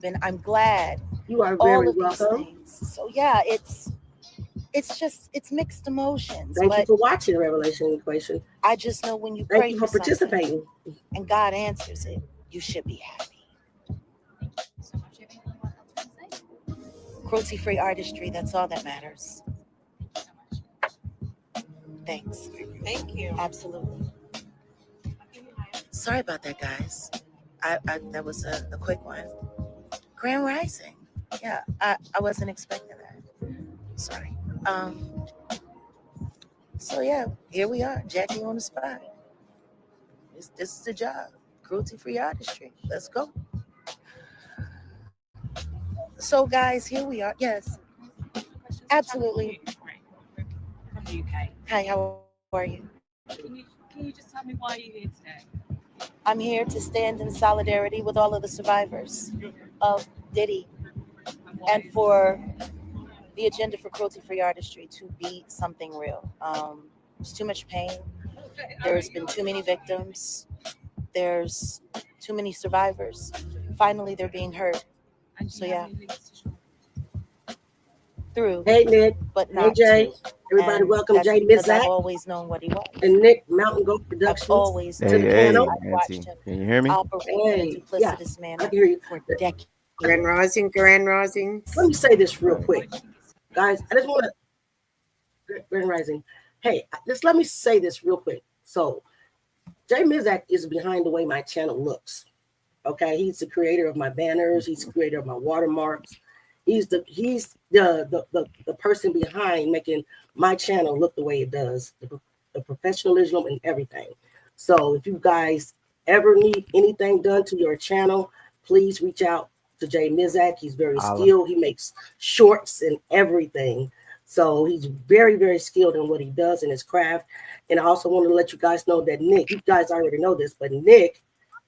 and I'm glad. You are All very of these welcome. things. So yeah, it's mixed emotions, Thank you but for watching Revelation Equation. I just know when you Thank pray you for for something participating. and God answers it, you should be happy. Thank you so much. Anything else you want to say? Cruelty-free artistry, that's all that matters. Thank you so much. Thanks. Thank you. Absolutely. Sorry about that, guys. I that was a quick one. Grand Rising. Yeah, I wasn't expecting that. Sorry. So yeah, here we are, Jackie on the spot. This is the job. Cruelty-free artistry. Let's go. So guys, here we are. Yes, absolutely. From the UK. Hi, how are you? Can you just tell me why you're here today? I'm here to stand in solidarity with all of the survivors of Diddy and for the agenda for cruelty-free artistry to be something real. There's too much pain. There's been too many victims. There's too many survivors. Finally, they're being heard. So yeah, through, Hey, Nick. but Hey, not Jay. to. Everybody, And welcome that's Jay because I've Mizak always known what he was. and Nick, Mountain Goat I've Productions. always To known the him. panel. I've watched him Can you hear me? operate in a Hey, yeah, duplicitous I manner can hear you. for decades. Grand Rising, Grand Rising. Let me say this real quick, guys. I just want to Grand Rising. Hey, just let me say this real quick. So, Jay Mizak is behind the way my channel looks. Okay, he's the creator of my banners. He's the creator of my watermarks. He's the person behind making my channel look the way it does, the professionalism and everything. So if you guys ever need anything done to your channel, please reach out to Jay Mizak. He's very skilled. He makes shorts and everything. So he's very, very skilled in what he does in his craft. And I also want to let you guys know that Nick, you guys already know this, but Nick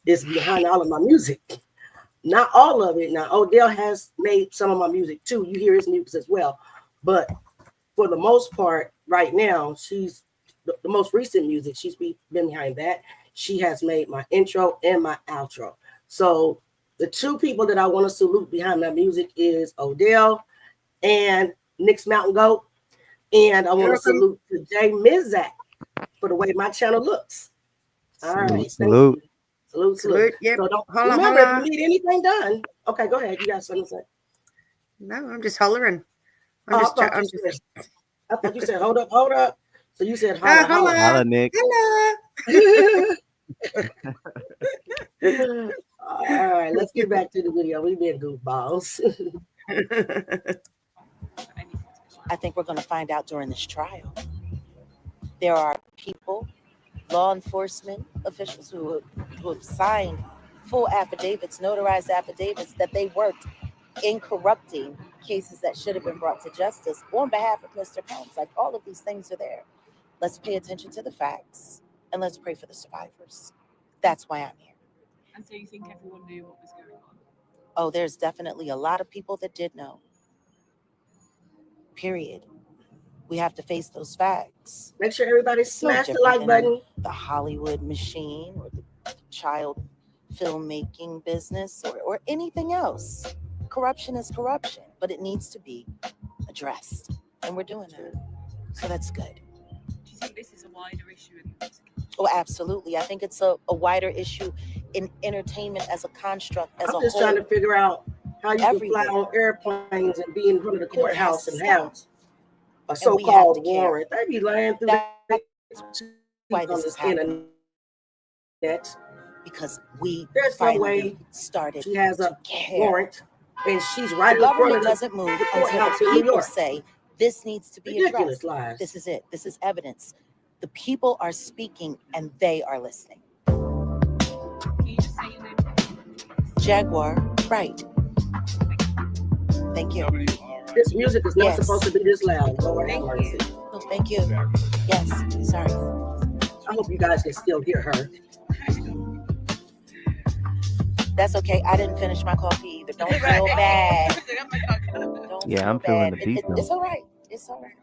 is behind all of my music. Not all of it. Now, Odell has made some of my music too. You hear his music as well. But for the most part, right now, she's the most recent music. She's been behind that. She has made my intro and my outro. So the two people that I want to salute behind my music is Odell and Nick's Mountain Goat. And I want to salute to Jay Mizak for the way my channel looks. All right. Salute. Salute. Yep. So don't Holla, remember holla. if you need anything done. Okay, go ahead. You got something to say? No, I'm just hollering. I thought you said, hold up. So you said holla, holla. Holla, Nick. Hello. All right, let's get back to the video. We been goofballs. I think we're going to find out during this trial. There are people, law enforcement officials who have signed full affidavits, notarized affidavits that they worked in corrupting cases that should have been brought to justice on behalf of Mr. Pence. Like, all of these things are there. Let's pay attention to the facts and let's pray for the survivors. That's why I'm here. And so you think everyone knew what was going on? Oh, there's definitely a lot of people that did know. Period. We have to face those facts. Make sure everybody smash the like button. The Hollywood machine or the child filmmaking business or anything else. Corruption is corruption, but it needs to be addressed. And we're doing that. So that's good. Do you think this is a wider issue in the music industry? Oh, absolutely. I think it's a wider issue in entertainment as a construct, as a whole. I'm just trying to figure out how you can fly on airplanes and be in front of the courthouse and have a so-called warrant. They be lying through why this is happening. Because there's no way started. She has a warrant, and she's right the in front government of doesn't move the until courthouse the in New people York. say this needs to be Ridiculous addressed. lies. This is it. This is evidence. The people are speaking, and they are listening. Can you just say your name? Jaguar, right? Thank you. This music is not supposed to be this loud. Lord have mercy. Oh, thank you. Yes. Sorry. I hope you guys can still hear her. That's okay. I didn't finish my coffee either. Don't feel bad. Yeah, I'm feeling the beat though. It's all right. It's all right.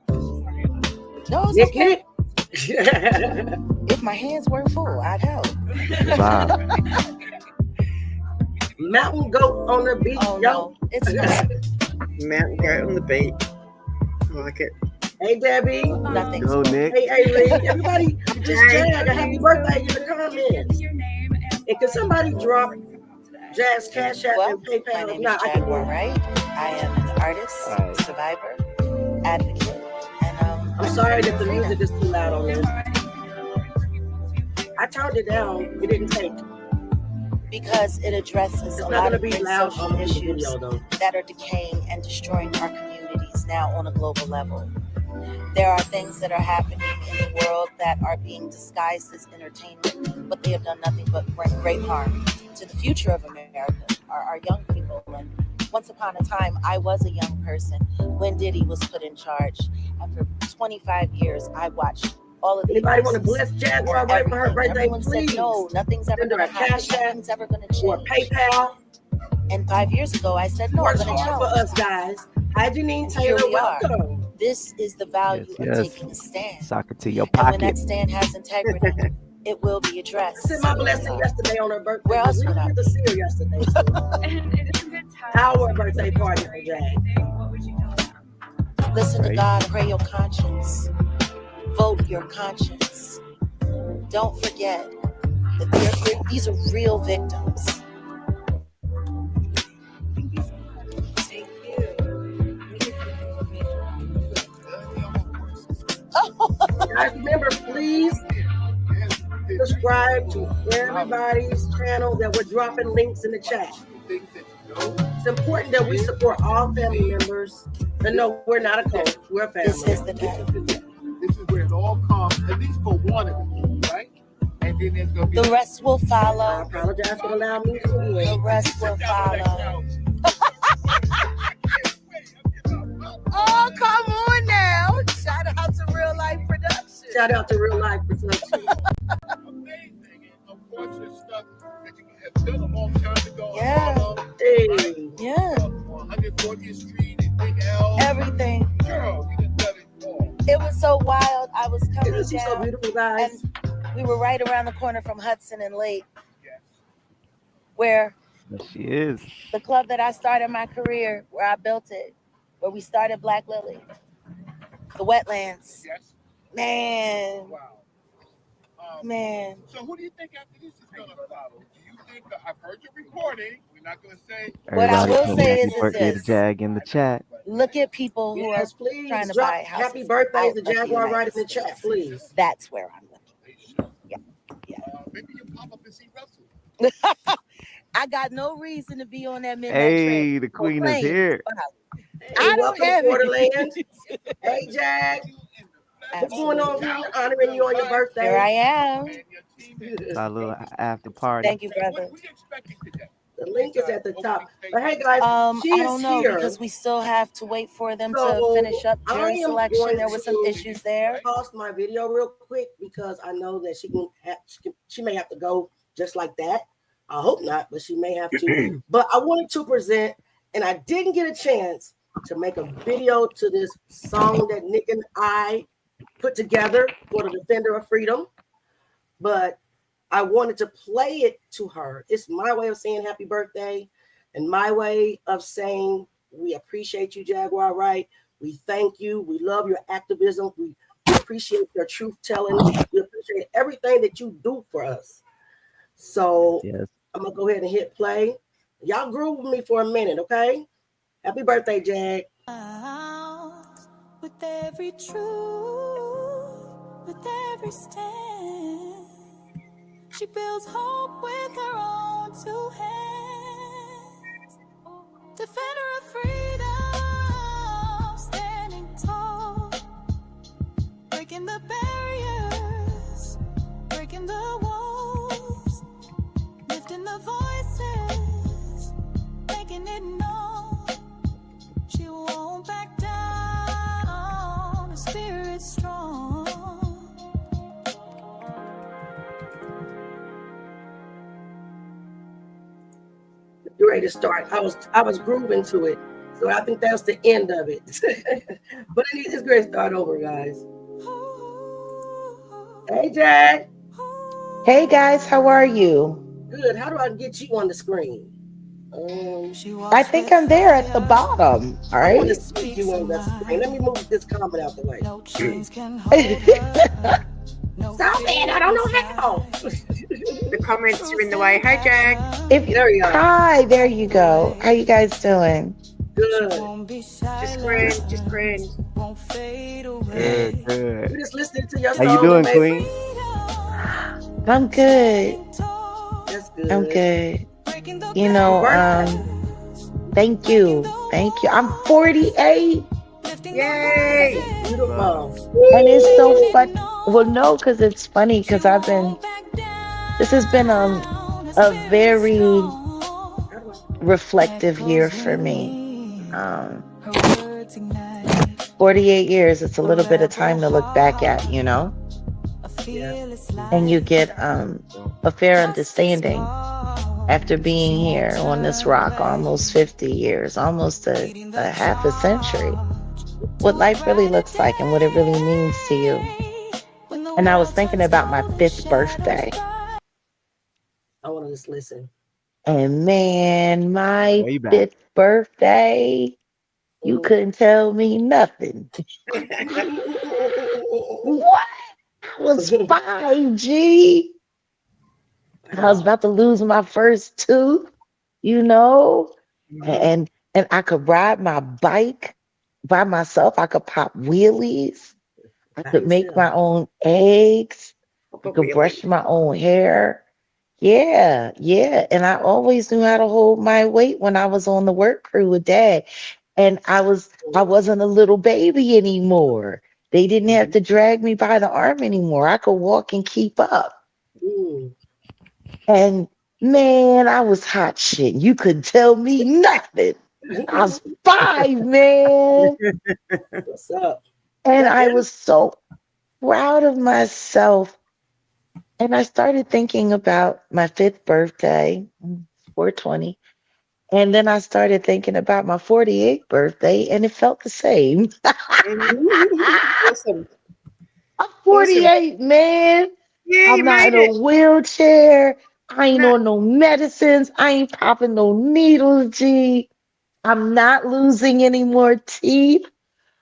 No, it's Nick, okay. If my hands weren't full, I'd help. Wow. Mountain goat on the beach. Oh no, it's not. Mountain goat on the beach. I like it. Hey, Debbie. Nothing's Go, wrong. Nick. Hey, Reed. Everybody, just Jay. Jag a happy birthday in the comments. And can somebody drop Jazz Cash App Well, and PayPal? my If name is not, I can do Jaguar, it. right? I am an artist, Right. survivor, advocate, and I'm sorry that the music is too loud on this. I turned it down. It didn't take. because it addresses It's a not lot going to of be big loud social on the issues video, though. that are decaying and destroying our communities now on a global level. There are things that are happening in the world that are being disguised as entertainment, but they have done nothing but bring great harm to the future of America, our young people. And once upon a time, I was a young person when Diddy was put in charge. And for 25 years, I watched all of the Anybody want to abuses bless Jaguar and right for her everything. birthday? Everyone Please. said, no, nothing's ever Send her going a to happen. Cash App Nothing's ever going to or change. PayPal. And 5 years ago, I said, no, I'm Works going to hard for challenge us, guys. Hi, Janine And here Taylor. we are. Welcome. This is the value Yes, of yes. taking a stand. Sock it to your And when that pocket. stand has integrity, it will be I addressed. sent my blessing yesterday on her birthday. Where but else we would didn't I get to see her yesterday. So. Our birthday party for Jag. Listen to Right. God, pray your conscience. Vote your conscience. Don't forget that these are real victims. Guys, remember, please subscribe to everybody's channel that we're dropping links in the chat. It's important that we support all family members. And no, we're not a cult. We're a family. This is the day. This is where it all comes, at least for one of them, right? And then there's gonna be The rest will I follow. apologize for the loud music The again. rest will follow. Oh, come on now. Shout out to Real Life Production. Shout out to Real Life Production. amazing and unfortunate stuff that you have done a long time ago. Yeah. Hey. Yeah, 140th Street and Big L. everything. Girl, you done done it all. It was so wild. I was coming Isn't she so down, beautiful, guys? and we were right around the corner from Hudson and Lake, Yes. where Yes, she is. the club that I started my career, where I built it, where we started Black Lily, the wetlands. Yes. Man, Wow. man. So who do you think after this is gonna follow? Do you think I've heard your recording? We're not gonna say. What I Everybody will put say happy is birthday to this. Jag in the chat. Look at people who Yes, are please. trying to Drop buy houses happy birthday out to of the Jaguar right in the United chat, States. please. That's where I'm looking. Maybe you pop up and see Russell. I got no reason to be on that midnight Hey, train. the queen is Playing here. Wow. Hey, I don't welcome have to Borderlands. it. Hey, Jag. What's going on? Absolutely. We're honoring you on your birthday. Here I am. And your team is- It's our little after party. Thank you, What brother. are you expecting today? The link is at the top. But hey, guys, she I is don't know here. because we still have to wait for them So, to finish up I jury am selection. going There were some to issues there. pause my video real quick because I know that she may have to go just like that. I hope not, but she may have to. But I wanted to present, and I didn't get a chance to make a video to this song that Nick and I put together for the Defender of Freedom. But I wanted to play it to her. It's my way of saying happy birthday and my way of saying we appreciate you, Jaguar, right? We thank you. We love your activism. We appreciate your truth telling. We appreciate everything that you do for us. So Yes. I'm going to go ahead and hit play. Y'all groove with me for a minute, okay? Happy birthday, Jag. With every truth, with every stand, she builds hope with her own two hands. Defender of freedom, standing tall, breaking the barriers, breaking the walls, lifting the voices, making it known. She won't back down, her spirit's strong. You're ready to start. I was grooving to it. So I think that's the end of it. But it's great to start over, guys. Hey, Jag. Hey guys, how are you? Good. How do I get you on the screen? I think I'm there at the bottom. All I want to right. see you on the screen. Let me move this comment out the way. Stop it! I don't know how. The comments are in the way. Hi, Jag. There you are. Hi, there you go. How you guys doing? Good. Just grand, just grand. Good, You good. just listening to your How you song and doing, maybe Queen? I'm good. that's I'm good. good. You Happy know, birthday. thank you. Thank you. I'm 48 Yay! Beautiful. and it's so Woo! fun. Well, no, because it's funny because this has been a very reflective year for me. 48 years, it's a little bit of time to look back at, you know? Yeah. And you get a fair understanding after being here on this rock almost 50 years, almost a half a century, what life really looks like and what it really means to you. And I was thinking about my 5th birthday. I want to just listen. And man, my Way back. 5th birthday, you couldn't tell me nothing. What? I was 5G. I was Wow. about to lose my first tooth, you know, Mhm. and I could ride my bike by myself. I could pop wheelies. I By could make yourself. my own eggs. I But could really, brush my own hair. Yeah, yeah. And I always knew how to hold my weight when I was on the work crew with dad. And I wasn't a little baby anymore. They didn't have Mhm. to drag me by the arm anymore. I could walk and keep up. Ooh. And man, I was hot shit. You couldn't tell me nothing. I was 5, man. What's up? And That I is was so proud of myself. And I started thinking about my 5th birthday, 420. And then I started thinking about my 48th birthday, and it felt the same. awesome, I'm awesome. 48, man. Yeah, I'm you not made in a it. wheelchair. I ain't No, on no medicines. I ain't popping no needles, G. I'm not losing any more teeth.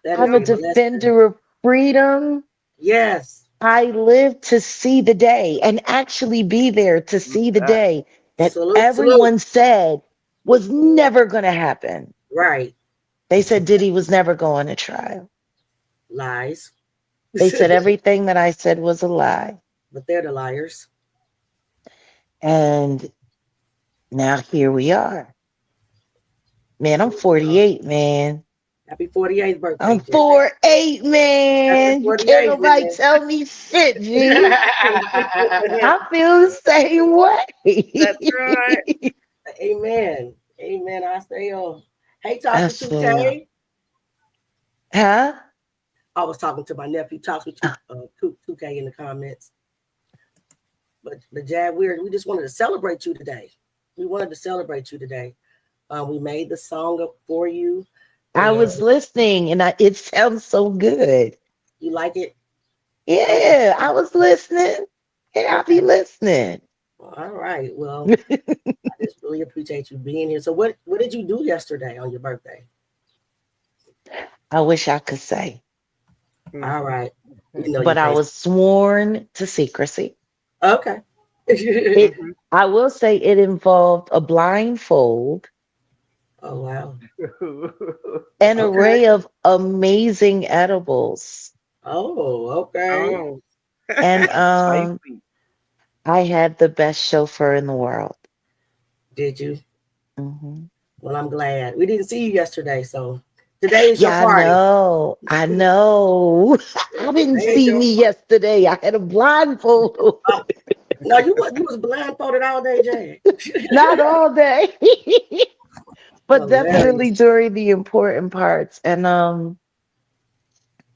that I'm is a a no. blessing. defender of freedom. Yes. I live to see the day and actually be there to see the That. day that Salute, salute. everyone said was never going to happen. Right. They said Diddy was never going to trial. Lies. They said everything that I said was a lie. But they're the liars. And now here we are. Man, I'm Wow. 48, man. Happy 48th birthday, I'm Jay. 48, Happy man. You can't 48th, nobody man. tell me shit, G. I feel the same That's right. way. Amen. Amen. I stay on. Hey, I Toxic feel, 2K. huh? I was talking to my nephew, Toxic 2K in the comments. But the Jaguar, we just wanted to celebrate you today. We wanted to celebrate you today. We made the song up for you. I And was listening and it sounds so good. you like it? Okay. Yeah, I was listening. Yeah, I'll be Okay. listening. All right. Well, I just really appreciate you being here. So what did you do yesterday on your birthday? I wish I could say, All right. You know you but I can't. was sworn to secrecy. Okay. It, Mhm. I will say it involved a blindfold, Oh wow. an Okay. array of amazing edibles, Oh, okay. Oh, and Spicy. I had the best chauffeur in the world. Did you? Hmm. Well, I'm glad. We didn't see you yesterday, so today is your Yeah, I party. know. I know. I didn't Today is see your me yesterday. I had a blindfold. oh, no, you was blindfolded all day, Jay. Not all day, but definitely Hilarious. during the important parts. And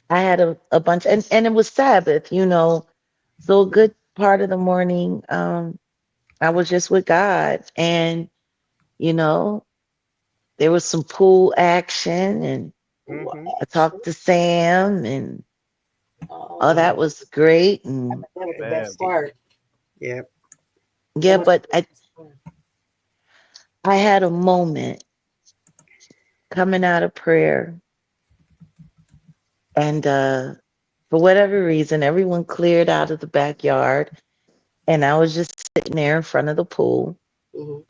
I had a bunch, and it was Sabbath, you know, so a good part of the morning, I was just with God, and you know, there was some pool action, and What hmm I talked to Sam, and oh, Oh, that was great, and that was the best Man. part. yeah. That yeah, must have but been the best part. I had a moment coming out of prayer, and for whatever reason, everyone cleared out of the backyard, and I was just sitting there in front of the pool, Mhm.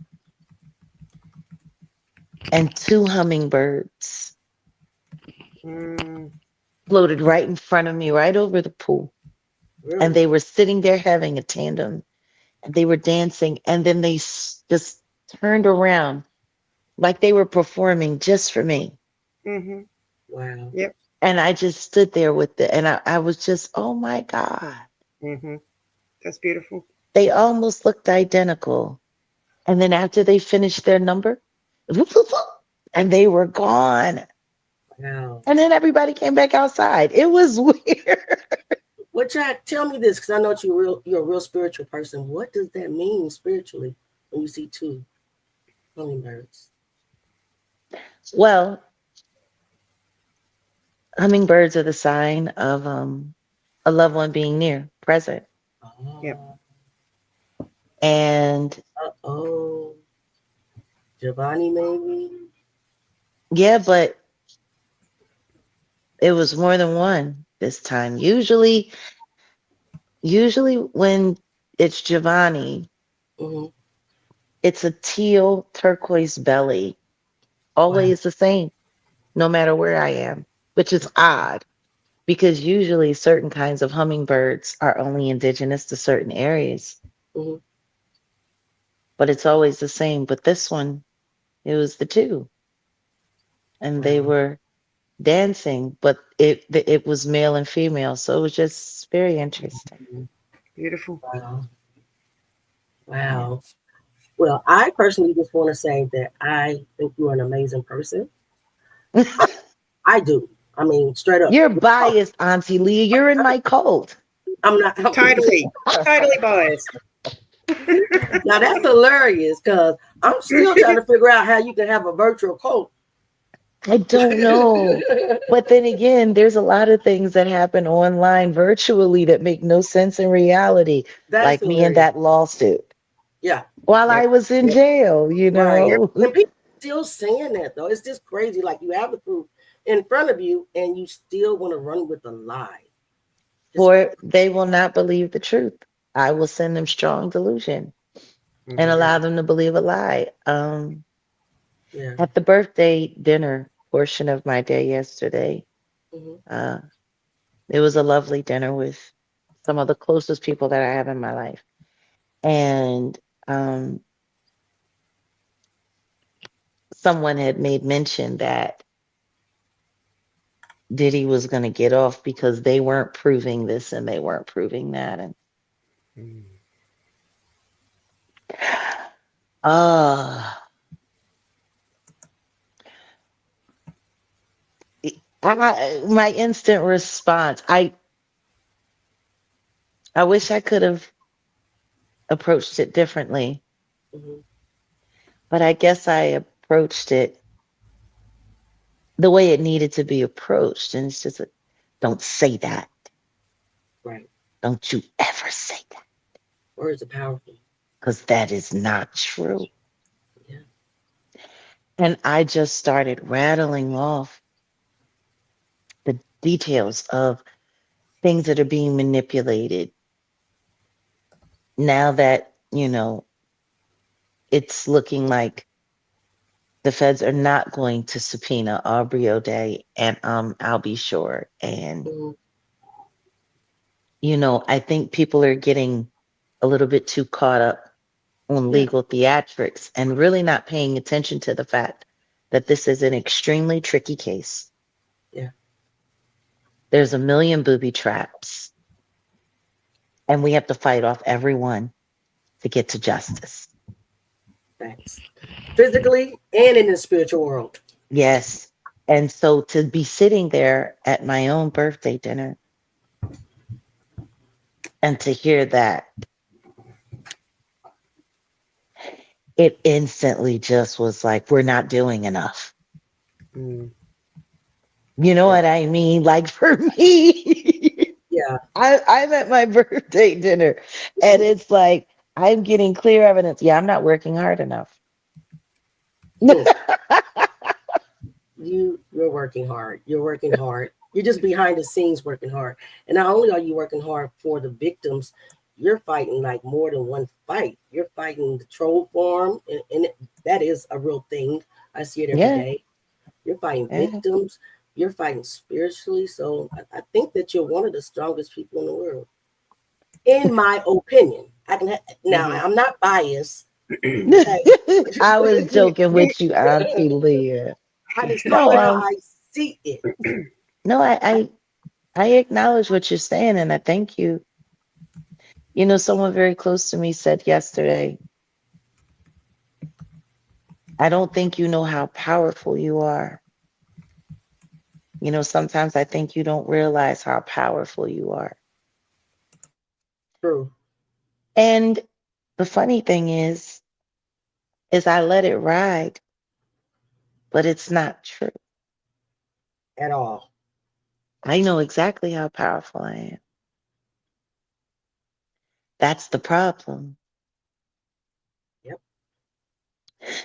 and two hummingbirds Mm. floated right in front of me, right over the pool. And Really? they were sitting there having a tandem, and they were dancing, and then they just turned around like they were performing just for me. Mm-hmm. Wow. Yep. And I just stood there with it, and I was just, oh my God. Mm-hmm. That's beautiful. They almost looked identical. And then after they finished their number, and they were gone. Wow. And then everybody came back outside. It was weird. Well, Jack, tell me this, because I know you're a real spiritual person. What does that mean spiritually when you see two hummingbirds? Well, hummingbirds are the sign of a loved one being near, present. Yep. Oh, And oh, Giovanni, maybe. yeah, but it was more than one this time. Usually when it's Giovanni, Hmm. it's a teal turquoise belly, Wow. always the same, no matter where I am, which is odd because usually certain kinds of hummingbirds are only indigenous to certain areas, Hmm. but it's always the same. But this one, it was the two, and they Wow. were dancing, but it was male and female, so it was just very interesting. Beautiful. Wow. Yeah. Wow. Well, I personally just want to say that I think you're an amazing person. I do. I mean, straight up. You're biased, Auntie Leah. You're in my cult. I'm not. Totally. Totally biased. Now that's hilarious because I'm still trying to figure out how you can have a virtual cult. I don't know. But then again, there's a lot of things that happen online virtually that make no sense in reality, That's like me and hilarious. that lawsuit Yeah. while Yeah. I was in Yeah. jail, Right. know? And people still saying that though. It's just crazy. Like you have the proof in front of you and you still want to run with the lie. Just For they will not believe the truth. I will send them strong delusion and Mm-hmm. allow them to believe a lie. yeah. At the birthday dinner portion of my day yesterday, Hmm. uh, it was a lovely dinner with some of the closest people that I have in my life. And um, someone had made mention that Diddy was going to get off because they weren't proving this and they weren't proving that. And uh, my instant response, I wish I could have approached it differently, Hmm. but I guess I approached it the way it needed to be approached. And it's just, don't say that. Right. Don't you ever say that Words are powerful. because that is not true. Yeah. And I just started rattling off the details of things that are being manipulated now that, it's looking like the feds are not going to subpoena Aubrey O'Day and I'll be sure. And, Hmm. I think people are getting a little bit too caught up on Yeah. legal theatrics and really not paying attention to the fact that this is an extremely tricky case. Yeah. There's a million booby traps, and we have to fight off every one to get to justice. Thanks. Physically and in the spiritual world. Yes. And so to be sitting there at my own birthday dinner and to hear that, it instantly just was like, we're not doing enough. Mm. You know Yeah. what I mean? Like for me, Yeah. I'm at my birthday dinner and it's like, I'm getting clear evidence. Yeah, I'm not working hard enough. You're working hard. You're working hard. You're just behind the scenes working hard. And not only are you working hard for the victims, you're fighting like more than one fight. You're fighting the troll farm, and that is a real thing. I see it every Yeah, day. You're fighting yeah. victims. You're fighting spiritually. So I think that you're one of the strongest people in the world, in my opinion. Now Mhm. I'm not biased. Okay, I was joking with you, Auntie Leah. I just call No, it how I see it. no, I acknowledge what you're saying, and I thank you. You know, someone very close to me said yesterday, I don't think you know how powerful you are. You know, sometimes I think you don't realize how powerful you are. True. And the funny thing is I let it ride, but it's not true. At all. I know exactly how powerful I am. That's the problem. Yep.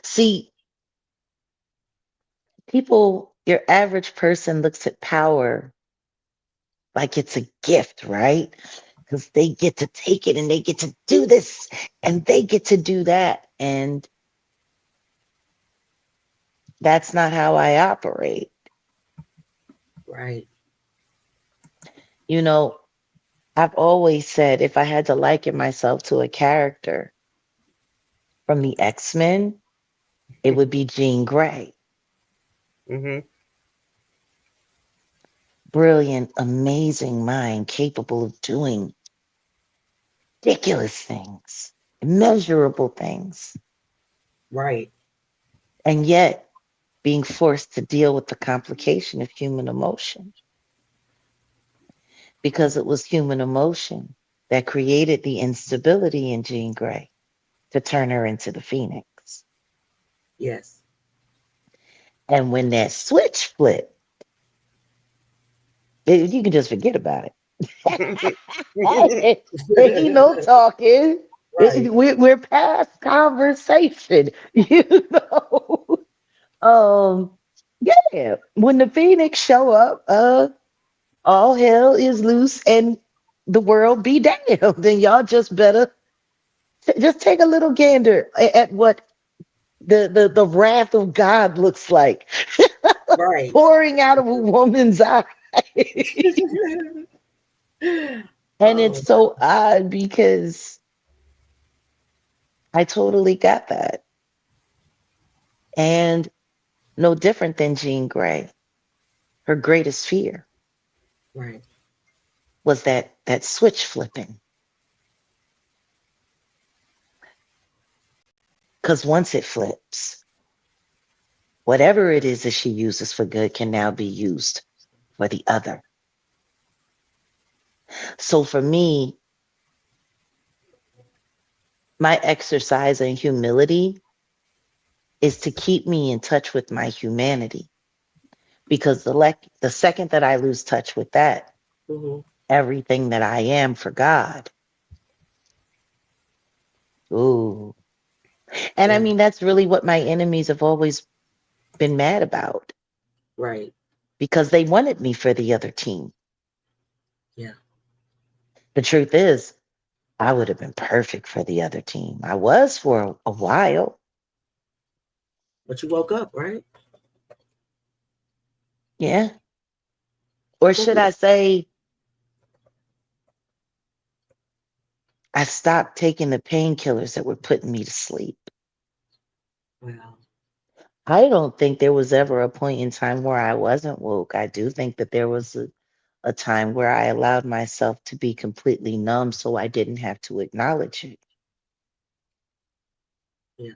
See, people, your average person looks at power like it's a gift, right? Because they get to take it and they get to do this and they get to do that. And that's not how I operate. Right. You know, I've always said if I had to liken myself to a character from the X-Men, it would be Jean Grey. Mhm. Brilliant, amazing mind capable of doing ridiculous things, immeasurable things, Right. and yet being forced to deal with the complication of human emotion because it was human emotion that created the instability in Jean Grey to turn her into the Phoenix. Yes. And when that switch flipped, you can just forget about it. Ain't no talking. Right. We're past conversation, you know. Yeah. When the Phoenix show up, all hell is loose and the world be damned. Then y'all just better just take a little gander at what the wrath of God looks like Right. pouring out of a woman's eye. And it's Oh, so odd because I totally got that. And no different than Jean Grey. Her greatest fear right. was that switch flipping. Because once it flips, whatever it is that she uses for good can now be used for the other. So for me, my exercise in humility is to keep me in touch with my humanity. Because the second that I lose touch with that, Hmm. everything that I am for God, ooh. And I Yeah. mean, that's really what my enemies have always been mad about Right. because they wanted me for the other team. Yeah. The truth is, I would have been perfect for the other team. I was for a while. But you woke up, right? Yeah. I Or think should we. I say, I stopped taking the painkillers that were putting me to sleep. Well. I don't think there was ever a point in time where I wasn't woke. I do think that there was a time where I allowed myself to be completely numb so I didn't have to acknowledge it. Yeah.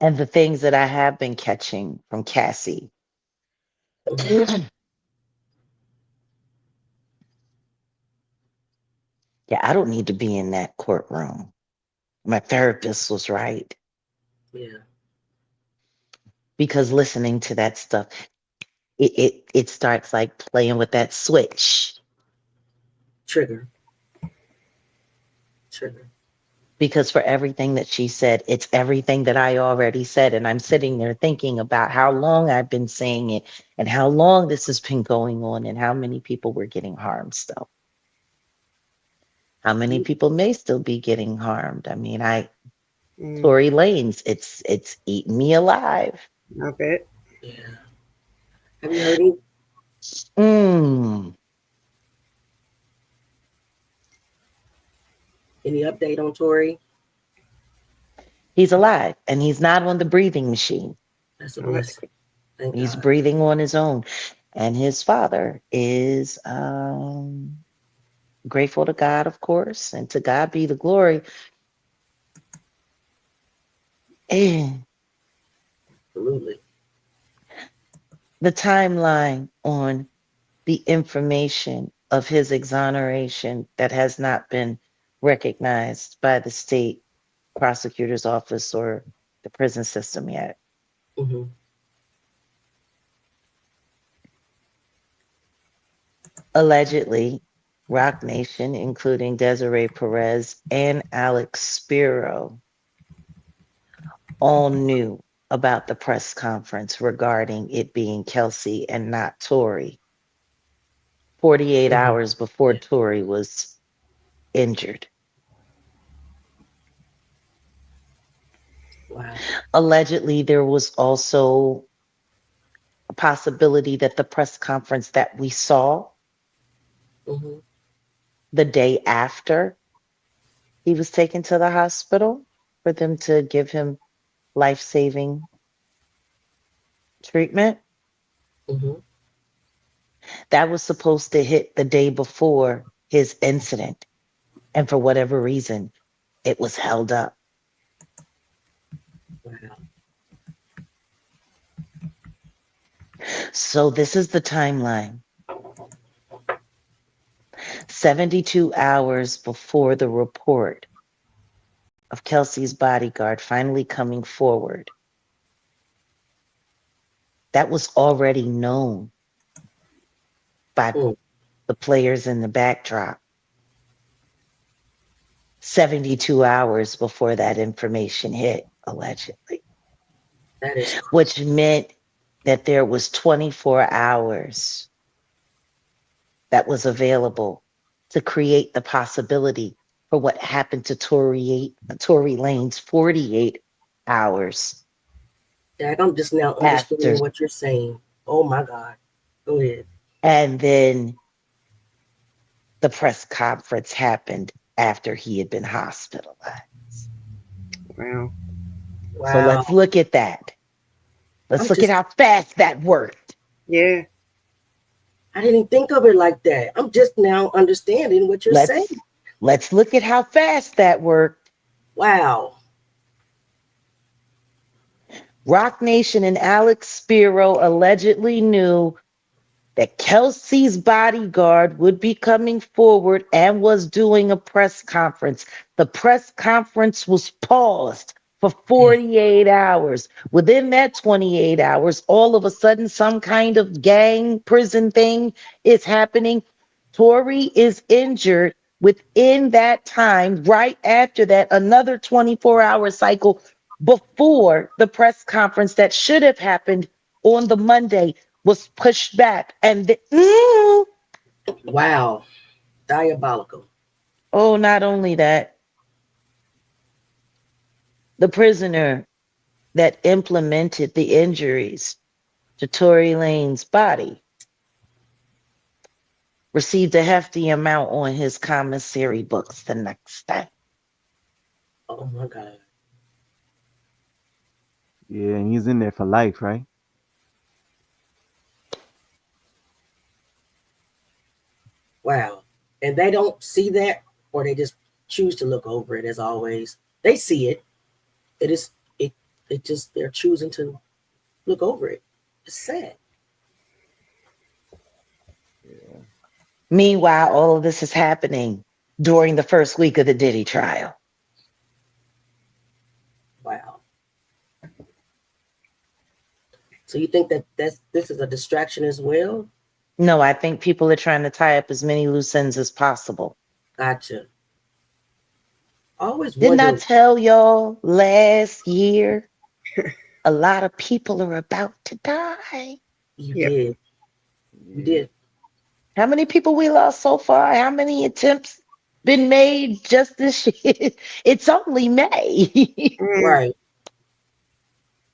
And the things that I have been catching from Cassie. Hmm. Yeah, I don't need to be in that courtroom. My therapist was right Yeah. because listening to that stuff, it starts like playing with that switch. Trigger. Trigger. because for everything that she said, it's everything that I already said. And I'm sitting there thinking about how long I've been saying it and how long this has been going on and how many people were getting harmed still. How many people may still be getting harmed. I mean, Tory Lanez, it's eating me alive. I bet. Yeah. Have you heard any, Mm. any update on Tory? He's alive and he's not on the breathing machine. That's a blessing. Thank He's God. breathing on his own. And his father is grateful to God, of course, and to God be the glory. And Absolutely. the timeline on the information of his exoneration that has not been recognized by the state prosecutor's office or the prison system yet. Mm-hmm. Allegedly, Roc Nation, including Desiree Perez and Alex Spiro, all knew about the press conference regarding it being Kelsey and not Tory 48 hours before Yeah. Tory was injured. Wow. Allegedly, there was also a possibility that the press conference that we saw Mm-hmm. the day after he was taken to the hospital for them to give him life-saving treatment, Mm-hmm. that was supposed to hit the day before his incident. And for whatever reason, it was held up. Wow. So this is the timeline. 72 hours before the report of Kelsey's bodyguard finally coming forward, that was already known by the players in the backdrop. 72 hours before that information hit, allegedly. That is Which meant that there was 24 hours that was available to create the possibility for what happened to Tory Lanez 48 hours. Jack, I'm just now understanding After. what you're saying. Oh my God. Go ahead. And then the press conference happened after he had been hospitalized. Wow. So let's look at that. Let's look at how fast that worked. Yeah. I didn't think of it like that. I'm just now understanding what you're saying. Let's look at how fast that worked. Wow. Roc Nation and Alex Spiro allegedly knew that Kelsey's bodyguard would be coming forward and was doing a press conference. The press conference was paused for 48 hours. Within that 28 hours, all of a sudden, some kind of gang prison thing is happening. Tory is injured. Within that time, right after that, another 24-hour cycle before the press conference that should have happened on the Monday was pushed back. And wow, diabolical. Oh, not only that, the prisoner that implemented the injuries to Tory Lanez's body received a hefty amount on his commissary books the next day. Oh my God. Yeah, and he's in there for life, right? Wow. And they don't see that, or they just choose to look over it as always. They see it. It just they're choosing to look over it. It's sad. Yeah. Meanwhile, all of this is happening during the first week of the Diddy trial. Wow. So you think that this is a distraction as well? No, I think people are trying to tie up as many loose ends as possible. Gotcha. I always Didn't I wonder. tell y'all last year a lot of people are about to die? You Yep. did. You Yeah. did. How many people we lost so far? How many attempts been made just this year? It's only May. Mm. Right.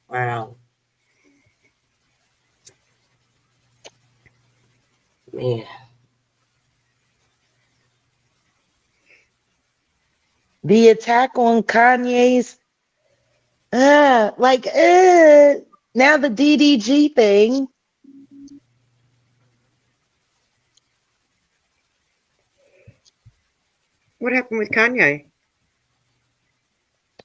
Wow. Man. The attack on Kanye's, like, now the DDG thing. What happened with Kanye?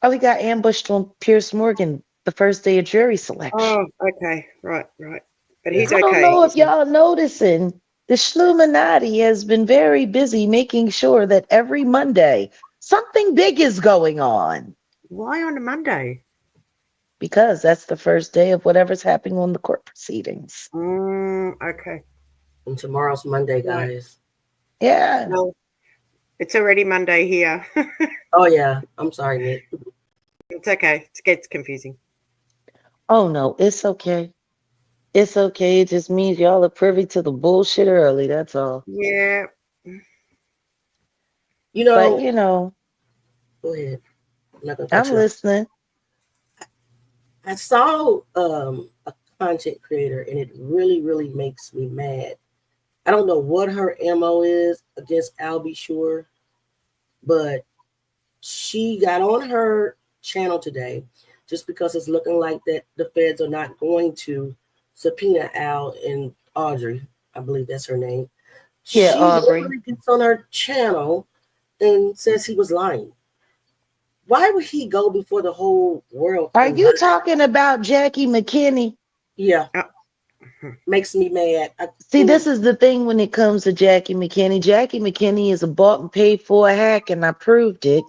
Oh, he got ambushed on Pierce Morgan the first day of jury selection. Oh, okay. Right, right. But he's Yeah. I don't okay, know if isn't he? y'all noticing, the Schluminati has been very busy making sure that every Monday something big is going on Why on a Monday? because that's the first day of whatever's happening on the court proceedings. Okay. And tomorrow's Monday, Right. guys. Yeah. Well, it's already Monday here. Oh yeah. I'm sorry, Nick. It's okay. It gets confusing. Oh no, it's okay. It's okay. It just means y'all are privy to the bullshit early. That's all. Yeah. You But know, go ahead. I'm not gonna cut I'm you off. listening. I saw a content creator and it really, really makes me mad. I don't know what her MO is against Albie Shore, but she got on her channel today just because it's looking like that the feds are not going to subpoena Al and Audrey. I believe that's her name. Yeah, She Aubrey. literally gets on her channel and says he was lying. Why would he go before the whole world Are and you lie? talking about Jackie McKinney? Yeah, Oh, makes me mad. See, this is the thing when it comes to Jackie McKinney. Jackie McKinney is a bought and paid for hack, and I proved it.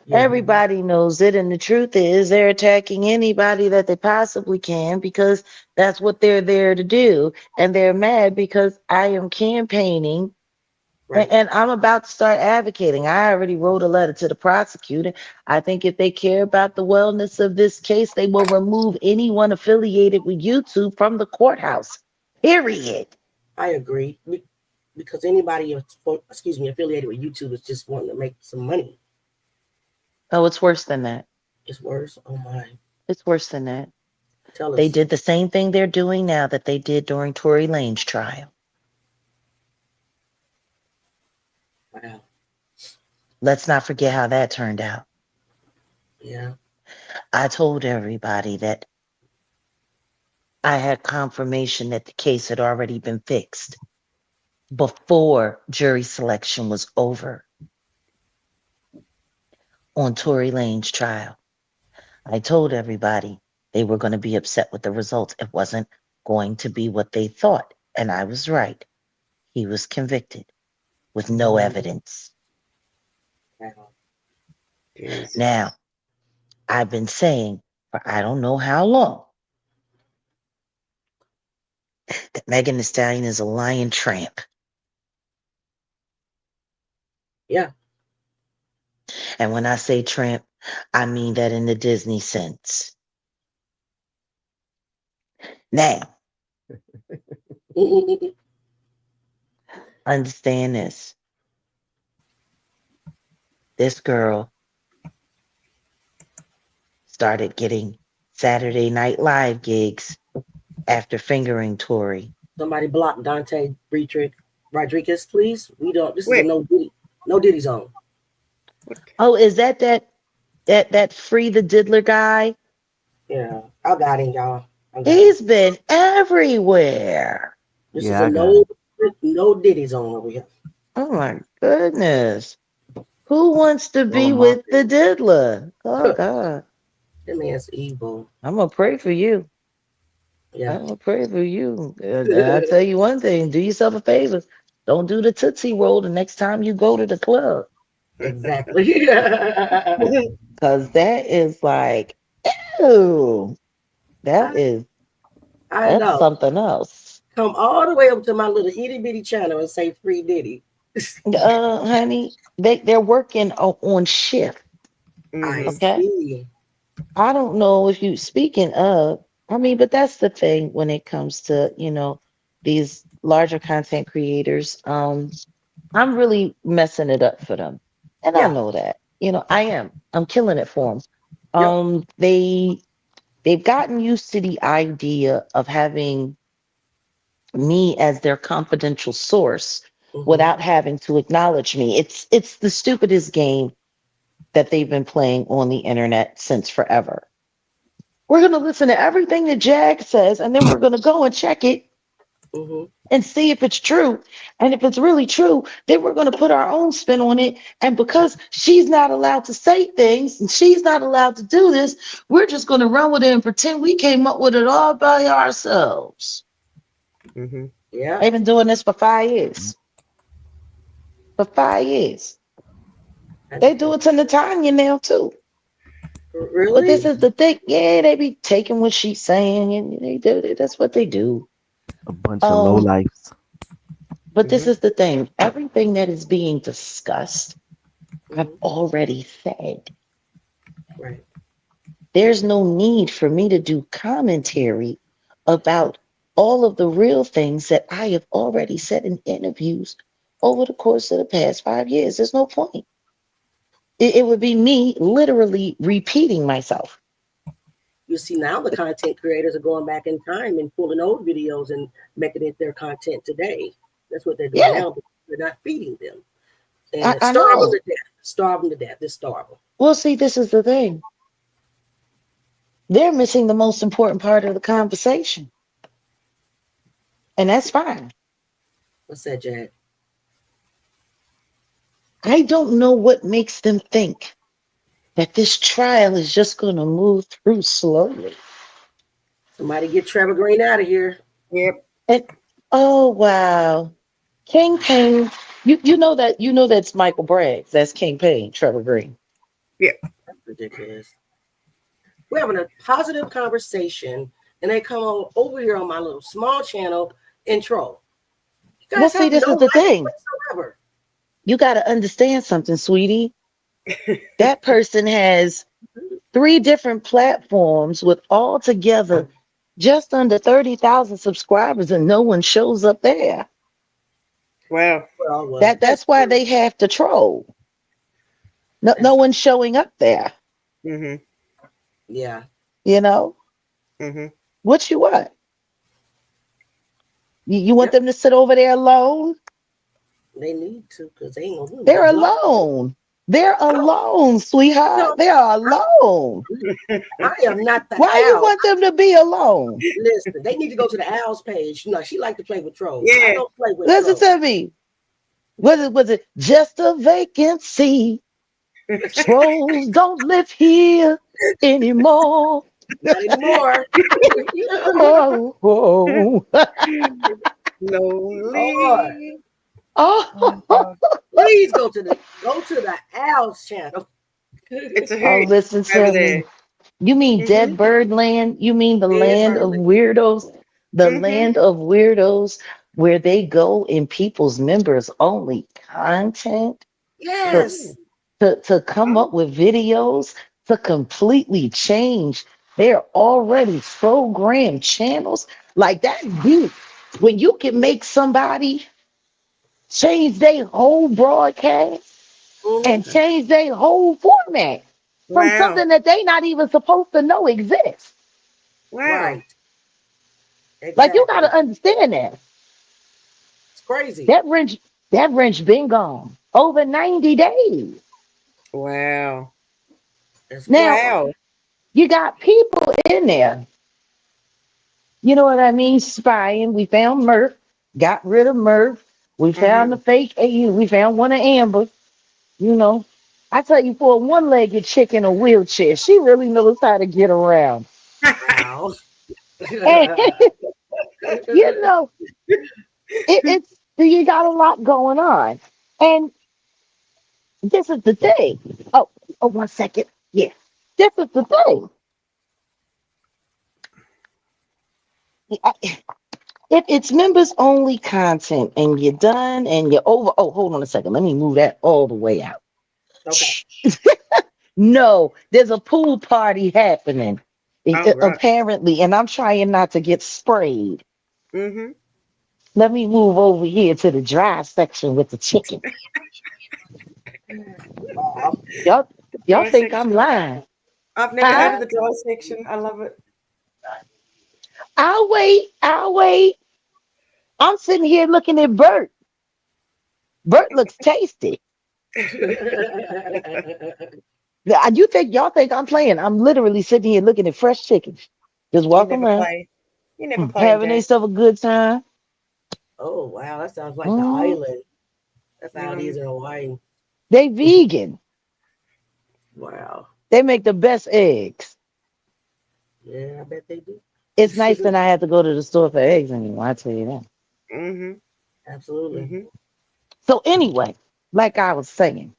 Yeah, Everybody knows it, and the truth is they're attacking anybody that they possibly can because that's what they're there to do. And they're mad because I am campaigning right. and I'm about to start advocating. I already wrote a letter to the prosecutor. I think if they care about the wellness of this case, they will remove anyone affiliated with YouTube from the courthouse. Period. I agree. Because anybody, affiliated with YouTube is just wanting to make some money. Oh, it's worse than that. It's worse. Oh my. It's worse than that. Tell They us. did the same thing they're doing now that they did during Tory Lane's trial. Wow. Let's not forget how that turned out. Yeah. I told everybody that I had confirmation that the case had already been fixed before jury selection was over on Tory Lane's trial. I told everybody they were going to be upset with the results. It wasn't going to be what they thought. And I was right. He was convicted with no evidence. Wow. jeez. Now, I've been saying for I don't know how long that Megan Thee Stallion is a lying tramp. Yeah. And when I say tramp, I mean that in the Disney sense. Now, understand this. This girl started getting Saturday Night Live gigs after fingering Tory. Somebody block Dante Rodriguez, please. We don't. This is a Wait, no Diddy zone. what? Oh, is that Free the Diddler guy? Yeah. I got him, y'all. I got him. He's been everywhere. This is Yeah, a I got it. no Diddy zone over here. Oh my goodness. Who wants to All be of my with the diddler? Oh God. That man's evil. I'm gonna pray for you. Yeah. I'm gonna pray for you. And I'll tell you one thing, do yourself a favor. Don't do the Tootsie Roll the next time you go to the club. Exactly. Cause that is like, ew. That I, is I that's know. something else. Come all the way up to my little itty bitty channel and say free Diddy. Honey, they're working on shift. I Mhm. Okay. see. I don't know if you speaking of, I mean, but that's the thing when it comes to, these larger content creators. I'm really messing it up for them. And I Yeah. know that. I am. I'm killing it for them. Yep. They've gotten used to the idea of having me as their confidential source Hmm. without having to acknowledge me. It's the stupidest game that they've been playing on the internet since forever. We're going to listen to everything that Jag says, and then we're going to go and check it Hmm. and see if it's true. And if it's really true, then we're going to put our own spin on it. And because she's not allowed to say things and she's not allowed to do this, we're just going to run with it and pretend we came up with it all by ourselves. Mhm. Yeah. They've been doing this for 5 years. For 5 years. They do it to Natanya now, too. But this Really? is the thing. Yeah, they be taking what she's saying and they do it. That's what they do. A bunch of low Um, lifes. but this Hmm. is the thing. Everything that is being discussed, I've Hmm. already said. Right. There's no need for me to do commentary about all of the real things that I have already said in interviews over the course of the past 5 years. There's no point. It would be me literally repeating myself. You see, now the content creators are going back in time and pulling old videos and making it their content today. That's what they're doing Yeah, now. But they're not feeding them and I starve them know. to death. Starve them to death. Just starve them. Well, see, this is the thing. They're missing the most important part of the conversation, and that's fine. What's that, Jack? I don't know what makes them think that this trial is just going to move through slowly. Somebody get Trevor Green out of here. Yep. And oh wow, King Payne, you know that's Michael Braggs. That's King Payne, Trevor Green. Yep. That's ridiculous. We're having a positive conversation, and they come on over here on my little small channel and troll. You Well, guys see, have this no is the life thing. whatsoever. You got to understand something, sweetie. That person has 3 different platforms with altogether just under 30,000 subscribers, and no one shows up there. Wow. Well, That's that's why true. they have to troll. No That's one's showing up there. Mhm. yeah. You know Mhm. what you want? You want Yep. them to sit over there alone? They need to because they ain't gonna do They're nothing. Block. alone. They're No, alone, sweetheart. no. They're alone. I am not the Why you owl. want them to be alone? Listen, they need to go to the owl's page. You know, she like to play with trolls. I Yeah. don't play with Listen trolls. to me. Was it just a vacancy? Trolls don't live here anymore. Not anymore. Oh, oh. Lord, Lonely. Oh, please go to the owl's channel. It's a oh, hoot listen over to there. me. You mean Dead Mhm. Bird Land? You mean the Dead land of Berlin. weirdos? The Mhm. land of weirdos where they go in people's members only content to, Yes. Mm. to come up with videos to completely change their already programmed channels. Like that's deep. When you can make somebody change their whole broadcast Hmm. and change their whole format from Wow. something that they not even supposed to know exists. Wow. Right. Like you got Exactly. to understand that It's crazy. that wrench that wrench been gone over 90 days. Wow. It's Now crazy. Wow. you got people in there. You know what I mean? Spying. We found Murph. Got rid of Murph. We found the Mhm. fake AU. We found one of Amber. You know, I tell you, for a one-legged chick in a wheelchair, she really knows how to get around. Wow. And you know, it's you got a lot going on. And this is the thing. Oh, 1 second. Yeah, this is the thing. If it's members only content and you're done and you're over, oh, hold on a second. Let me move that all the way out. Okay. No, there's a pool party happening. Oh, right. Apparently, and I'm trying not to get sprayed. Mm-hmm. Let me move over here to the dry section with the chicken. Wow. Y'all, y'all Dry think I'm section. lying? I've never heard Huh? of the dry section. I love it. I'll wait. I'll wait. I'm sitting here looking at Bert. Bert looks tasty. You think y'all think I'm playing? I'm literally sitting here looking at fresh chicken, just You walking never around, play. You never play, having Jay. themselves a good time. Oh wow, that sounds like the Mhm. island. That's how it is in Hawaii. They vegan. Wow. They make the best eggs. Yeah, I bet they do. It's nice that I have to go to the store for eggs anymore. I tell you that. Mm-hmm. Absolutely. Mm-hmm. So anyway, like I was saying,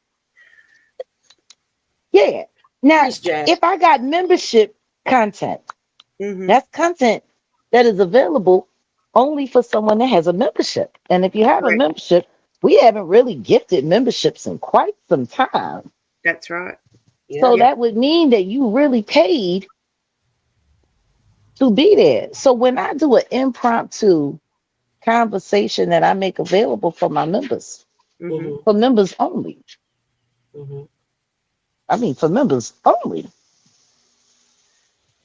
yeah. Now, Preach, Jack. if I got membership content, Mm-hmm. that's content that is available only for someone that has a membership. And if you have a Correct. membership, we haven't really gifted memberships in quite some time. That's right. So Yep. that would mean that you really paid to be there. So when I do an impromptu conversation that I make available for my members, Mm-hmm. Mm-hmm. for members only, Mm-hmm. I mean, for members only,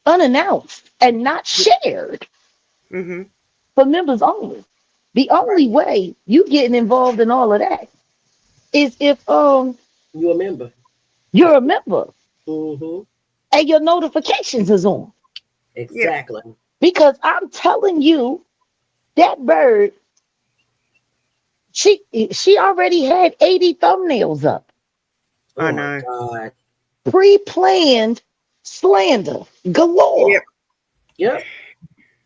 unannounced and not shared, Mm-hmm. for members only. The Right. only way you getting involved in all of that is if You a member. you're a member Mm-hmm. and your notifications is on. Yep. Exactly. Because I'm telling you, that bird, she already had 80 thumbnails up, I Oh my know. God. pre-planned slander galore. Yep. Yep.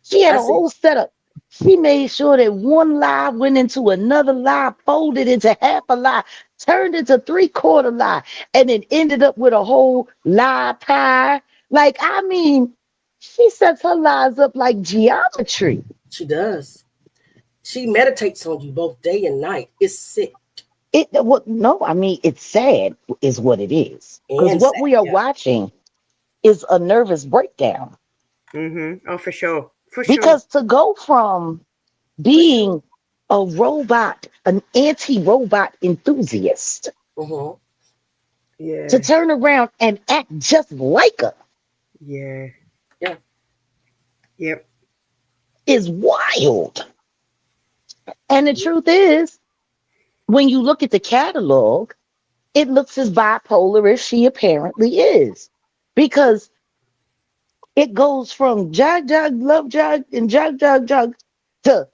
She had I a see. whole setup. She made sure that one lie went into another lie, folded into half a lie, turned into three-quarter lie, and it ended up with a whole lie pie. Like, I mean, she sets her lies up like geometry. She does. She meditates on you both day and night. It's sick What? No, I mean, it's sad, is what it is. Because and what sad. we are Yeah. watching is a nervous breakdown. Mm-hmm. Oh, for sure. For sure. Because to go from For sure. being a robot, an anti-robot enthusiast, Mm-hmm. to Yeah. turn around and act just like her Yeah. Yeah. Yep. is wild. And the truth is, when you look at the catalog, it looks as bipolar as she apparently is. Because it goes from jog, jog, love jog, and jog, jog, jog to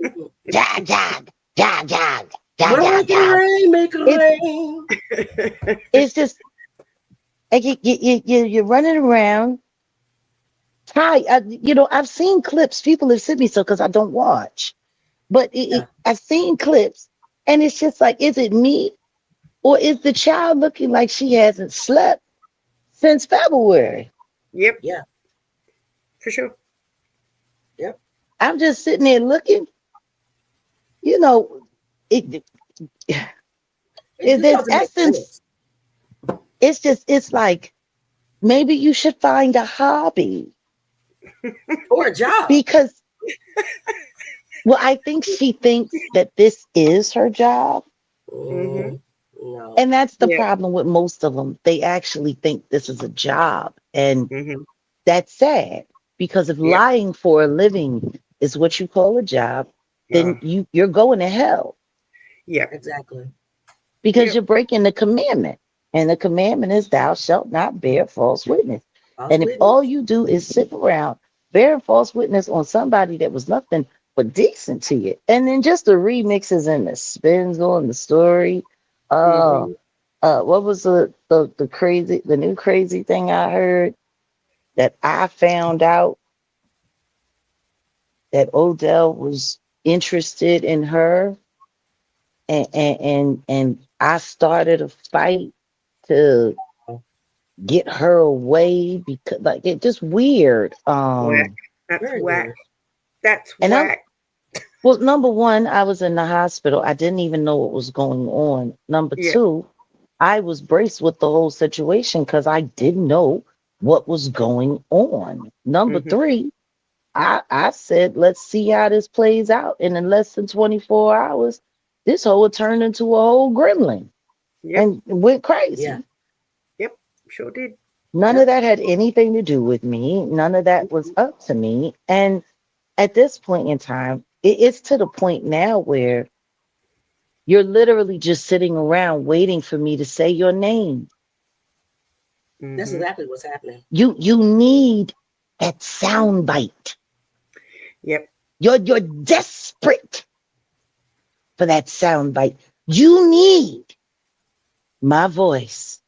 jog, jog, jog, jog, jog, jog, Make it jog. rain, make it It's, rain. it's just, like you're running around. Hi, I've seen clips. People have sent me so because I don't watch, but Yeah. I've seen clips, and it's just like, is it me or is the child looking like she hasn't slept since February? Yep. Yeah. For sure. Yep. I'm just sitting there looking. You know, it, It there's doesn't make essence. sense. It's like maybe you should find a hobby Or a job. because, well, I think she thinks that this is her job. Mm-hmm. No. And that's the Yep. problem with most of them. They actually think this is a job. And Mm-hmm. that's sad because if Yep. lying for a living is what you call a job, then Oh. you're going to hell Yep. Exactly. because Yep. you're breaking the commandment. And the commandment is thou shalt not bear false witness. False And if all witness. you do is sit around bearing false witness on somebody that was nothing but decent to you, and then just the remixes and the spins on the story. Mm-hmm. What was the new crazy thing I heard that I found out that Odell was interested in her, and I started a fight to get her away because like it just weird. Whack. That's Very whack. weird. That's And I'm whack. Well, number one, I was in the hospital. I didn't even know what was going on. Number Yeah. two, I was braced with the whole situation because I didn't know what was going on. Number Mm-hmm. three, I said, let's see how this plays out. And in less than 24 hours, this whole turned into a whole gremlin Yep. and went Yeah. crazy. Yep. Sure did. None of Yep. that had anything to do with me. None of that was up to me. And at this point in time, it's to the point now where you're literally just sitting around waiting for me to say your name. That's Mm-hmm. exactly what's happening. You need that sound bite. Yep. You're desperate for that sound bite. You need my voice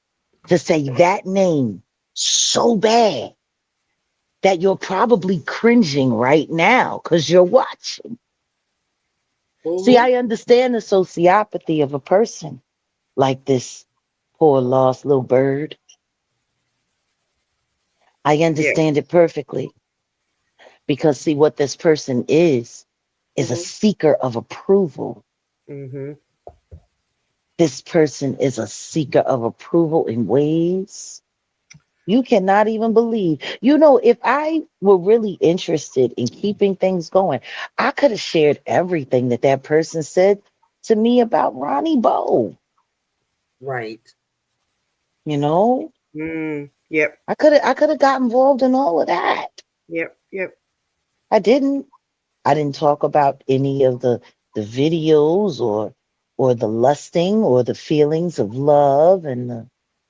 to say that name so bad that you're probably cringing right now because you're watching. See, Mm-hmm. I understand the sociopathy of a person like this poor lost little bird. I Yeah. understand it perfectly because see what this person is a Mm-hmm. seeker of approval. Mm-hmm. This person is a seeker of approval in ways you cannot even believe. You know, if I were really interested in keeping things going, I could have shared everything that that person said to me about Ronnie Bo. Right. You know, Mm. Yep. I could have got involved in all of that. Yep. Yep. I didn't. I didn't talk about any of the videos or the lusting or the feelings of love and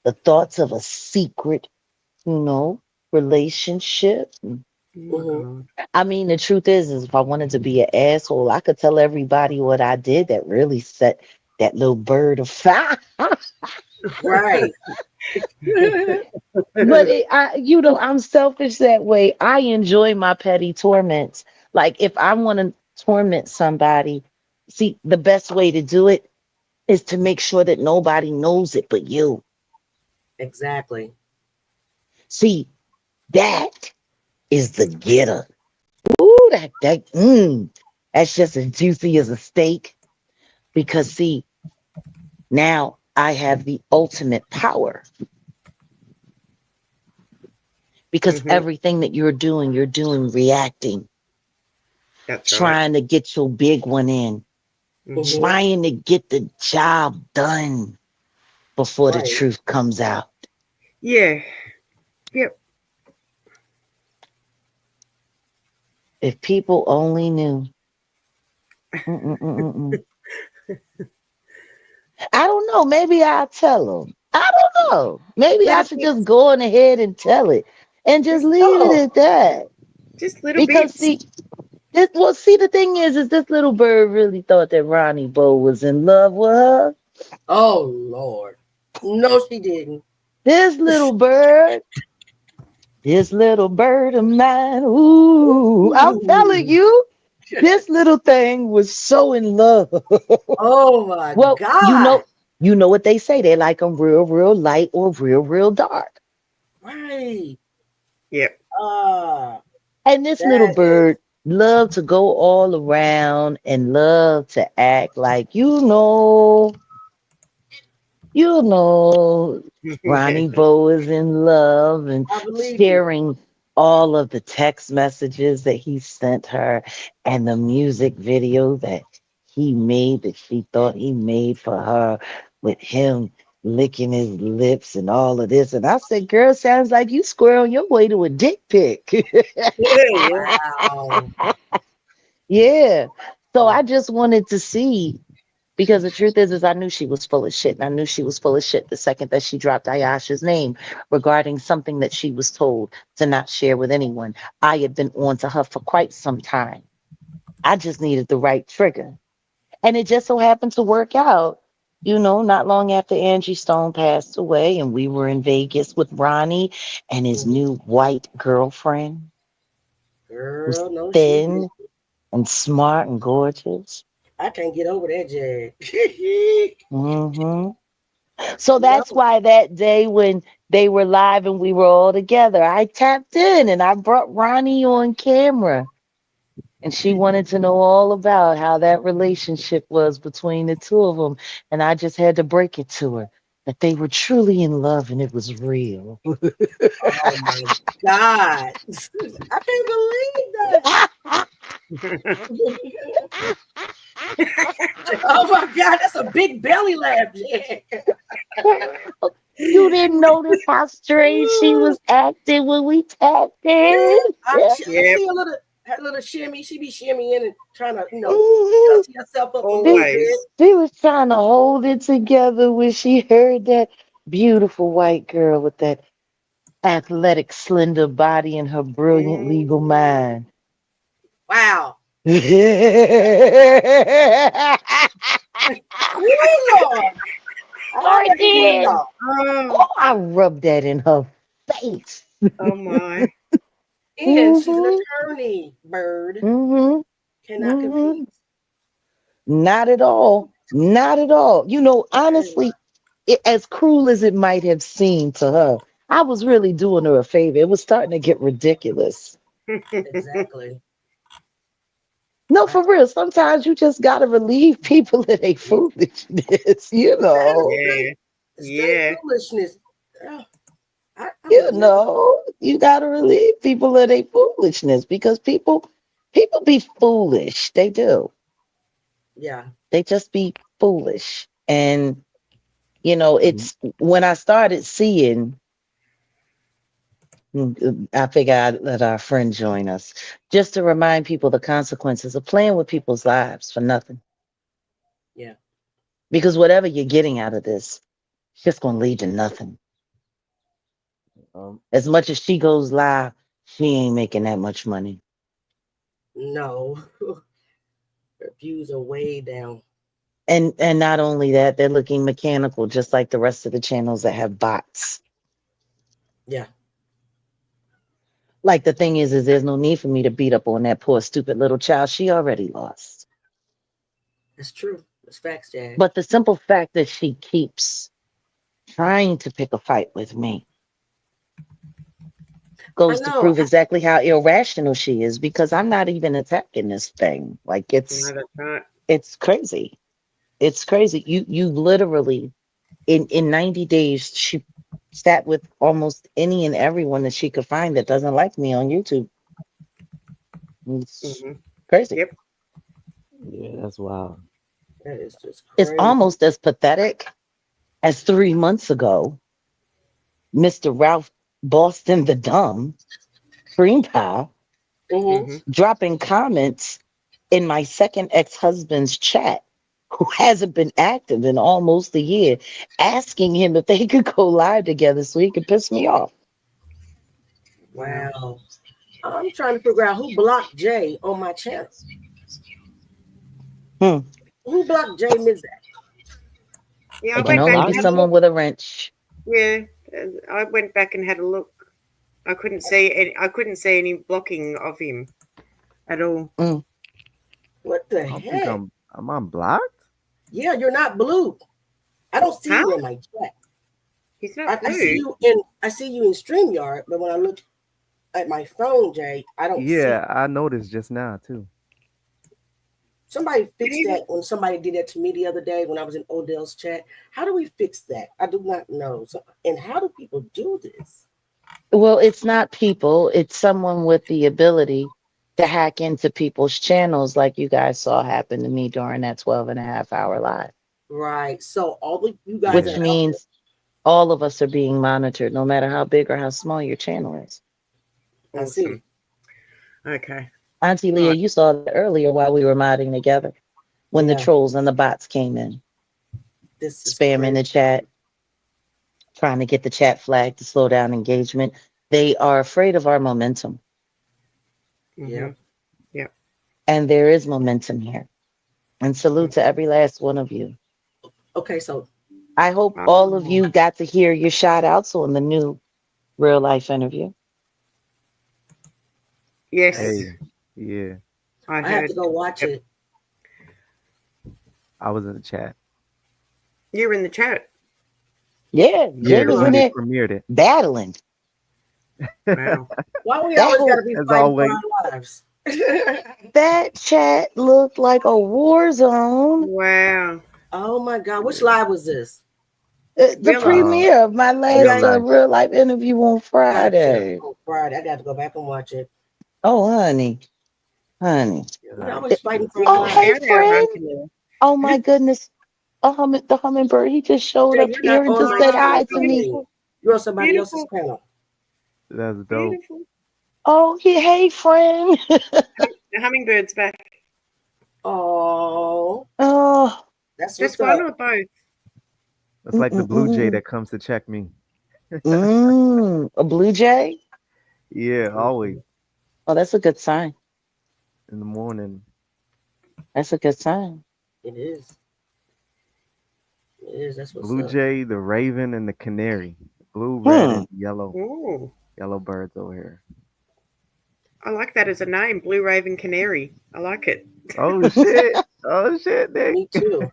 the thoughts of a secret, you know, relationship. Oh my Mm-hmm. God. I mean, the truth is if I wanted to be an asshole, I could tell everybody what I did that really set that little bird afire. Right. But I'm selfish that way. I enjoy my petty torments. Like if I want to torment somebody, see, the best way to do it is to make sure that nobody knows it but you. Exactly. See, that is the getter. Ooh, that's just as juicy as a steak. Because see, now I have the ultimate power. Because Mm-hmm. everything that you're doing reacting, That's right. trying to get your big one in, Mm-hmm. Mm-hmm. trying to get the job done before the Right. truth comes out. Yeah. Yep. If people only knew. Mm-mm-mm-mm-mm. I don't know. Maybe I'll tell them. I don't know. Maybe I Let should it just go on ahead and tell it and just just leave it go. at that. Just little Because bits. see, see, the thing is this little bird really thought that Ronnie Bo was in love with her. Oh Lord. No, she didn't. This little bird, this little bird of mine. Ooh, I'm telling Ooh. you, this little thing was so in love. Oh my Well, God. you know what they say. They like them real, real light or real, real dark. Right. Yep. Ah, And this little that is. bird loved to go all around and love to act like, you know, Ronnie Bo is in love and I believe you. sharing all of the text messages that he sent her and the music video that he made that she thought he made for her with him licking his lips and all of this. And I said, girl, sounds like you square on your way to a dick pic. Yeah. Wow. Yeah. So Oh, I just wanted to see because the truth is I knew she was full of shit. And I knew she was full of shit the second that she dropped Ayasha's name regarding something that she was told to not share with anyone. I had been on to her for quite some time. I just needed the right trigger. And it just so happened to work out, not long after Angie Stone passed away, and we were in Vegas with Ronnie and his mhm. new white girlfriend who's Girl, no, she did. thin and smart and gorgeous. I can't get over that, Jag. Hmm. So No. that's why that day when they were live and we were all together, I tapped in and I brought Ronnie on camera. And she wanted to know all about how that relationship was between the two of them. And I just had to break it to her. that they were truly in love and it was real. Oh my God. I can't believe that. Oh my God, that's a big belly laugh, Jack. You didn't notice how strange she was acting when we tapped in. I Yep. see her little shimmy. She be shimmying and trying to, Mhm. dust herself up a little She, bit. Always. she was trying to hold it together when she heard that beautiful white girl with that athletic, slender body and her brilliant legal mind. Wow. Oh, Ooh, Lord. I I never would have did. thought. Oh, Oh, I rubbed that in her face. oh my. And she's an Hmm. attorney, Bird. Hmm. Cannot Hmm. compete. Not at all. Not at all. Okay. Honestly, as cruel as it might have seemed to her, I was really doing her a favor. It was starting to get ridiculous. Exactly. No, I, for real. Sometimes you just gotta relieve people of their foolishness. that is Yeah. straight Yeah. foolishness. Oh, I would never. You gotta relieve people of their foolishness because people be foolish. They do. Yeah. They just be foolish. And Mhm. it's when I started seeing, I figure I'd let our friend join us just to remind people the consequences of playing with people's lives for nothing. Yeah. Because whatever you're getting out of this, it's just gonna lead to nothing. Um, As much as she goes live, she ain't making that much money. No. Her views are way down. And not only that, they're looking mechanical, just like the rest of the channels that have bots. Yeah. Like the thing is there's no need for me to beat up on that poor stupid little child. She already lost. That's true. That's facts, Jack. But the simple fact that she keeps trying to pick a fight with me I goes to know. prove exactly how irrational she is because I'm not even attacking this thing. Like No, that's right. it's crazy. It's crazy. You literally in 90 days she sat with almost any and everyone that she could find that doesn't like me on YouTube. It's Hmm. crazy. Yep. yeah, that's wild. That is just It's crazy. almost as pathetic as 3 months ago, Mr. Ralph Boston the Dumb, Cream Pie, Hmm. Hmm. dropping comments in my second ex-husband's chat, who hasn't been active in almost a year, asking him if they could go live together so he could piss me off. Wow. Wow. I'm trying to figure out who blocked Jay on my channel. Hmm. Who blocked Jay Mizak? Yeah, I It can went Like back only and be had blocking? a someone look. with a wrench. Yeah, I went back and had a look. I couldn't see any. I couldn't see any blocking of him at all. Mm. What the I don't think heck? am I blocked? Yeah, you're not blue. I don't see Huh? you in my chat. He's not I see blue. you in StreamYard, but when I look at my phone, Jay, I don't see. Yeah, I noticed just now too. Somebody Can fixed you? that when somebody did that to me the other day when I was in Odell's chat. How do we fix that? I do not know. So, and how do people do this? Well, it's not people, it's someone with the ability to hack into people's channels like you guys saw happen to me during that 12.5 hour live, Right. So all of you guys that which Yeah. are out there, means all of us are being monitored, no matter how big or how small your channel is. I see. Awesome. Okay. Auntie Leah, Right. you saw that earlier while we were modding together when the Yeah, trolls and the bots came in, this is spamming crazy. the chat, trying to get the chat flag to slow down engagement. They are afraid of our momentum, Yeah. Mhm. Yep. and there is momentum here. And salute to every last one of you. Okay, so I hope all of Oh. you got to hear your shout outs on the new real life interview. Yes, Hey, yeah, I I have to heard. go watch Yep. it. I was in the chat. You're in the chat. Yeah, Jay Yeah, was when in they there premiered it. battling. Wow. Why we That always got whole to be As fighting for always. our lives? that chat looked like a war zone. Wow. Oh my God, which live was this? The Real life. premiere of my last Okay. real life interview on Gotcha. Friday. On Friday, I got to go back and watch it. Oh, honey. You're always fighting for Oh, our People hey, lives. are friend. ranting there. Oh, my goodness. The hummingbird, he just showed Jay, up you're here not and on just my said channel hi Oh, to me. currently. You're on somebody else's beautiful, panel. That's dope. beautiful. Oh, hey, friend. The hummingbird's back. Oh, Oh, that's Just what's one up. or both? That's like the blue jay mm-mm-mm. that comes to check me. A blue jay? Yeah, always Oh, that's a good sign. in the morning. That's a good sign. It is. It is. That's what's Blue up. jay, the raven, and the canary. Blue, red, Hmm. and yellow. Oh, Yellow birds over here. I like that as a name, Blue Raven Canary. I like it. Oh shit! Oh shit, Nick. Me too.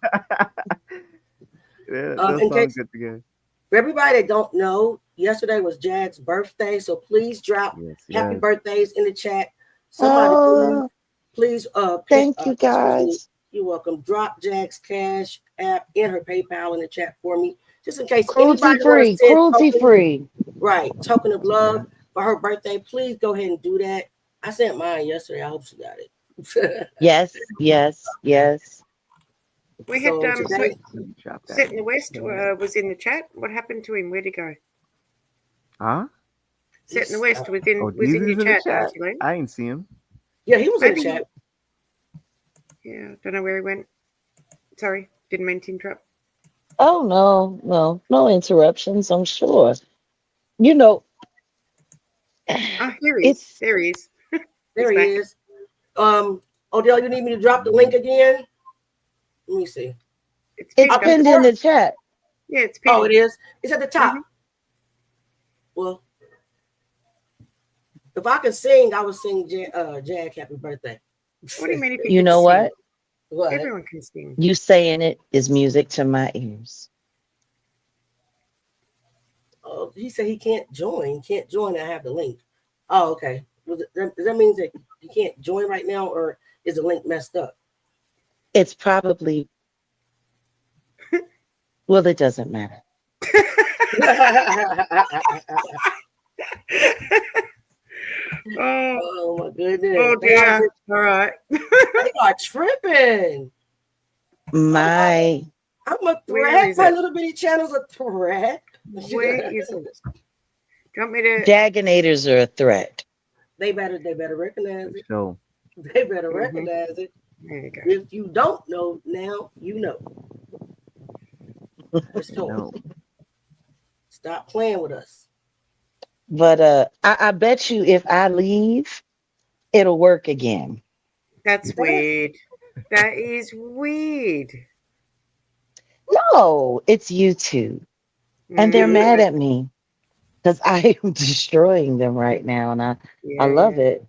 Yeah, that In sounds case good together. for everybody that don't know, yesterday was Jag's birthday, so please drop Yes, happy yes. birthdays in the chat. Somebody Oh, please thank you excuse me, guys. you're welcome. Drop Jag's Cash app in her PayPal in the chat for me, just in case Cruelty anybody want to free. send Cruelty token, free. right, token of love Yeah. for her birthday. Please go ahead and do that. I sent mine yesterday. I hope she got it. Yes, yes, yes. We had So today, Let me drop that Set in in the the West chat. was in the chat. What happened to him? Where'd he go? Huh? Set in the he's, West Oh, was in your DZ's in the chat, chat. Auntie Lee. I ain't see him. yeah, he was in the Maybe chat. yeah, don't know where he went. Sorry, didn't mean to interrupt. Oh, no interruptions, I'm sure. You know, Oh, here he is. it's There he is. There He's he back. is. Odell, you need me to drop the link again? Let me see. It's it's pinned up. pinned in the chat. Yeah, it's Oh, pinned. it is. It's at the top. Mhm. Well, if I could sing, I would sing Jag happy birthday. What do you mean if you You could know sing? what? What? Everyone can sing. You saying it is music to my ears. Oh, he said he can't join. Can't join. I have the link. Oh, okay. Does that mean that you can't join right now, or is the link messed up? It's probably, well, it doesn't matter. Oh, Oh my goodness. oh dear. All right. They are tripping. My I'm a Where threat. is My it? little bitty channel's a threat. Where is it? Do you want me to? Jaganators are a threat. They better recognize For it. sure. They better Mhm. recognize it. There you go. If you don't know now, you know. For They sure. know. Stop playing with us. But I bet you if I leave, it'll work again. That's weird. That is weird. No, it's YouTube. And they're Mm, mad at me because I am destroying them right now. And I yeah, love yeah. it.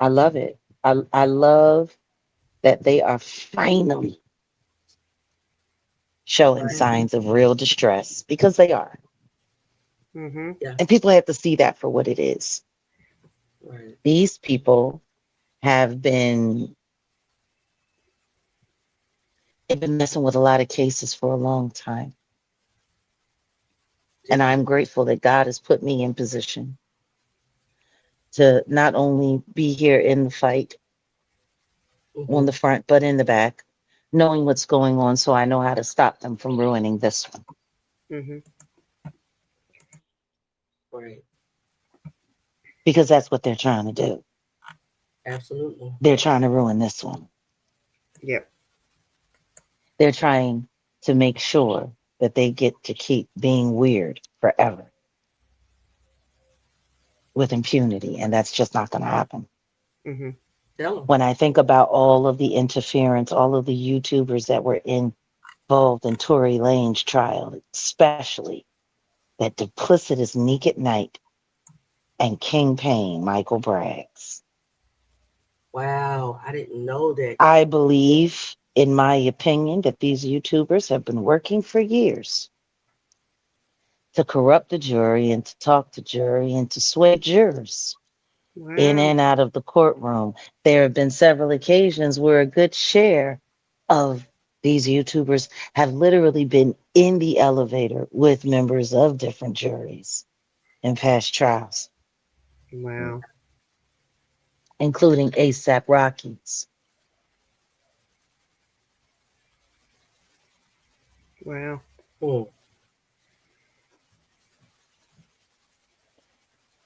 I love it. I love that they are finally showing Right. signs of real distress because they are. Mm-hmm. And people have to see that for what it is. Right. These people have been they've been messing with a lot of cases for a long time. And I'm grateful that God has put me in position to not only be here in the fight on the front, but in the back, knowing what's going on so I know how to stop them from ruining this one. Mm-hmm. Right. Because that's what they're trying to do. Absolutely. They're trying to ruin this one. Yep. They're trying to make sure that they get to keep being weird forever with impunity. And that's just not going to happen. Mm-hmm. Tell them. When I think about all of the interference, all of the YouTubers that were involved in Tory Lane's trial, especially that duplicitous Neek at Night and Kingpin Michael Braggs. Wow. I didn't know that. I believe, in my opinion, that these YouTubers have been working for years to corrupt the jury and to talk to jury and to sway jurors in Wow. and out of the courtroom. There have been several occasions where a good share of These YouTubers have literally been in the elevator with members of different juries in past trials, Wow. including ASAP Rocky's. Wow. Mm.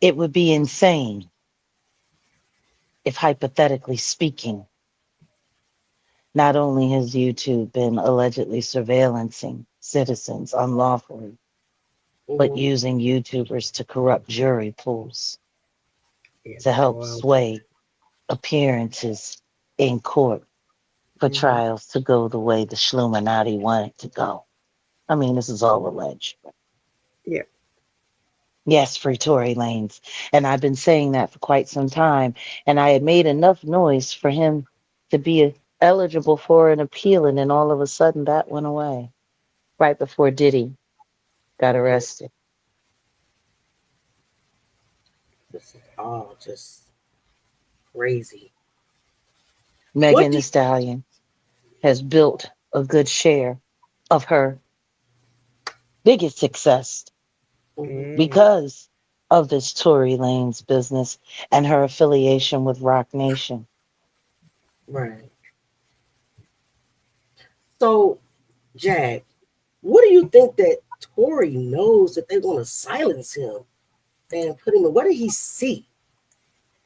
It would be insane if, hypothetically speaking, not only has YouTube been allegedly surveillancing citizens unlawfully, but Mhm. using YouTubers to corrupt jury pools Yeah, to that's help wild. sway appearances in court for Mhm. trials to go the way the Schluminati wanted to go. I mean, this is all alleged. Yeah. Yes, free Tory Lanes. And I've been saying that for quite some time. And I had made enough noise for him to be eligible for an appeal. And then all of a sudden that went away right before Diddy got arrested. This is all just crazy. What Megan do Thee Stallion has built a good share of her biggest success Mhm. Mm. because of this Tory Lanez business and her affiliation with Rock Nation. Right. So, Jag, what do you think that Tory knows that they want to silence him and put him in? What did he see?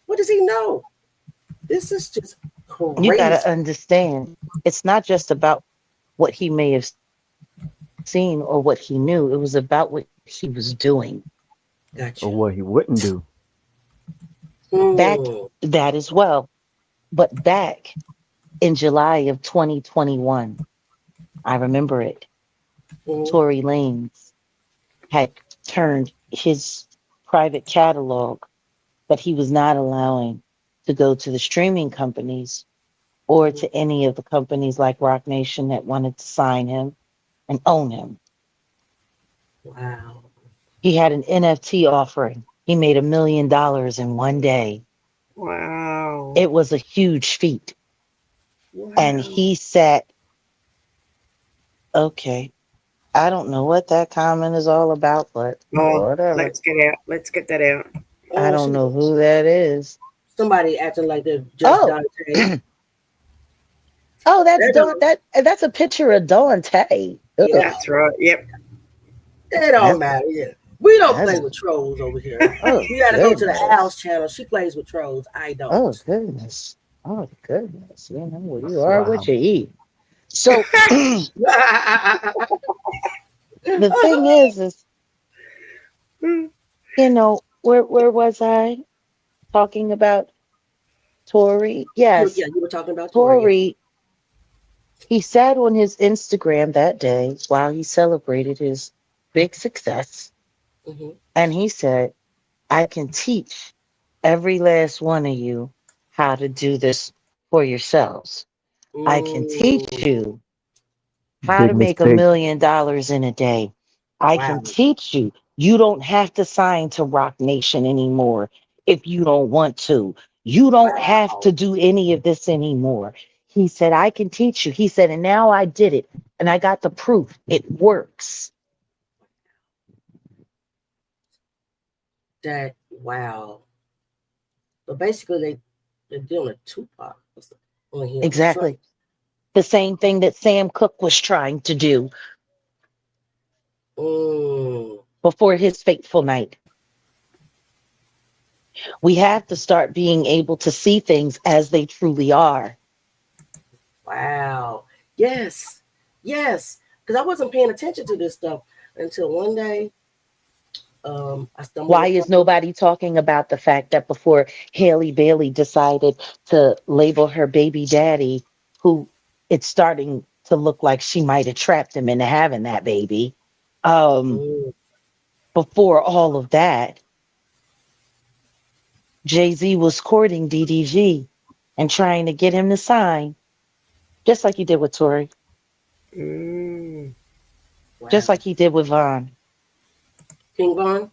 What does he know? This is just You got to crazy. understand, it's not just about what he may have seen or what he knew, it was about what he was doing. Or Gotcha. what he wouldn't do. Back Hmm. that as well, but back in July of 2021, I remember it. Hmm. Tory Lanez had turned his private catalog that he was not allowing to go to the streaming companies or Hmm. to any of the companies like Rock Nation that wanted to sign him and own him. Wow. He had an NFT offering. He made $1 million in one day. Wow. It was a huge feat. And Wow. he said, okay, I don't know what that comment is all about, but Oh, whatever. let's get out. Let's get that out. I don't She, know who that is. somebody acting like they're just Oh, Dante. oh, They don't. that's a picture of Dante. Yeah, Ugh, That's right. Yep. it don't that's matter. Yeah, we don't play that's with trolls over here. oh You got to go to the goodness. Al's channel. She plays with trolls. I Oh don't. goodness. Oh goodness. You know what you That's are, what wild. you eat. So the thing is, where was I talking about Tory? Yeah, Yes, you were talking about Tori. Yeah. Tory. He said on his Instagram that day while he celebrated his big success, Hmm. and he said, I can teach every last one of you how to do this for yourselves. I can teach Mm, you how Big to make mistake. $1 million in a day. I wow. can teach you. You don't have to sign to Rock Nation anymore if you don't want to. You don't have Wow. to do any of this anymore. He said, I can teach you. He said, and now I did it and I got the proof. It works. That wow. So basically, they're doing a Tupac on him or something. Exactly. The same thing that Sam Cooke was trying to do Mm, before his fateful night. We have to start being able to see things as they truly are. wow. Yes. Yes. Because I wasn't paying attention to this stuff until one day I stumbled Why upon. is nobody talking about the fact that before Haley Bailey decided to label her baby daddy, who it's starting to look like she might have trapped him into having that baby, Mm, before all of that, Jay-Z was courting DDG and trying to get him to sign, just like he did with Tory, Mm. just wow. like he did with Vaughn. King Von.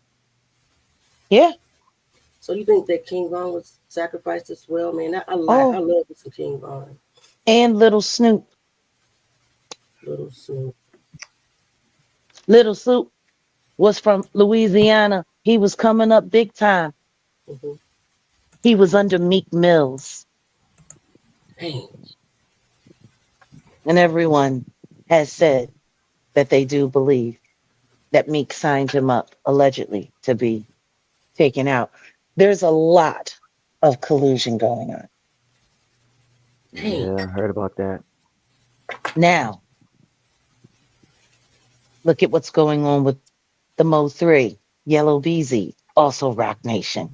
Yeah. So you think that King Von was sacrificed as well, man? I Oh, love me some King Von. and Little Snoop. Little Snoop. Little Soup was from Louisiana. He was coming up big time. Mm-hmm. He was under Meek Mills, Dang. and everyone has said that they do believe that Meek signed him up allegedly to be taken out. There's a lot of collusion going on. Dang. Yeah, I heard about that. Now, look at what's going on with the Mo 3, Yellow Beezy, also Rock Nation.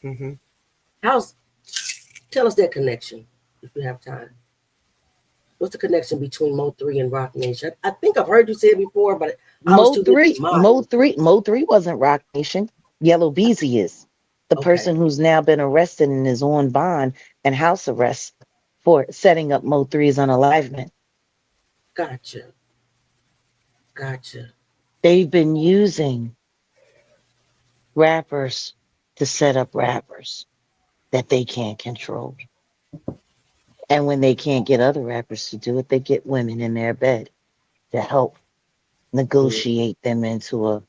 Mm-hmm. How's tell us that connection if you have time. What's the connection between Mo 3 and Rock Nation? I think I've heard you say it before, but I was too busy Mo 3 wasn't Rock Nation. Yellow Beezy is the Okay. person who's now been arrested and is on bond and house arrest for setting up Mo 3's unalivement. Gotcha. Gotcha. They've been using rappers to set up rappers that they can't control. And when they can't get other rappers to do it, they get women in their bed to help negotiate them into a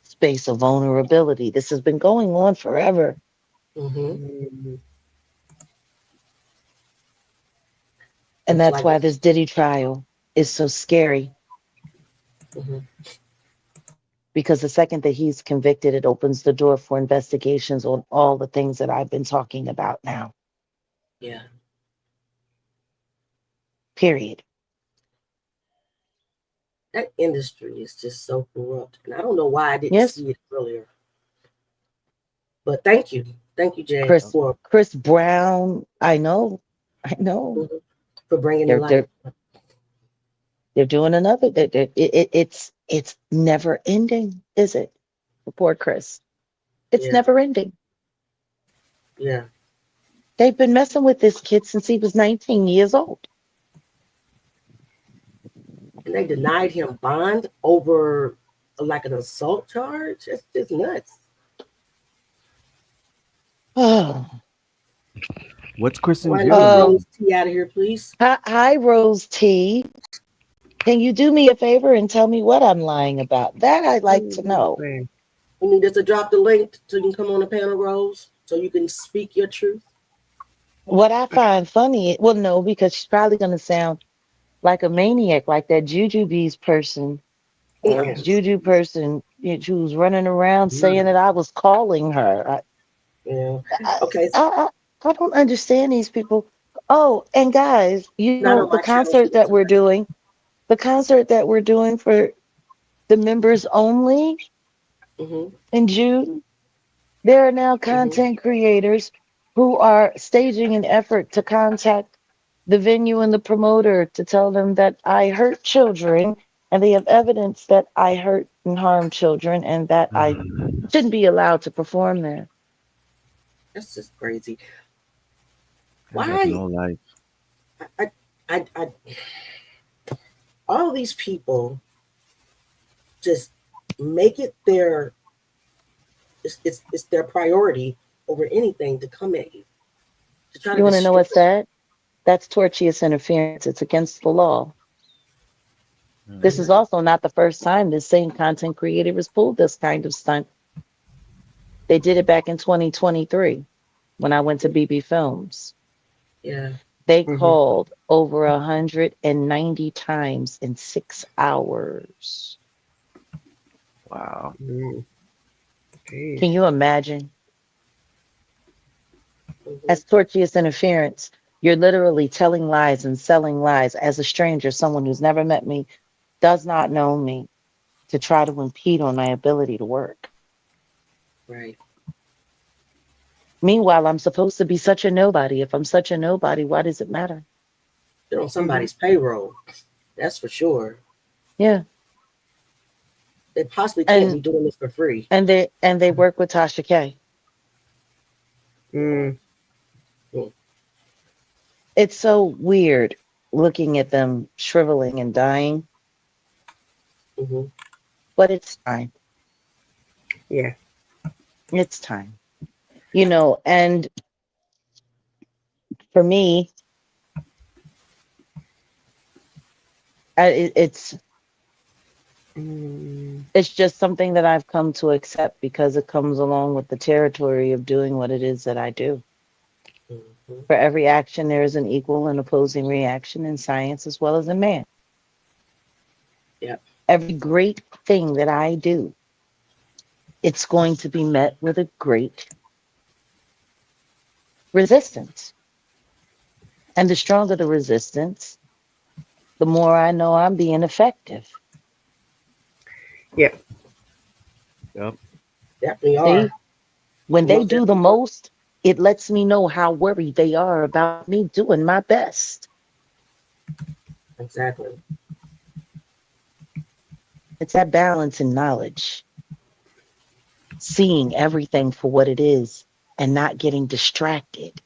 space of vulnerability. This has been going on forever. Mm-hmm. Mm-hmm. And Looks that's like why this Diddy trial is so scary. mm-hmm. Because the second that he's convicted, it opens the door for investigations on all the things that I've been talking about now. Yeah. Period. That industry is just so corrupt. And I don't know why I didn't Yes, see it earlier. But thank you. Thank you, Jay, Chris for Chris Brown. I know. mhm, for bringing the They're light. they're they're doing another. It's never ending, is it? For poor Chris. It's Yeah. never ending. Yeah. They've been messing with this kid since he was 19 years old. And they denied him bond over like an assault charge. It's just nuts. Oh, What's Chris and Somebody get Judy? Rose T out of here, please. hi, Rose T. Can you do me a favor and tell me what I'm lying about? That I'd like to know. You need us to drop the link so you can come on the panel, Rose, so you can speak your truth. What I find funny, well, no, because she's probably going to sound like a maniac, like that Juju Bees person, Juju person who's running around saying that I was calling her. Yeah. I, Okay. I, I don't understand these people. Oh, and guys, Not on the my channel. She doesn't. the concert that we're doing for the members only Mm-hmm. in June, there are now content creators who are staging an effort to contact the venue and the promoter to tell them that I hurt children and they have evidence that I hurt and harm children and that I shouldn't be allowed to perform there. That's just crazy. I have Why? no life. I all these people just make it their it's their priority over anything to come at you to try to You want to know destroy. what's sad? That's tortious interference. It's against the law. This is also not the first time this same content creator has pulled this kind of stunt. They did it back in 2023 when I went to BB Films. Yeah. They called over 190 times in 6 hours. Wow. Can you imagine? As tortious interference, you're literally telling lies and selling lies as a stranger, someone who's never met me, does not know me, to try to impede on my ability to work. Right. Meanwhile, I'm supposed to be such a nobody. If I'm such a nobody, why does it matter? They're on somebody's payroll. That's for sure. Yeah. They possibly can't be doing this for free. And they work with Tasha K. It's so weird looking at them shriveling and dying. But it's time. Yeah. It's time. And for me, It's Mm. it's just something that I've come to accept because it comes along with the territory of doing what it is that I do. Mhm. For every action, there is an equal and opposing reaction in science as well as in man. Yep. Every great thing that I do, it's going to be met with a great resistance. And the stronger the resistance, the more I know I'm being effective. Yep. Yep. Definitely are. See, when You they most do the definitely are. most, it lets me know how worried they are about me doing my best. Exactly. It's that balance in knowledge, seeing everything for what it is and not getting distracted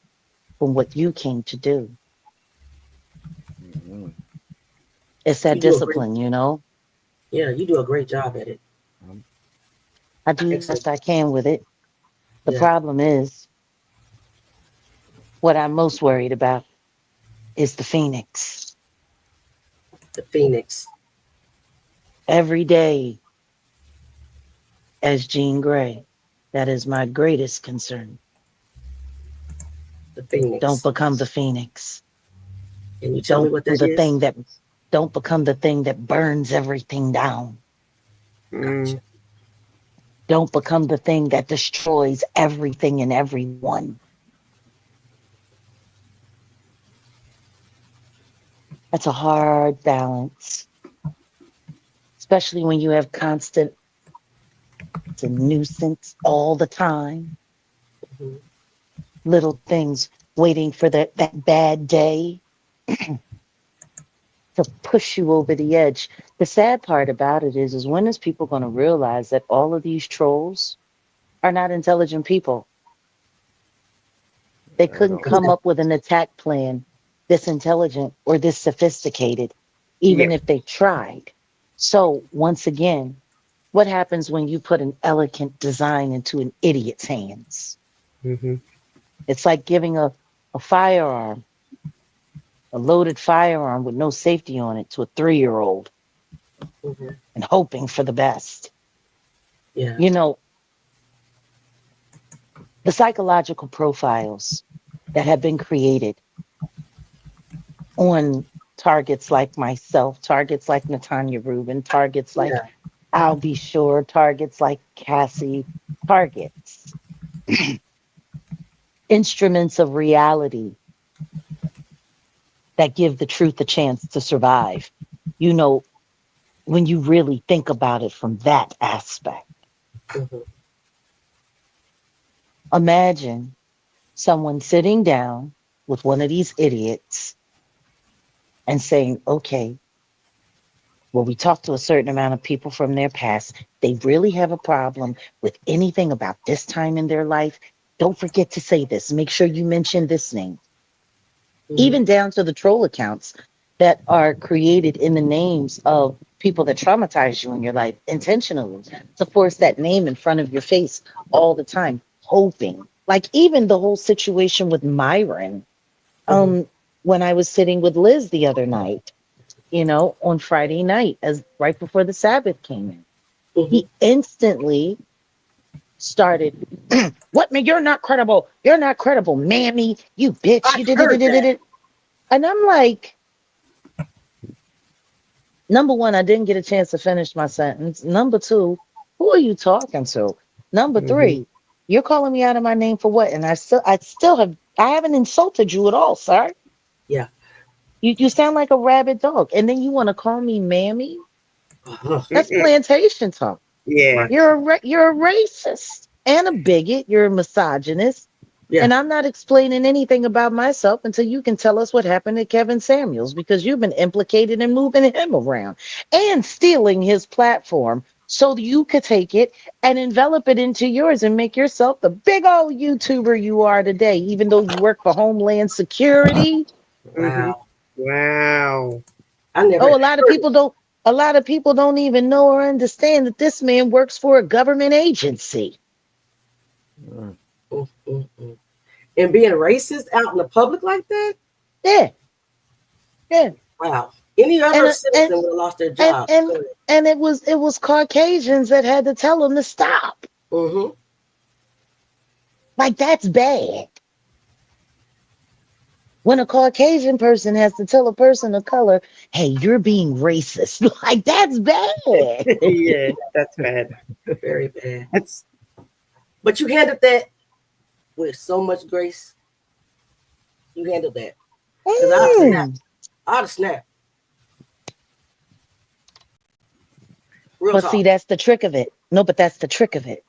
from what you came to do. Mhm. It's that You do a great. discipline, you know? Yeah, you do a great job at it. Um, I do the Excellent. best I can with it. The Yeah, problem is, what I'm most worried about is the phoenix. the Phoenix, Every day, as Jean Grey, that is my greatest concern. the Don't Phoenix. become the phoenix. Can you tell me Don't what become that the is? thing that don't become the thing that burns everything down. Gotcha. Mm. Don't become the thing that destroys everything and everyone. That's a hard balance, especially when you have constant it's a nuisance all the time. Mhm. Little things waiting for that bad day to push you over the edge. The sad part about it is when is people going to realize that all of these trolls are not intelligent people? They at couldn't all. come up with an attack plan this intelligent or this sophisticated, even Yep. if they tried. So, once again, what happens when you put an elegant design into an idiot's hands? Mm-hmm. It's like giving a firearm, a loaded firearm with no safety on it to a 3-year-old Mhm. and hoping for the best. Yeah. You know, the psychological profiles that have been created on targets like myself, targets like Natanya Rubin, targets like Yeah. I'll Be Sure, targets like Cassie, targets, instruments of reality that give the truth a chance to survive. You know, when you really think about it from that aspect, Mhm. imagine someone sitting down with one of these idiots and saying, okay, well, we talked to a certain amount of people from their past. They really have a problem with anything about this time in their life. Don't forget to say this. Make sure you mention this name, Mhm. even down to the troll accounts that are created in the names of people that traumatize you in your life intentionally to force that name in front of your face all the time, hoping. Like even the whole situation with Myron, Mhm. um, when I was sitting with Liz the other night, you know, on Friday night, as right before the Sabbath came in. Mhm. He instantly started, what man, you're not credible. You're not credible, mammy, you bitch. I You did heard that. it. And I'm like, number one, I didn't get a chance to finish my sentence. Number two, who are you talking to? Number Mm-hmm. three, you're calling me out of my name for what? And I haven't insulted you at all, sir. Yeah. You sound like a rabid dog. And then you want to call me mammy? Uh-huh. That's Mm-mm. plantation talk. Yeah. Right. You're a racist and a bigot. You're a misogynist. Yeah. And I'm not explaining anything about myself until you can tell us what happened to Kevin Samuels because you've been implicated in moving him around and stealing his platform so you could take it and envelop it into yours and make yourself the big old YouTuber you are today, even though you work for Homeland Security. Mm-hmm. Wow. Wow. I never Oh, heard it. a lot of people don't even know or understand that this man works for a government agency. Mm. Mm, mm, mm. And being racist out in the public like that? Yeah, yeah. Wow. Any other And citizen would have lost their and job. and it was Caucasians that had to tell them to stop. Mm-hmm. Like that's bad. When a Caucasian person has to tell a person of color, "Hey, you're being racist," like that's bad. Yeah, that's bad. Very bad. That's But you handled that with so much grace. You handled that. Because I'd snap. Mm. I'd snap. Real But talk. see, that's the trick of it. No, but that's the trick of it.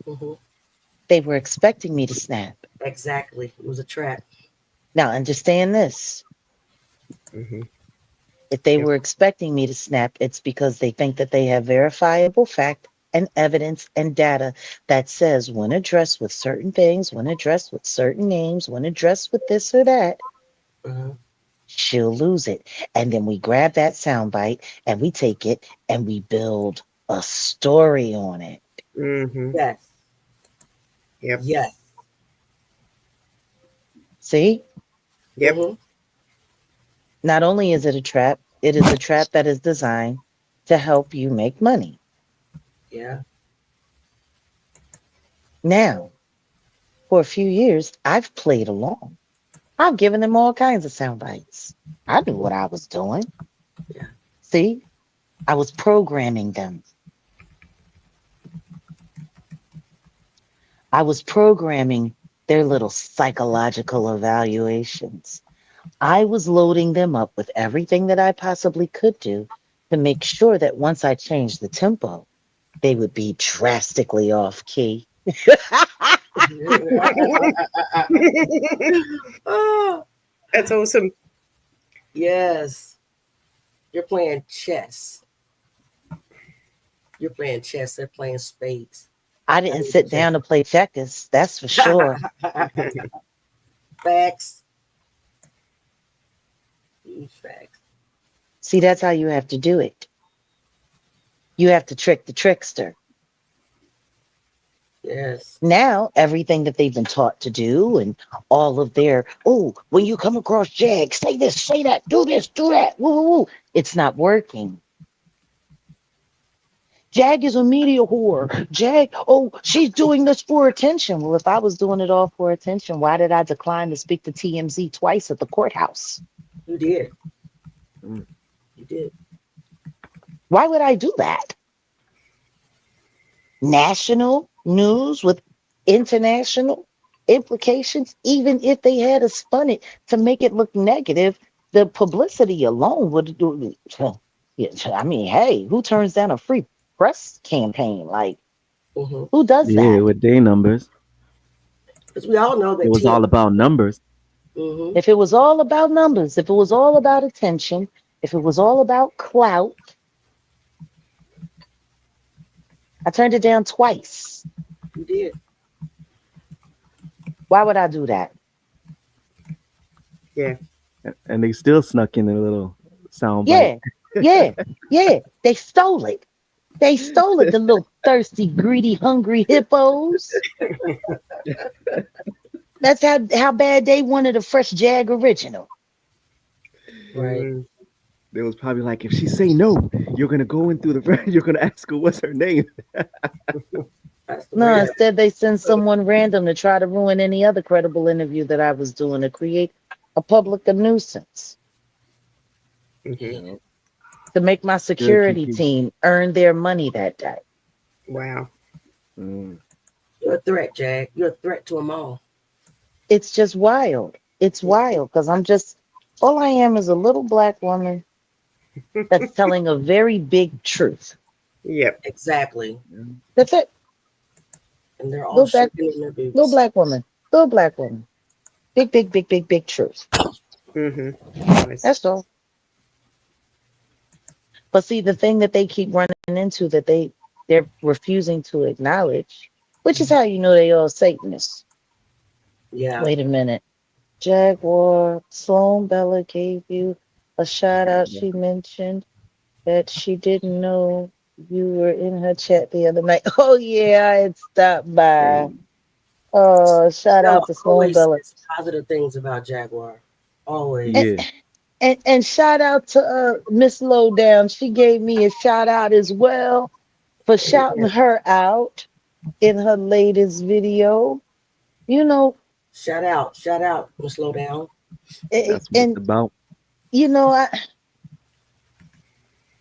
Mm-hmm. They were expecting me to snap. Exactly. It was a trap. Now, understand this. hmm If they Yep. were expecting me to snap, it's because they think that they have verifiable fact and evidence and data that says when addressed with certain things, when addressed with certain names, when addressed with this or that, Mm-hmm. she'll lose it. And then we grab that soundbite and we take it and we build a story on it. hmm Yes. Yep. Yes. See? Yep. Mm-hmm. Not only is it a trap, it is a trap that is designed to help you make money. Yeah. Now, for a few years, I've played along. I've given them all kinds of sound bites. I knew what I was doing. Yeah. See, I was programming them. I was programming their little psychological evaluations. I was loading them up with everything that I possibly could do to make sure that once I changed the tempo, they would be drastically off key. Oh, That's awesome. yes. You're playing chess. You're playing chess. They're playing spades. I didn't sit down to play checkers, that's for sure. Facts. Huge facts. See, that's how you have to do it. You have to trick the trickster. Yes. Now, everything that they've been taught to do and all of their, oh, when you come across Jag, say this, say that, do this, do that, woo, woo, woo. It's not working. Jag is a media whore. Jag, oh, she's doing this for attention. Well, if I was doing it all for attention, why did I decline to speak to TMZ twice at the courthouse? You did. Mm. You did. Why would I do that? National news with international implications, even if they had to spun it to make it look negative, the publicity alone would do. I mean, hey, who turns down a free press campaign? Like, Mm-hmm. who does Yeah, that? with day numbers. Because we all know that It was all about numbers. Mm-hmm. If it was all about numbers, if it was all about attention, if it was all about clout, I turned it down twice. You did. Why would I do that? And they still snuck in a little sound bite. Yeah. They stole it. They stole it, the little thirsty, greedy, hungry hippos. That's how bad they wanted a fresh Jag original. Right. Mm. They was probably like, if she say no, you're gonna go in through the you're gonna ask her what's her name. That's the No, way. instead they send someone random to try to ruin any other credible interview that I was doing to create a public nuisance, Mhm. to make my security Kiki. team earn their money that day. Wow. Mm. You're a threat, Jag. You're a threat to them all. It's just wild. It's wild because all I am is a little black woman that's telling a very big truth. Yep. Exactly. That's it. And they're all Little black, shaking in their boots. little black woman, little black woman. Big truth. hmm That's all. But see, the thing that they keep running into that they're refusing to acknowledge, which is how you know they all Satanists. Yeah. Wait a minute. Jaguar, Sloan Bella gave you a shout out. She mentioned that she didn't know you were in her chat the other night. Oh yeah, I had stopped by. Oh, shout out to Sloan Always Bella. says positive things about Jaguar. Always. And, Yeah. And shout out to Miss Lowdown. She gave me a shout out as well for shouting her out in her latest video. You know, Shout out. We'll slow down. That's what it's and about. you know,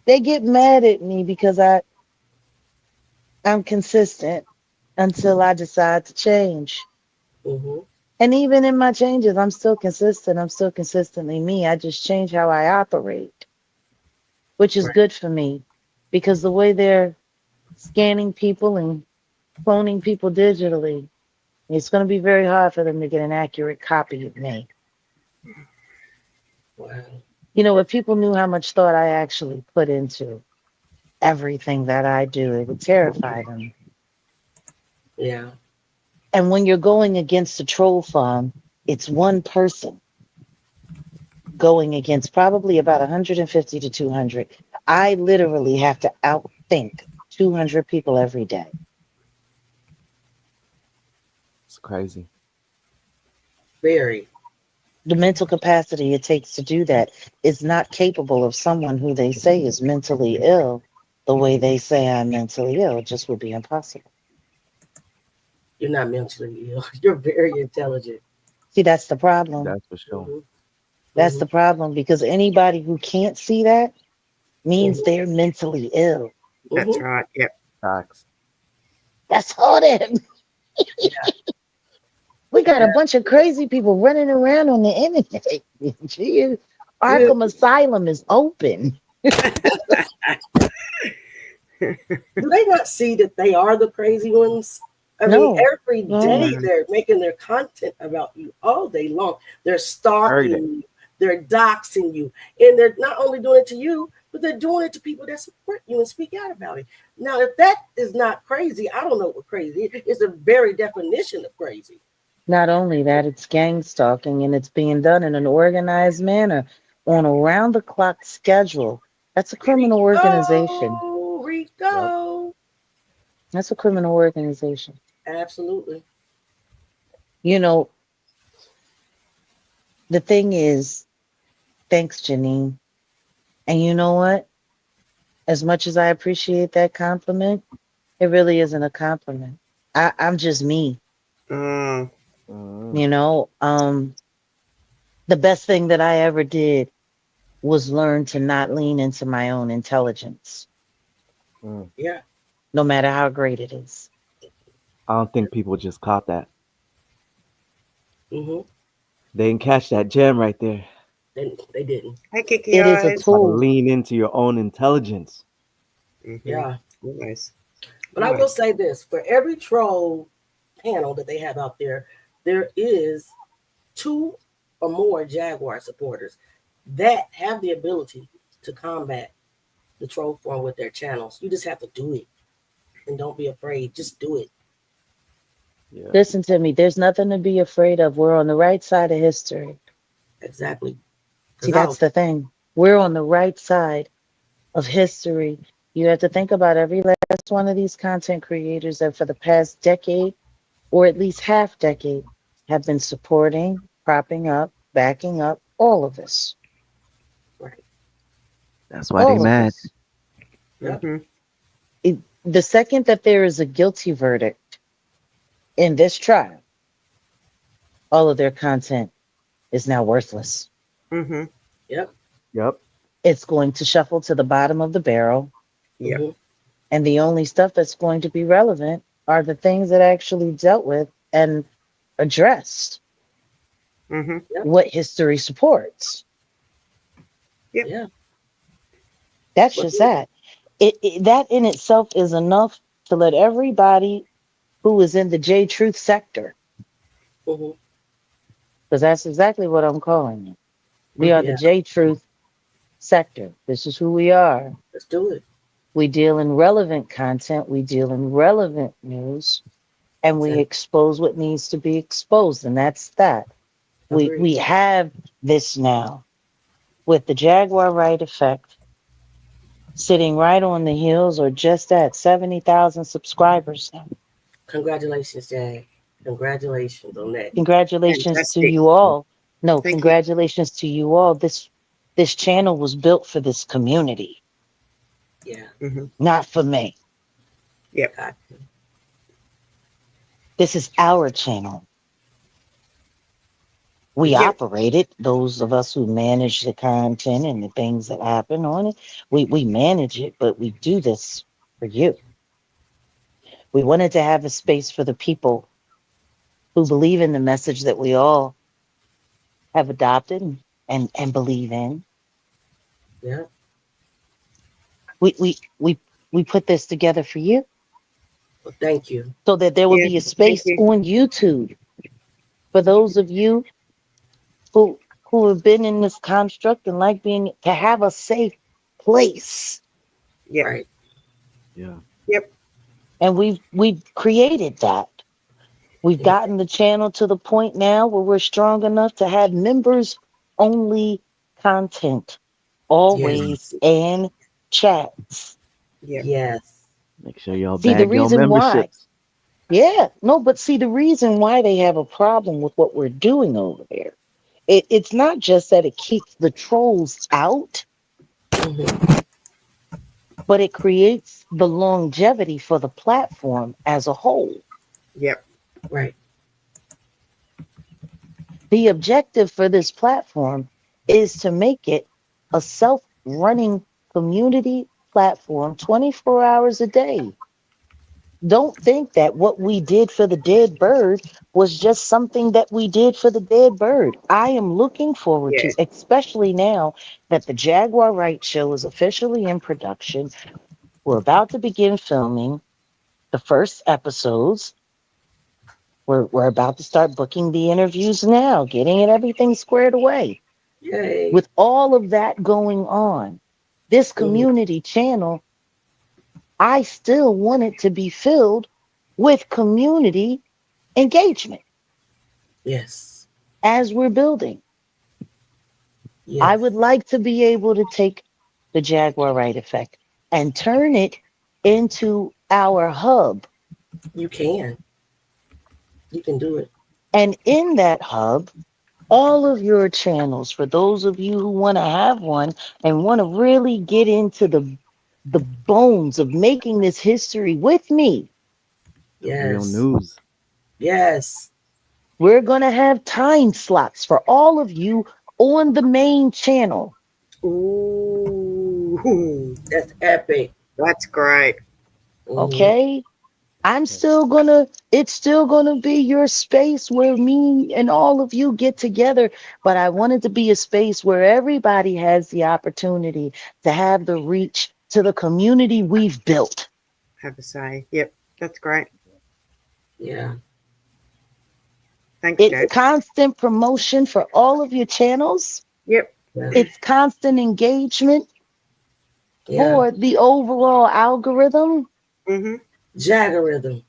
they get mad at me because I'm consistent until I decide to change. Mm-hmm. And even in my changes, I'm still consistent. I'm still consistently me. I just change how I operate, which is Right. good for me because the way they're scanning people and cloning people digitally, it's going to be very hard for them to get an accurate copy of me. Wow. You know, if people knew how much thought I actually put into everything that I do, it would terrify them. Yeah. And when you're going against a troll farm, it's one person going against probably about 150 to 200. I literally have to outthink 200 people every day. It's crazy. Very. The mental capacity it takes to do that is not capable of someone who they say is mentally ill the way they say I'm mentally ill. It just would be impossible. You're not mentally ill. You're very intelligent. See, that's the problem. That's for sure. Mm-hmm. That's the problem because anybody who can't see that means they're mentally ill. That's Mm-hmm. right. Yep. Facts. That's hard. We got a bunch of crazy people running around on the internet. Gee, Yeah. Arkham Asylum is open. Do they not see that they are the crazy ones? I mean, No. every No. day they're making their content about you all day long. They're stalking you, they're doxing you, and they're not only doing it to you, but they're doing it to people that support you and speak out about it. Now, if that is not crazy, I don't know what crazy is. It's the very definition of crazy. Not only that, it's gang stalking and it's being done in an organized manner on a round the clock schedule. That's a criminal organization. Oh, Rico. That's a criminal organization. Absolutely. You know, the thing is, thanks, Janine. And you know what? As much as I appreciate that compliment, it really isn't a compliment. I'm just me. Mm. You know, the best thing that I ever did was learn to not lean into my own intelligence, Yeah. no matter how great it is. I don't think people just caught that. Mm-hmm. They didn't catch that gem right there. They didn't. Hey, Kiki It is a eyes. How to tool. lean into your own intelligence. Mm-hmm. Yeah. Nice. But I will say this, for every troll panel that they have out there, there is 2 or more Jaguar supporters that have the ability to combat the troll form with their channels. You just have to do it. And don't be afraid. Just do it. Yeah. Listen to me. There's nothing to be afraid of. We're on the right side of history. Exactly. See, that's the thing. We're on the right side of history. You have to think about every last one of these content creators that for the past decade, or at least half decade, have been supporting, propping up, backing up all of us. Right. That's why All they of mad. us. Mm-hmm. The second that there is a guilty verdict in this trial, all of their content is now worthless. Mm-hmm. Yep. Yep. It's going to shuffle to the bottom of the barrel. Yep. Mm-hmm. And the only stuff that's going to be relevant are the things that actually dealt with and addressed Mm-hmm. what history supports. Yep. Yeah. That's just that. That in itself is enough to let everybody who is in the J Truth sector, Mm-hmm. because that's exactly what I'm calling it. We are the Yeah. J Truth sector. This is who we are. Let's do it. We deal in relevant content. We deal in relevant news, and we expose what needs to be exposed. And that's that. We have this now with the Jaguar right effect sitting right on the heels or just at 70,000 subscribers now. Congratulations, Jag. Congratulations on that. Congratulations to Fantastic. you all. No, Thank you. congratulations to you all. This This channel was built for this community, Yeah. not for me. Yep. Got you. This is our channel. We Yep. operate it. Those of us who manage the content and the things that happen on it, we manage it, but we do this for you. We wanted to have a space for the people who believe in the message that we all have adopted and believe in. Yeah. We put this together for you Well, thank you. so that there will Yeah. be a Thank space you. on YouTube for those of you who have been in this construct and like being to have a safe place. Yep. Right. Yeah. Yep. And we've created that. We've Yeah. gotten the channel to the point now where we're strong enough to have members only content always and chats. Yep. Yes. Make sure y'all See the bag your reason why. memberships. Yeah, no, but see the reason why they have a problem with what we're doing over there. It's not just that it keeps the trolls out, Mhm. but it creates the longevity for the platform as a whole. Yep. Right. The objective for this platform is to make it a self-running community platform 24 hours a day. Don't think that what we did for the dead bird was just something that we did for the dead bird. I am looking forward Yeah. to, especially now that the Jaguar Right show is officially in production. We're about to begin filming the first episodes. We're about to start booking the interviews now, getting it everything squared away. Yay. With all of that going on, this Mhm. community channel, I still want it to be filled with community engagement Yes. as we're building. I Yes. would like to be able to take the Jaguar Right effect and turn it into our hub. You can. You can do it. And in that hub, all of your channels, for those of you who want to have one and want to really get into the bones of making this history with me, Real Yes. news. Yes. we're going to have time slots for all of you on the main channel. Ooh. That's epic. That's great. Mhm. Okay? It's still gonna be your space where me and all of you get together. But I want it to be a space where everybody has the opportunity to have the reach to the community we've built. Have a say. Yep. That's great. Yeah. Thanks, It's Jade. constant promotion for all of your channels. Yep. Yeah. It's constant engagement Yeah. for the overall algorithm. Mm-hmm. Jagarism.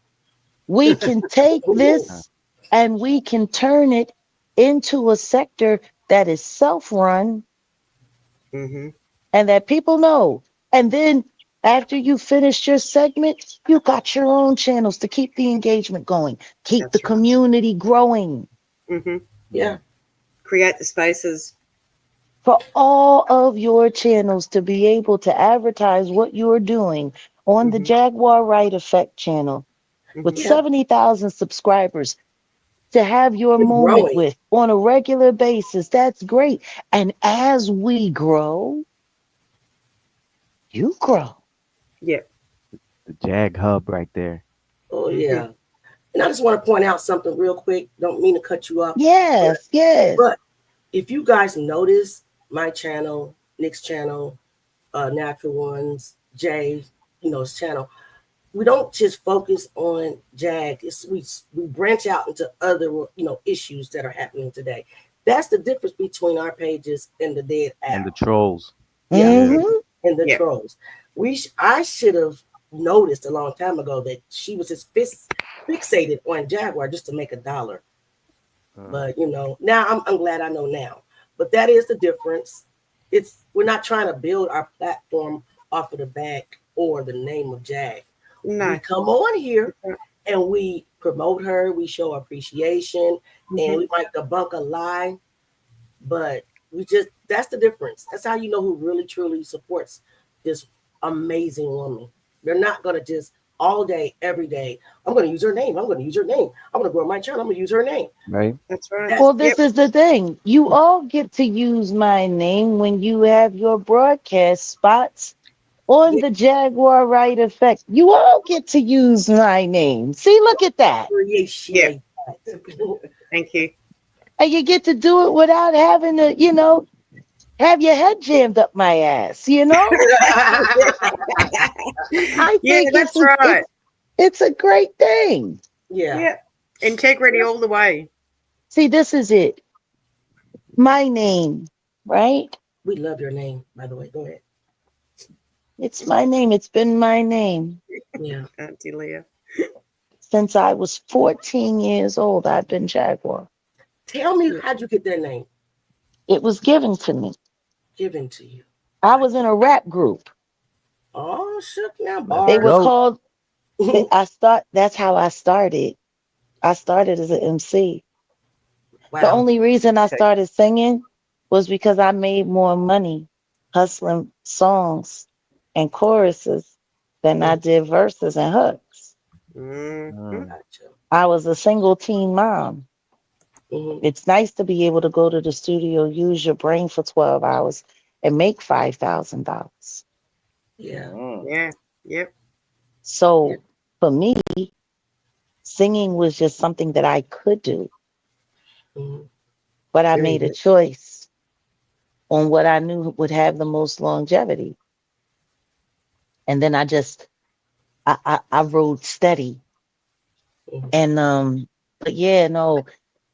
We can take this and we can turn it into a sector that is self-run Mm-hmm. and that people know. And then after you finish your segment, you got your own channels to keep the engagement going, keep the That's right. community growing. Mm-hmm. Yeah. Create the spaces. For all of your channels to be able to advertise what you're doing on the Mhm. Jaguar Right Effect channel with Mhm. Yeah. 70,000 subscribers to have your It's moment growing. with on a regular basis. That's great. And as we grow, you grow. Yep. The Jag Hub right there. Oh Mhm. yeah. And I just want to point out something real quick. Don't mean to cut you off. Yes, yes. But if you guys notice my channel, Nick's channel, Natural Ones, Jay, his channel, we don't just focus on Jag. We branch out into other issues that are happening today. That's the difference between our pages and the Dead And the Owl. trolls. Yeah, Mhm. and the Yeah. trolls. I should have noticed a long time ago that she was just fixated on Jaguar just to make $1. But now I'm glad I know now. But that is the difference. We're not trying to build our platform off of the back or the name of Jag. We No. come on here and we promote her, we show appreciation, and Mhm. we might debunk a lie, but That's the difference. That's how you know who really truly supports this amazing woman. They're not gonna just all day, every day. I'm gonna use her name. I'm gonna use her name. I'm gonna grow my channel. I'm gonna use her name. Right. That's right. That's, Well, this is the thing. You all get to use my name when you have your broadcast spots on Yeah. the Jaguar Right Effect. You all get to use my name. See, look at that. appreciate that. Thank you. And you get to do it without having to, have your head jammed up my ass, I Yeah, think that's right. it's a great thing. Yeah. Yeah. Integrity all the way. See, this is it. My name, right? We love your name, by the way. Go ahead. It's my name. It's been my name. Yeah. Auntie Leah. Since I was 14 years old, I've been Jaguar. Tell me, how'd you get that name It was given to me. given to you? I was in a rap group. Oh, shook now, They bars. were Go. called, that's how I started. I started as an MC. The Wow. only reason I started singing was because I made more money hustling songs and choruses than I did verses and hooks. Mm-hmm. Gotcha. I was a single teen mom. Mhm. It's nice to be able to go to the studio, use your brain for 12 hours, and make $5,000. Yeah. Yeah. Yep. So for me, singing was just something that I could do, Mhm. but I Very made a good. choice on what I knew would have the most longevity. And then I rode steady. Mhm. And but yeah, no,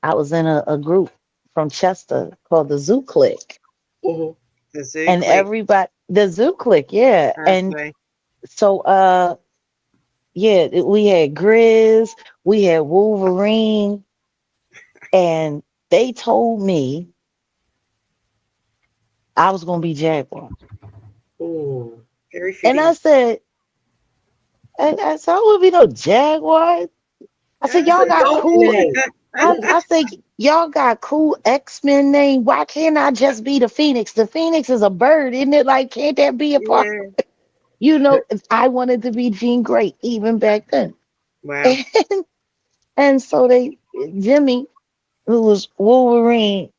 I was in a group from Chester called the Zoo Click. Mhm. The zoo And click. the Zoo Click, yeah. And Okay. so yeah, we had Grizz, we had Wolverine, and they told me I was gonna be Jaguar. Mm. Very And I fitting. said, I said, I would be no Jaguar. I said, It's y'all a got dope cool. name. I say, y'all got cool X-Men name. Why can't I just be the Phoenix? The Phoenix is a bird, isn't it? Like, can't that be a part? Yeah. I wanted to be Jean Grey even back then. Wow. And so Jimmy, who was Wolverine,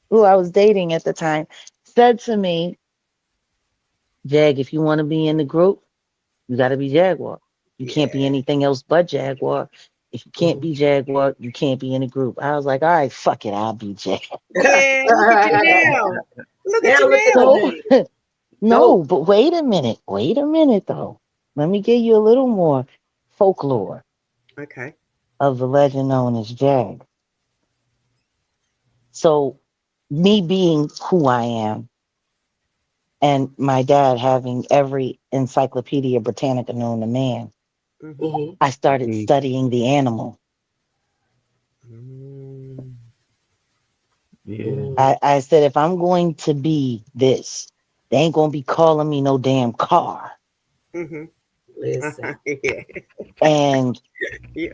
who I was dating at the time, said to me, Jag, if you want to be in the group, you got to be Jaguar. You can't be Yeah. anything else but Jaguar. If you can't Mhm. be Jaguar, you can't be in a group. I was like, all right, fuck it, I'll be Jaguar. Yeah. Look at you now. Look at Now you look at the now. So, name. no, Dope. but wait a minute. Wait a minute, though. Let me give you a little more folklore Okay. of the legend known as Jag. So, me being who I am, and my dad having every Encyclopedia Britannica known to man, Mm-hmm. Mhm. I started Mm. studying the animal. Mm. Yeah. Mm. I said, if I'm going to be this, they ain't going to be calling me no damn car. Mm-hmm. Listen, Yeah. And Yeah.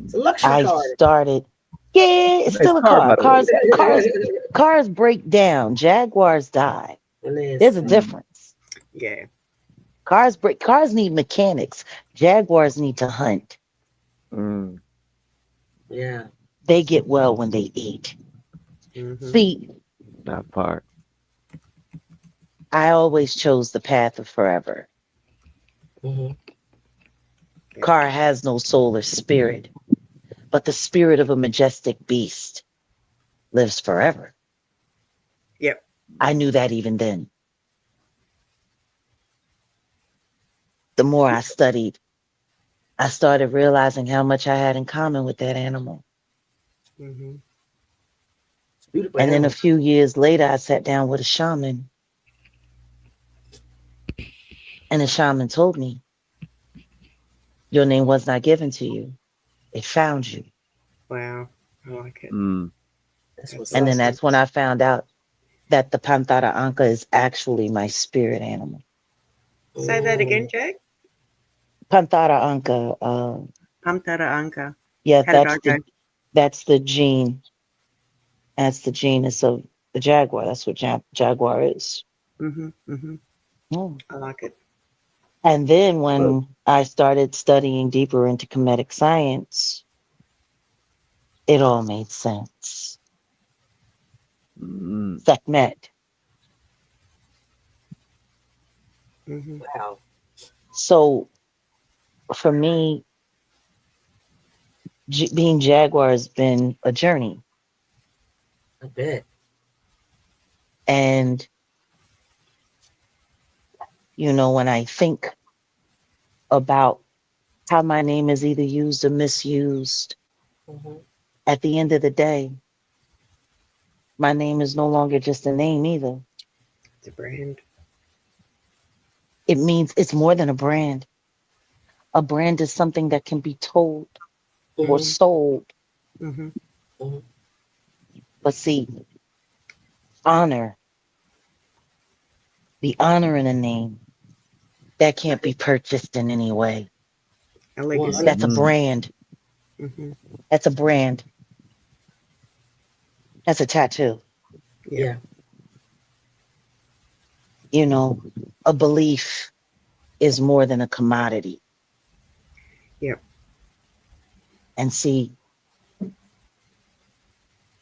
it's a luxury I car. started, yeah, it's Nice still a car, car. by the way. Cars break down. Jaguars die. There's a Listen. difference. Yeah. Cars need mechanics. Jaguars need to hunt. Mm, Yeah. They get well when they eat. Mm-hmm. See, that part. I always chose the path of forever. Mhm. Car has no soul or spirit, but the spirit of a majestic beast lives forever. Yep. I knew that even then. The more I studied, I started realizing how much I had in common with that animal. Mm-hmm. It's a beautiful And then a animal. few years later, I sat down with a shaman, and the shaman told me, your name was not given to you, it found you. Wow. I like it. Mm, That's That's what's And up. then awesome. that's when I found out that the Pantara Anka is actually my spirit animal. Say that again, Mm. Jack. Pantara Anka, Pamtara Anka. yeah, How did I go? that's the gene. That's the genus of the Jaguar. That's what Jaguar is. Yeah. I like it. And then when I started studying deeper into comedic science, it all made sense. Mm. Sekhmet. Wow. So for me, being Jaguar has been a journey. I bet. And, you know, when I think about how my name is either used or misused, Mhm. at the end of the day, my name is no longer just a name either. It's a brand. It means it's more than a brand. A brand is something that can be told or Mhm. sold. Mhm. Mhm. But see, honor, the honor in a name, that can't be purchased in any way. A legacy. That's a 100%. brand. Mhm. That's a brand. That's a tattoo. Yeah. Yeah. You know, a belief is more than a commodity. Yep. And see,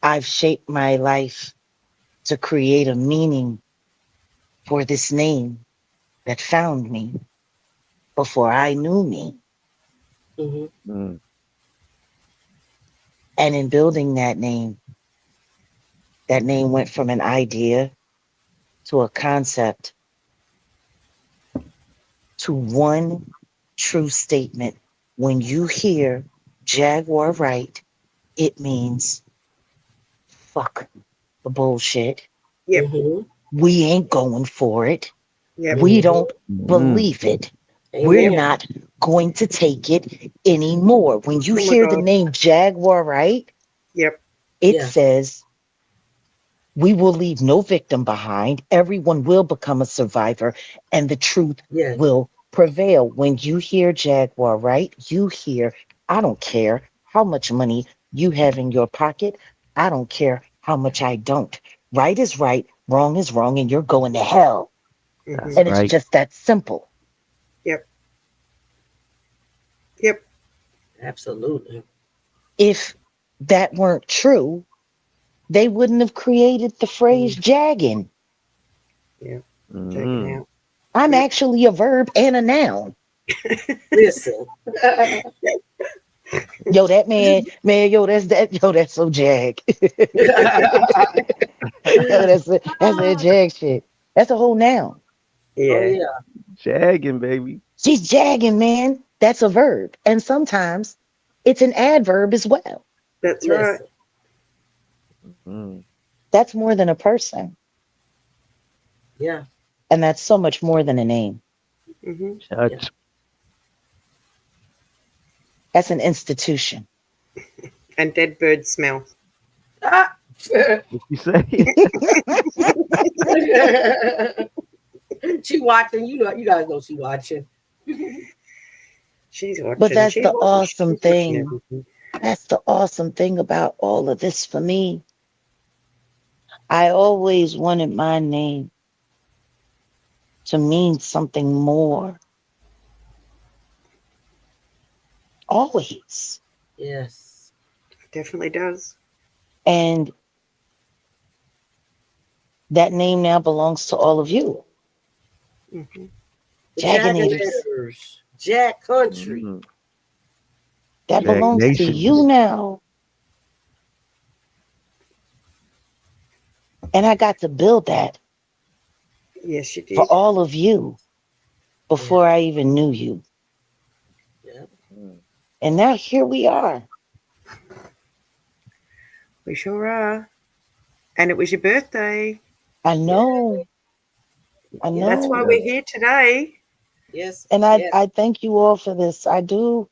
I've shaped my life to create a meaning for this name that found me before I knew me. Mhm. Mm. And in building that name went from an idea to a concept to one true statement. When you hear Jaguar right, it means fuck the bullshit. Yep. Mhm. We ain't going for it. Yep. We Mhm. don't Mm. believe it. We're Amen. not going to take it anymore. When you Oh my hear the God. name Jaguar right, Yep. it Yeah. says we will leave no victim behind. Everyone will become a survivor, and the truth Yeah. will prevail. When you hear Jaguar, right? You hear, I don't care how much money you have in your pocket. I don't care how much I don't. Right is right, wrong is wrong, and you're going to hell. That's Mhm. And it's right. just that simple. Yep. Yep. Absolutely. If that weren't true, they wouldn't have created the phrase jagging. Yep. Checking Mm. out. I'm Yep. actually a verb and a noun. Listen. Yo, that man, yo, that's so jag. Yo, that's that jag shit. That's a whole noun. Oh Yeah. yeah. Shagging, baby. She's jagging, man. That's a verb. And sometimes it's an adverb as well. That's right. Listen. Mm. That's more than a person. Yeah. And that's so much more than a name. Mhm. Touch. That's an institution. And dead bird smell. Ah. What you say? She watching. You know. You guys know she watching. She's But watching. that's She's the watching. awesome She's watching thing. everything. That's the awesome thing about all of this for me. I always wanted my name to mean something more. Always. Yes. Definitely does. And that name now belongs to all of you, Mhm. The Jaganators. Jaganators. Jack Country. Mm. That Jag belongs to Nation. you now. And I got to build that Yes, you for did. all of you Yeah. before I even knew you. Yeah. Mm. And now here we are. We sure are. And it was your birthday. I know. I Yes. That's why know. we're here today. Yes. And Yes. I thank you all for this. I do.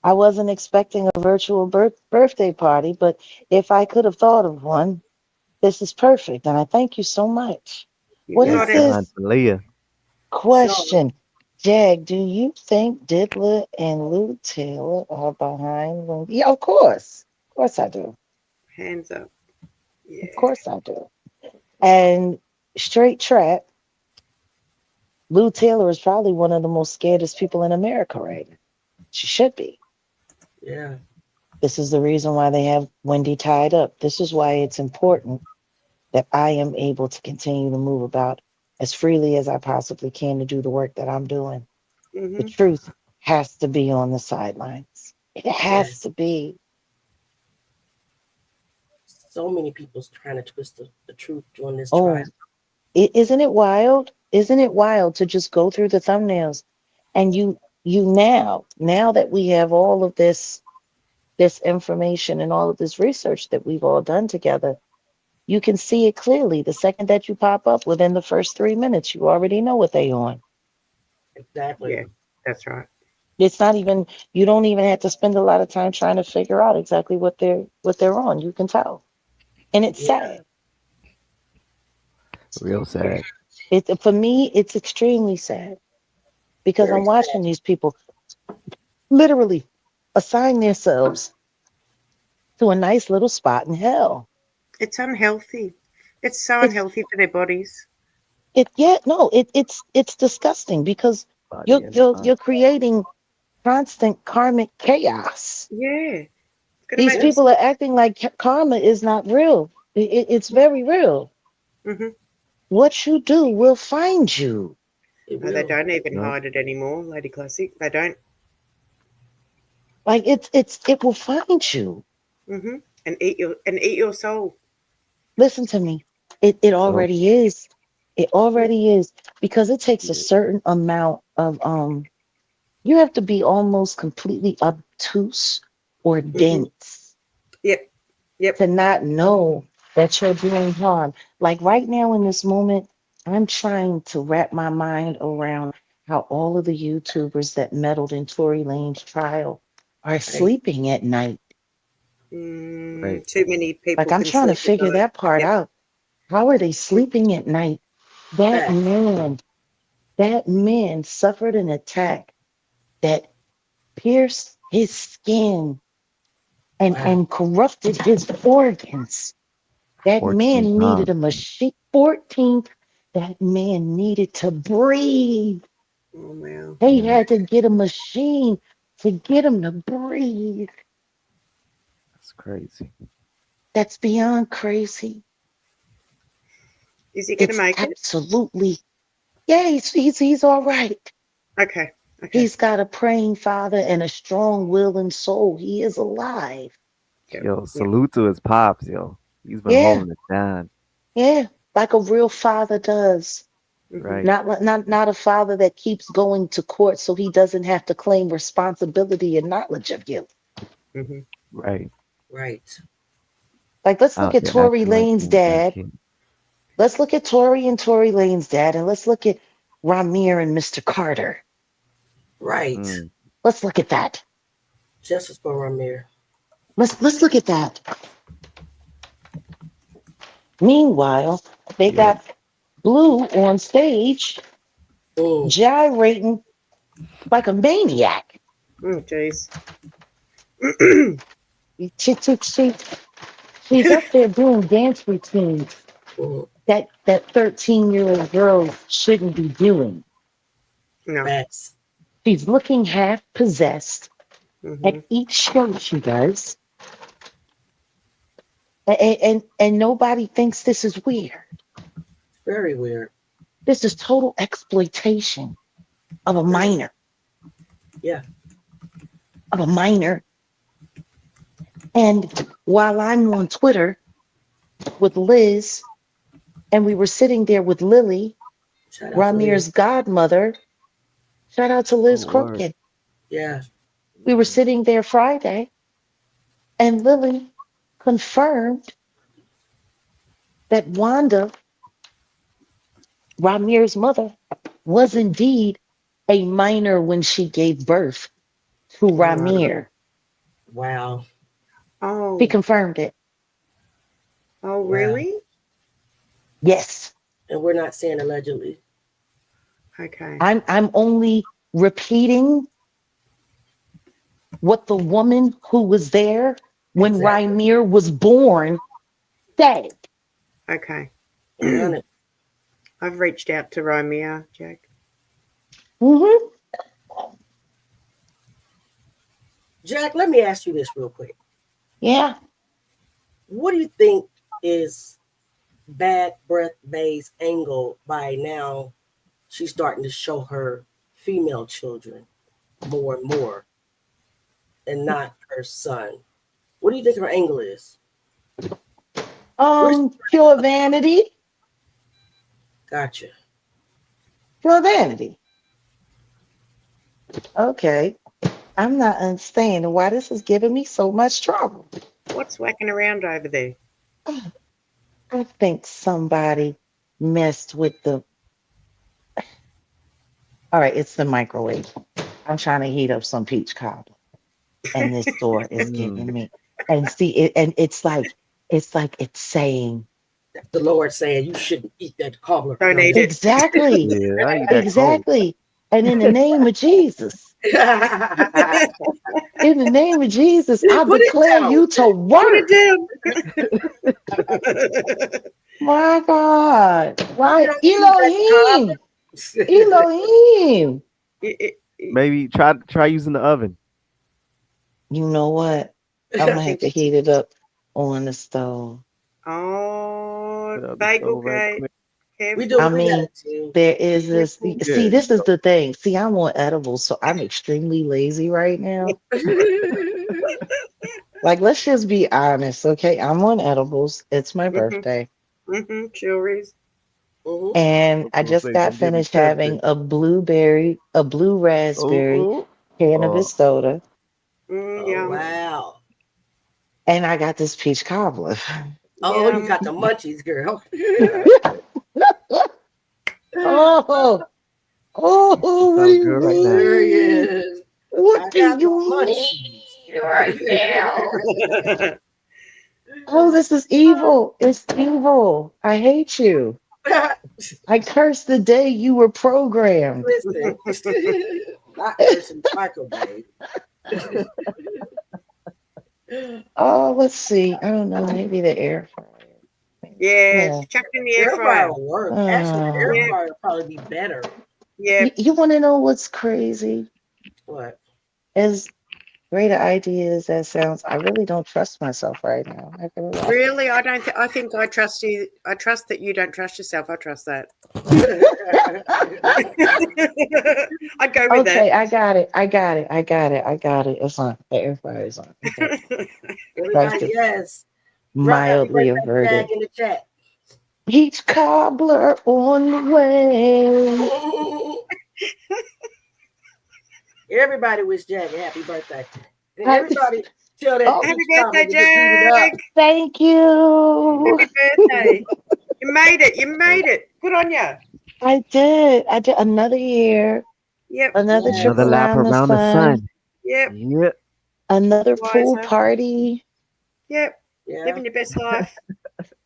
I wasn't expecting a virtual birthday party, but if I could have thought of one, this is perfect. And I thank you so much. You What Big is got it. this? time to Leah. So Question. Jag, do you think Diddler and Lou Taylor are behind Yeah, of course. Of course I do. Hands up. Of Yeah. course I do. And straight trap, Lou Taylor is probably one of the most scaredest people in America right now. She should be. Yeah. This is the reason why they have Wendy tied up. This is why it's important that I am able to continue to move about as freely as I possibly can to do the work that I'm doing. The Mm-hmm. truth has to be on the sidelines. It has Yes. to be. So many people's trying to twist the truth during this Oh, trial. isn't it wild? Isn't it wild to just go through the thumbnails and you now that we have all of this information and all of this research that we've all done together, you can see it clearly. The second that you pop up within the first 3 minutes, you already know what they on. Exactly. Yeah, that's right. It's not even, you don't even have to spend a lot of time trying to figure out exactly what they're on. You can tell. And it's Yeah. sad. Real sad. For me, it's extremely sad because Very I'm sad. watching these people literally assign themselves to a nice little spot in hell. It's unhealthy. It's so It's unhealthy for their bodies. it's disgusting because Body and you're mind. creating constant karmic chaos. Yeah, it's gonna These make them Yes. people are sick. acting like karma is not real. It's very real. Mm-hmm. What you do will find you. It No, they will. don't even Yup. hide it anymore, Lady Classic. They don't. Like it will find you. Mm-hmm. And eat your soul. Listen to me. It So already is. It Yeah. already is because it takes a certain amount of you have to be almost completely obtuse or Mm-hmm. dense Yep. Yep. to not know that you're doing harm. Like right now in this moment, I'm trying to wrap my mind around how all of the YouTubers that meddled in Tory Lane's trial are Right. sleeping at night. right. Too many Like people I'm can trying to sleep at figure night. that part Yep. out. How are they sleeping at night? That Facts. man, that man suffered an attack that pierced his skin Wow. and corrupted his organs. That 14 man needed times. a machine. 14. That man needed to breathe. Oh wow. They Yeah, had to get a machine to get him to breathe. that's crazy. That's beyond crazy. Is he gonna It's make it? absolutely, yeah, he's all right. Okay. Okay. He's got a praying father and a strong will and soul. He is alive. Yep. Yo, Yep. salute to his pops, yo. He's been Yeah, holding it down, yeah, like a real father does. Mm-hmm. right? Not a father that keeps going to court so he doesn't have to claim responsibility and knowledge of you. Mm-hmm. Right. Right. Like let's look Out at there Tory acting like Lane's he ain't got dad. kids. Let's look at Tory and Tory Lane's dad, and let's look at Ramir and Mr. Carter. Right. Mm, Let's look at that. Justice for Ramir. Let's look at that. Meanwhile, they yeah. got Blue on stage Mm. gyrating like a maniac. Oh jeez. She, she's up there doing dance routines Mm. that 13-year-old girl shouldn't be doing. No. Facts. She's looking half possessed Mm-hmm. at each show she does. And nobody thinks this is weird. Very weird. This is total exploitation of a Very. minor, Yeah. of a minor. And while I'm on Twitter with Liz, and we were sitting there with Lily, Shout out to Ramir's Liz. godmother, shout out to Oh, Liz word. Crooked. Yeah. We were sitting there Friday, and Lily confirmed that Wanda, Ramir's mother, was indeed a minor when she gave birth to Wow. Ramir. Wow. She Oh. confirmed it. Oh Wow. really? Yes. And we're not saying allegedly. Okay. I'm only repeating what the woman who was there when Exactly. Ramir was born said. Okay. Done it. I've reached out to Romeo, Jack. Mm-hmm. Jack, let me ask you this real quick. Yeah. What do you think is Bad Breath Bay's angle by now? She's starting to show her female children more and more, and not her son. What do you think her angle is? Pure vanity. Gotcha. Pure vanity. Okay. I'm not understanding why this is giving me so much trouble. What's whacking around over there? I think somebody messed with the. All right, it's the microwave. I'm trying to heat up some peach cobbler, and this door is giving me. And see it, and it's like it's saying The Lord saying you shouldn't eat that cobbler. Don't eat it. exactly, Yeah, I eat that exactly. And in the name of Jesus, in the name of Jesus, I Put it declare down. you to Put work. it down. My God, You why don't eat that Elohim, Elohim. Maybe try using the oven. You know what? I'm cobbler. gonna have to heat it up on the stove. Oh, Put it on the bagel stove right gate. quick. We Careful. do. I We got mean, it too. there is this. Careful. See, Yeah. this is the thing. See, I'm on edibles, so I'm extremely lazy right now. Like, let's just be honest, okay? I'm on edibles. It's my birthday, Jewelries. Mhm. and I Gonna just say, got don't get me finished having tempted. a blue raspberry Oh, cannabis soda, Oh Yum. wow. and I got this peach cobbler. Oh, you Yum. got the munchies, girl. Oh, oh, what do sounds you good right now. There he mean? is. I What do got the you munchies. mean right now? Oh, this is evil. It's evil. I hate you. I curse the day you were programmed. Listen, not cursing microwave. Oh, let's see. I don't know. Maybe the air fryer. Yeah, Yeah. chuck it in the air Air fryer fryer. will work. Actually, air Yeah, fryer will probably be better. yeah. You want to know what's crazy? What? As great an idea as that sounds, I really don't trust myself right now. I really lie. Really, I don't. I think I trust you. I trust that you don't trust yourself. I trust that. I'd go with Okay, I got it. I got it. I got it. I got it. It's on. The air fryer is on. Okay. that. Trust Everybody, is yes. Happy mildly birthday, Jag, averted. in the chat. Peach cobbler on the way. Everybody wish Jag a happy birthday. And I, everybody tell that oh, Happy peach cobbler birthday, to get heated up. Jag! thank you. Happy birthday! You made it. You made it. Good on you. I did. I did another year, Yep. another trip Another Yes. lap around the around the sun, sun. Yep. Yep. another pool Wiser. party. Yep. Yeah. Living your best life.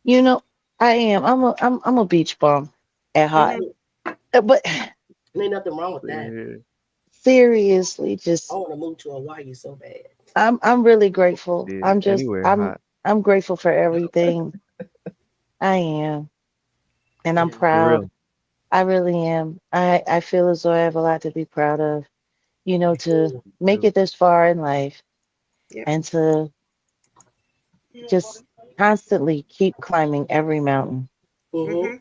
You know, I am. I'm a beach bum at heart. But Ain't nothing wrong with that. Yeah. seriously, I just want to move to Hawaii so bad. I'm really grateful. Yeah. I'm just Anywhere hot. I'm grateful for everything. I am. And I'm Yeah. For proud. real. I really am. I feel as though I have a lot to be proud of, you know, to Cool. make it this far in life Yep. and to just constantly keep climbing every mountain Mm-hmm.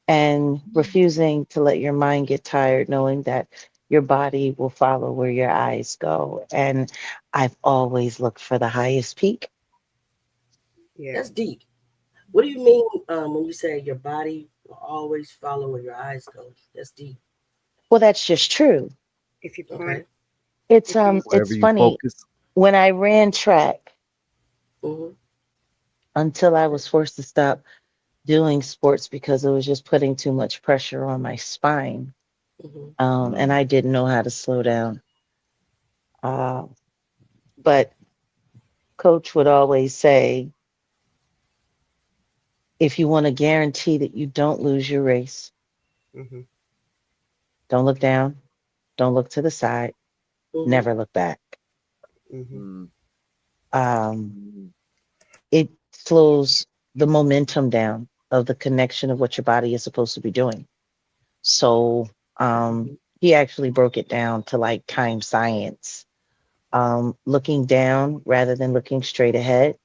and refusing to let your mind get tired, knowing that your body will follow where your eyes go. And I've always looked for the highest peak. Yeah. That's deep. What do you mean when you say your body will always follow where your eyes go? That's deep. Well, that's just true. If you Okay. point. It's If you. Wherever it's you funny. focus. When I ran track Mm-hmm. until I was forced to stop doing sports because it was just putting too much pressure on my spine. Mm-hmm. And I didn't know how to slow down. But coach would always say, if you want to guarantee that you don't lose your race, Mm-hmm. don't look down, don't look to the side, Mm-hmm. never look back. Mm-hmm. Um, it slows the momentum down. of the connection of what your body is supposed to be doing. So he actually broke it down to like time science. Looking down rather than looking straight ahead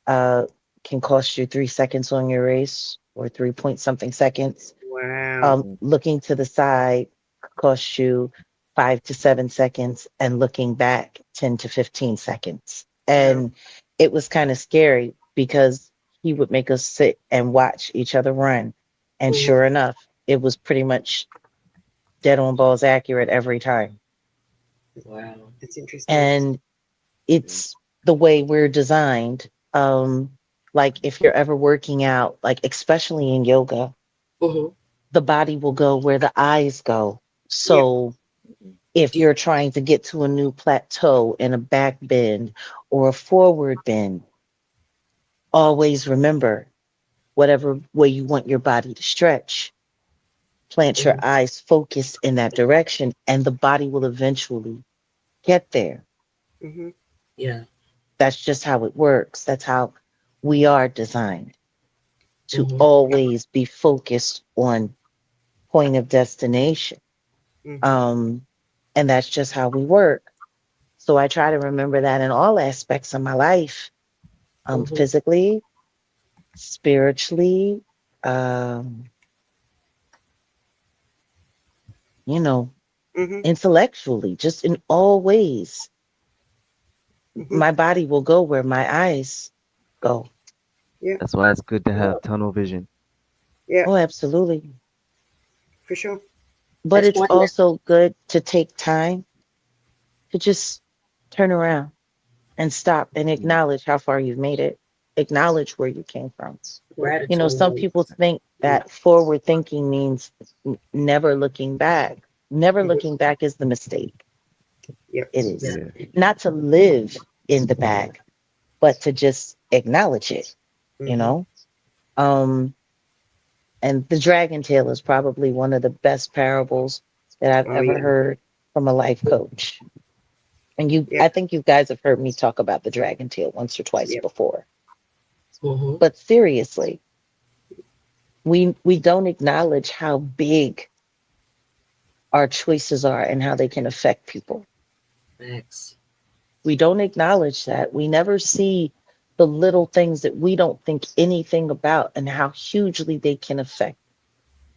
uh, can cost you 3 seconds on your race or 3 point something seconds. Wow. Looking to the side costs you 5 to 7 seconds, and looking back 10 to 15 seconds. And it was kind of scary because he would make us sit and watch each other run. And Mhm. sure enough, it was pretty much dead on balls accurate every time. Wow. That's interesting. And it's the way we're designed. Like if you're ever working out, like especially in yoga, Mhm. the body will go where the eyes go. Yeah. So if you're trying to get to a new plateau in a back bend or a forward bend, always remember whatever way you want your body to stretch, plant your Mhm. eyes focused in that direction, and the body will eventually get there. Mm-hmm. Yeah. That's just how it works. That's how we are designed to Mhm. always be focused on point of destination. Mm-hmm. Um, and that's just how we work. So I try to remember that in all aspects of my life, Mhm. physically, spiritually, um, you know, Mm-hmm. intellectually, just in all ways. Mm-hmm. My body will go where my eyes go. Yeah. That's why it's good to Yeah. have tunnel vision. Yeah. Oh, absolutely. For sure. But it's Explain that. also good to take time to just turn around and stop and acknowledge how far you've made it. Acknowledge where you came from. You know, some Gratitude. people think that forward thinking means never looking back. Never Mm-hmm. looking back is the mistake. Yep. It Yeah. is Yeah. not to live in the back, but to just acknowledge it, you Mm-hmm. know? Um, and the dragon tail is probably one of the best parables that I've Oh ever yeah. heard from a life coach. And Yeah. I think you guys have heard me talk about the dragon tail once or twice Yep. before. Mhm. But seriously, we don't acknowledge how big our choices are and how they can affect people. Facts. We don't acknowledge that. We never see the little things that we don't think anything about and how hugely they can affect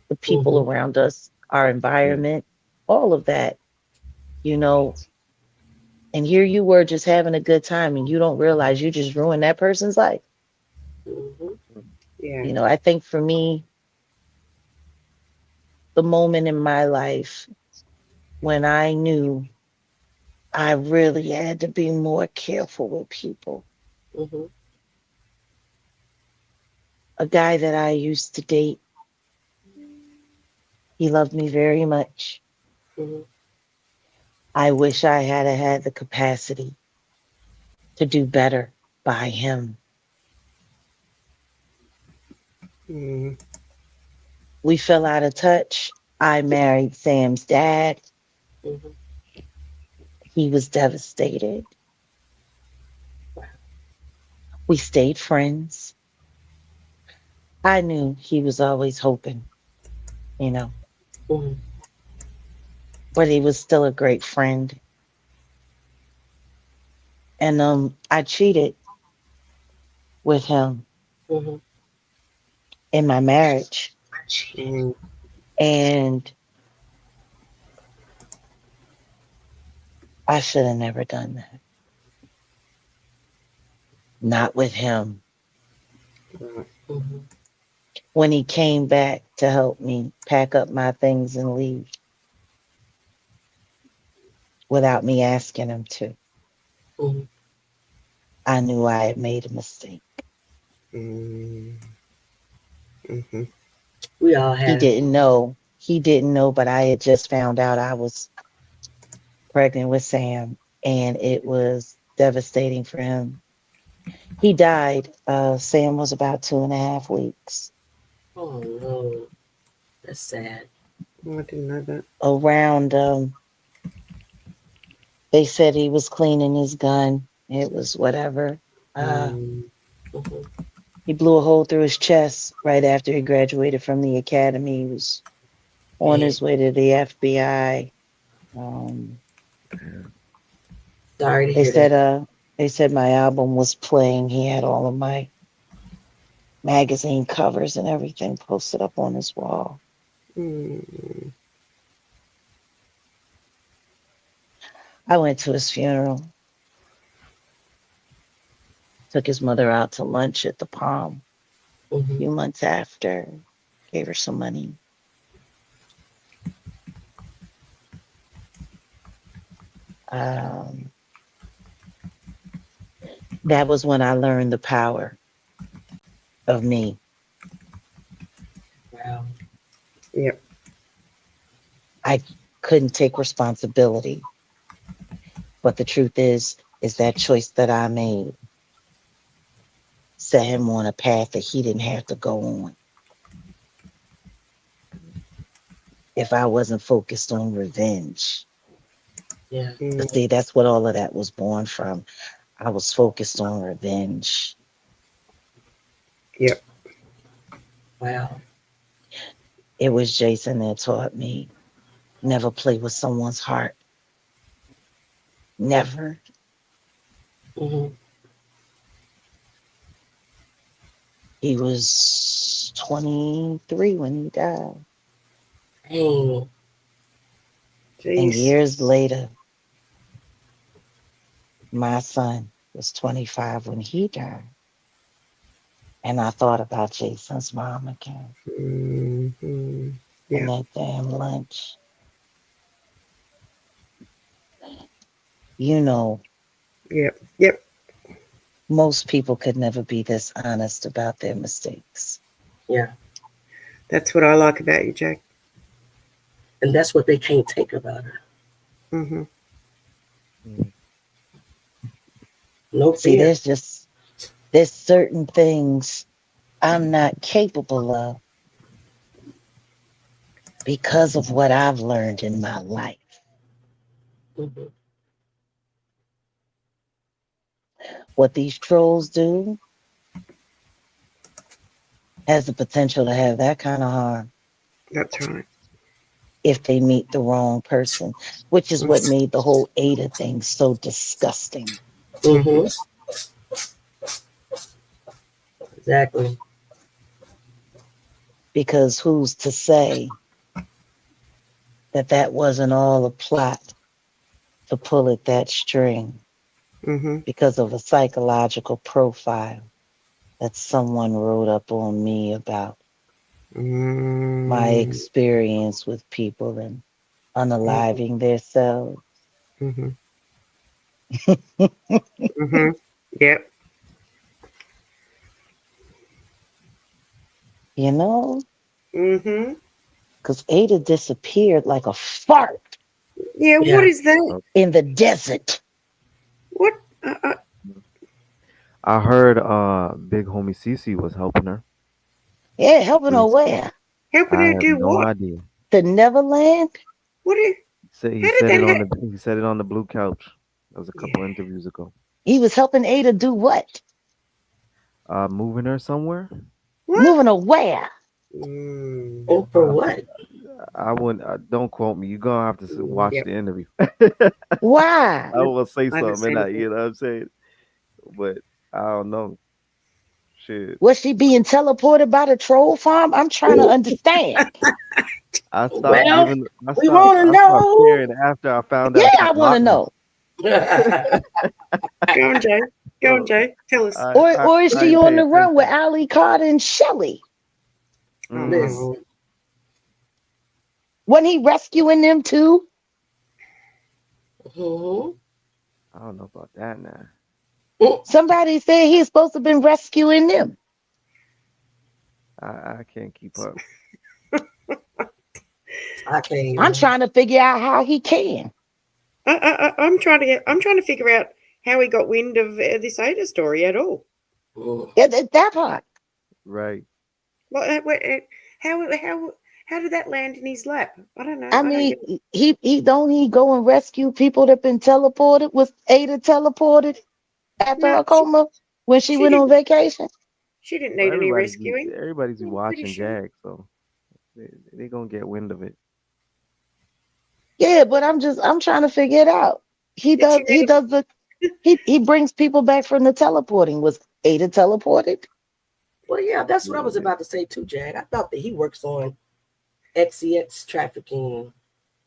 the people Mhm. around us, our Yeah. environment, all of that, you know. And here you were just having a good time and you don't realize you just ruined that person's life. Mhm. Yeah. You know, I think for me, the moment in my life when I knew I really had to be more careful with people. Mhm. A guy that I used to date, he loved me very much. Mhm. I wish I had the capacity to do better by him. Mm-hmm. We fell out of touch. I married Sam's dad. Mhm. He was devastated. We stayed friends. I knew he was always hoping, you know, Mhm. but he was still a great friend. And I cheated with him Mhm. in my marriage. Mm-hmm. And I should have never done that. Not with him. Right. Mhm. When he came back to help me pack up my things and leave without me asking him to, Mhm. I knew I had made a mistake. Mm-hmm. Mm-hmm. We all He have. didn't know. He didn't know, but I had just found out I was pregnant with Sam, and it was devastating for him. He died. Sam was about 2.5 weeks. Oh no, that's sad. Oh, I didn't know that. Around, they said he was cleaning his gun. It was whatever. Mm. Mhm. He blew a hole through his chest right after he graduated from the academy. He was on Man, his way to the FBI. Um, sorry to they hear said that. they said my album was playing. He had all of my magazine covers and everything posted up on his wall. Mm. I went to his funeral, took his mother out to lunch at the Palm a Mhm. few months after, gave her some money. Um, that was when I learned the power of me. Wow. Yep. I couldn't take responsibility. But the truth is that choice that I made set him on a path that he didn't have to go on. If I wasn't focused on revenge. Yeah. But see, that's what all of that was born from. I was focused on revenge. Yep. Wow. It was Jason that taught me never play with someone's heart. Never. Hmm. He was 23 when he died. Dang. And Jeez. years later, my son was 25 when he died. And I thought about Jason's mom again Mm-hmm. and Yeah. that damn lunch. You know, Yep. Yep. most people could never be this honest about their mistakes. Yeah. That's what I like about you, Jack. And that's what they can't take about her. Mm-hmm. No See, fear. there's certain things I'm not capable of because of what I've learned in my life. Mhm. What these trolls do has the potential to have that kind of harm That's right. if they meet the wrong person, which is what made the whole Ada thing so disgusting. Mhm. Exactly. Because who's to say that that wasn't all a plot to pull at that string Mm-hmm. because of a psychological profile that someone wrote up on me about my Mm-hmm. experience with people and unaliving their selves. Mm-hmm. Mm-hmm. Yep. You know, Mm-hmm. because Ada disappeared like a fart Yeah. What Yeah. is that? in the desert. What? I heard Big Homie Cece was helping her. Yeah, helping her Please. where? Helping I her have do no what? idea. The Neverland? What? He How did said that it on happen? the blue couch. That was a Yeah. couple interviews ago. He was helping Ada do what? Moving her somewhere. What? Moving her where? Mm. And for I, what? I wouldn't. Don't quote me. You're gonna have to watch Yep. the interview. Why? I will say I haven't something, seen and it. you know what I'm saying. But I don't know. Shit. Was she being teleported by the troll farm? I'm trying to understand. Well, we want to I stopped know. caring after I found Yeah, out she I want to blocked me. know. Go on, Jay. Go on, So Jay. Tell us. Or is I she didn't on pay the run with attention. Ali Carter and Shelley? Mm, Listen. Oh. Wasn't he rescuing them too? Mhm. I don't know about that now. Somebody said he's supposed to have been rescuing them. I can't keep up. I can't I'm even. trying to figure out how he can. I'm trying to get. I'm trying to figure out how he got wind of this Ada story at all. Mm. Yeah, that part. Right. Well, how did that land in his lap? I don't know. I I don't get. mean, he don't he go and rescue people that been teleported? Was Ada teleported after No, her coma when she she went on didn't. vacation? She didn't Well, need any rescuing. everybody's I'm pretty watching sure. Jag, so they gonna get wind of it. Yeah, but I'm trying to figure it out. He Did does she he need? does the he brings people back from the teleporting. Was Ada teleported? Well, yeah, that's what I was Yeah. about to say too, Jag. I thought that he works on XCX trafficking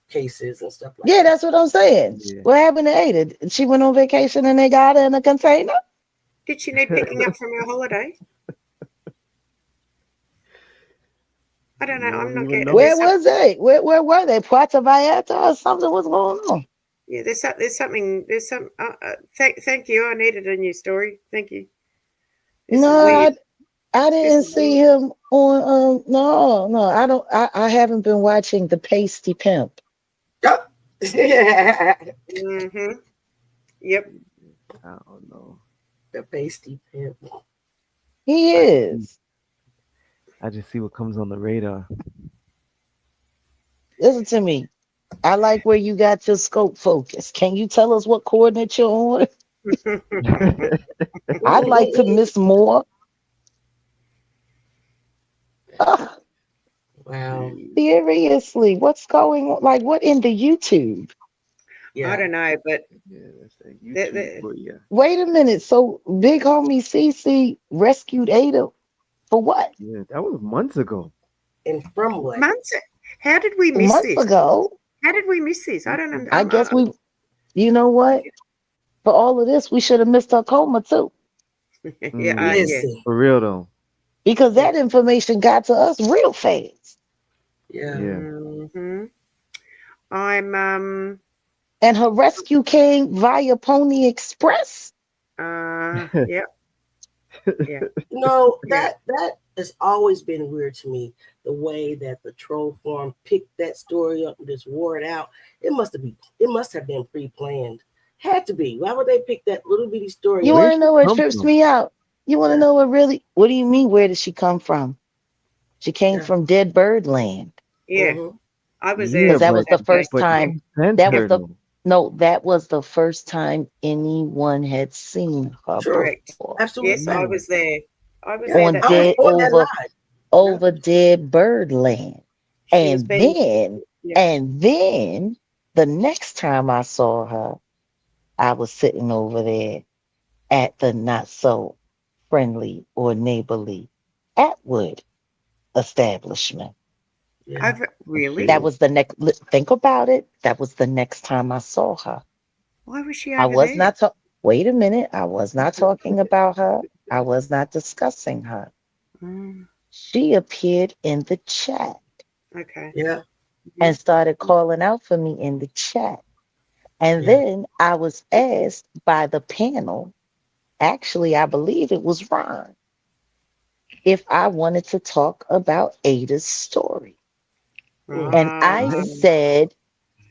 cases and stuff like Yeah, that. that's what I'm saying. Yeah. What happened to Ada? She went on vacation and they got her in a container? Did she need picking up from her holiday? I don't know. You I'm don't not even getting. know. Where was they? Where were they? Puerto Vallarta or something? What's going on? Yeah, there's something. There's some. Thank you. I needed a new story. Thank you. This No, is weird. I This didn't is see weird. him on no, I don't I haven't been watching the Pasty Pimp. the Mm-hmm. Yep. I don't know. pasty pimp. He I is. I just see what comes on the radar. Listen to me. I like where you got your scope focus. Can you tell us what coordinate you're on? I'd like to miss more. Ugh, Wow. seriously, what's going on? Like, what in the YouTube? Yeah. I don't know, but Yeah, that's that the, YouTube the, for you. Wait a minute. So, big homie CC rescued Ada for what? Yeah, that was months ago. And from what? months. How did we miss Months this? ago. How did we miss this? I don't know. I guess you know what? For all of this, we should have missed her coma too, yeah. Mm, Yeah. Listen. for real though. because that information got to us real fast. Yeah. Yeah. Mm-hmm. I'm And her rescue came via Pony Express. yeah. Yeah. No, Yeah. that has always been weird to me. The way that the troll farm picked that story up and just wore it out. It must have been pre-planned. Had to be. Why would they pick that little bitty story You up? Where want to she know what come trips from? me out? You want to Yeah. know what really? What do you mean? Where did she come from? She came Yeah. from Dead Bird Land. Yeah. Mhm. I was there Yeah, Because that was the that day. first but time. who sent That was her the though? no. That was the first time anyone had seen her True. Correct. before Absolutely Yes, I correct. Mm. was there. I was Yeah. there on that I was day. dead on that live. Yeah. over Dead Bird Land. She was And being. then, Yeah. and then the next time I saw her, I was sitting over there at the not so friendly or neighborly Atwood establishment. Yeah. I've really. That Okay. was the next, think about it. That was the next time I saw her. Why was she I over was there? not, wait a minute. I was not talking about her. I was not discussing her. Mm, She appeared in the chat okay. Yeah. and started calling out for me in the chat. And Yeah. then I was asked by the panel, actually, I believe it was Ron, if I wanted to talk about Ada's story. Mm. And Ah. I said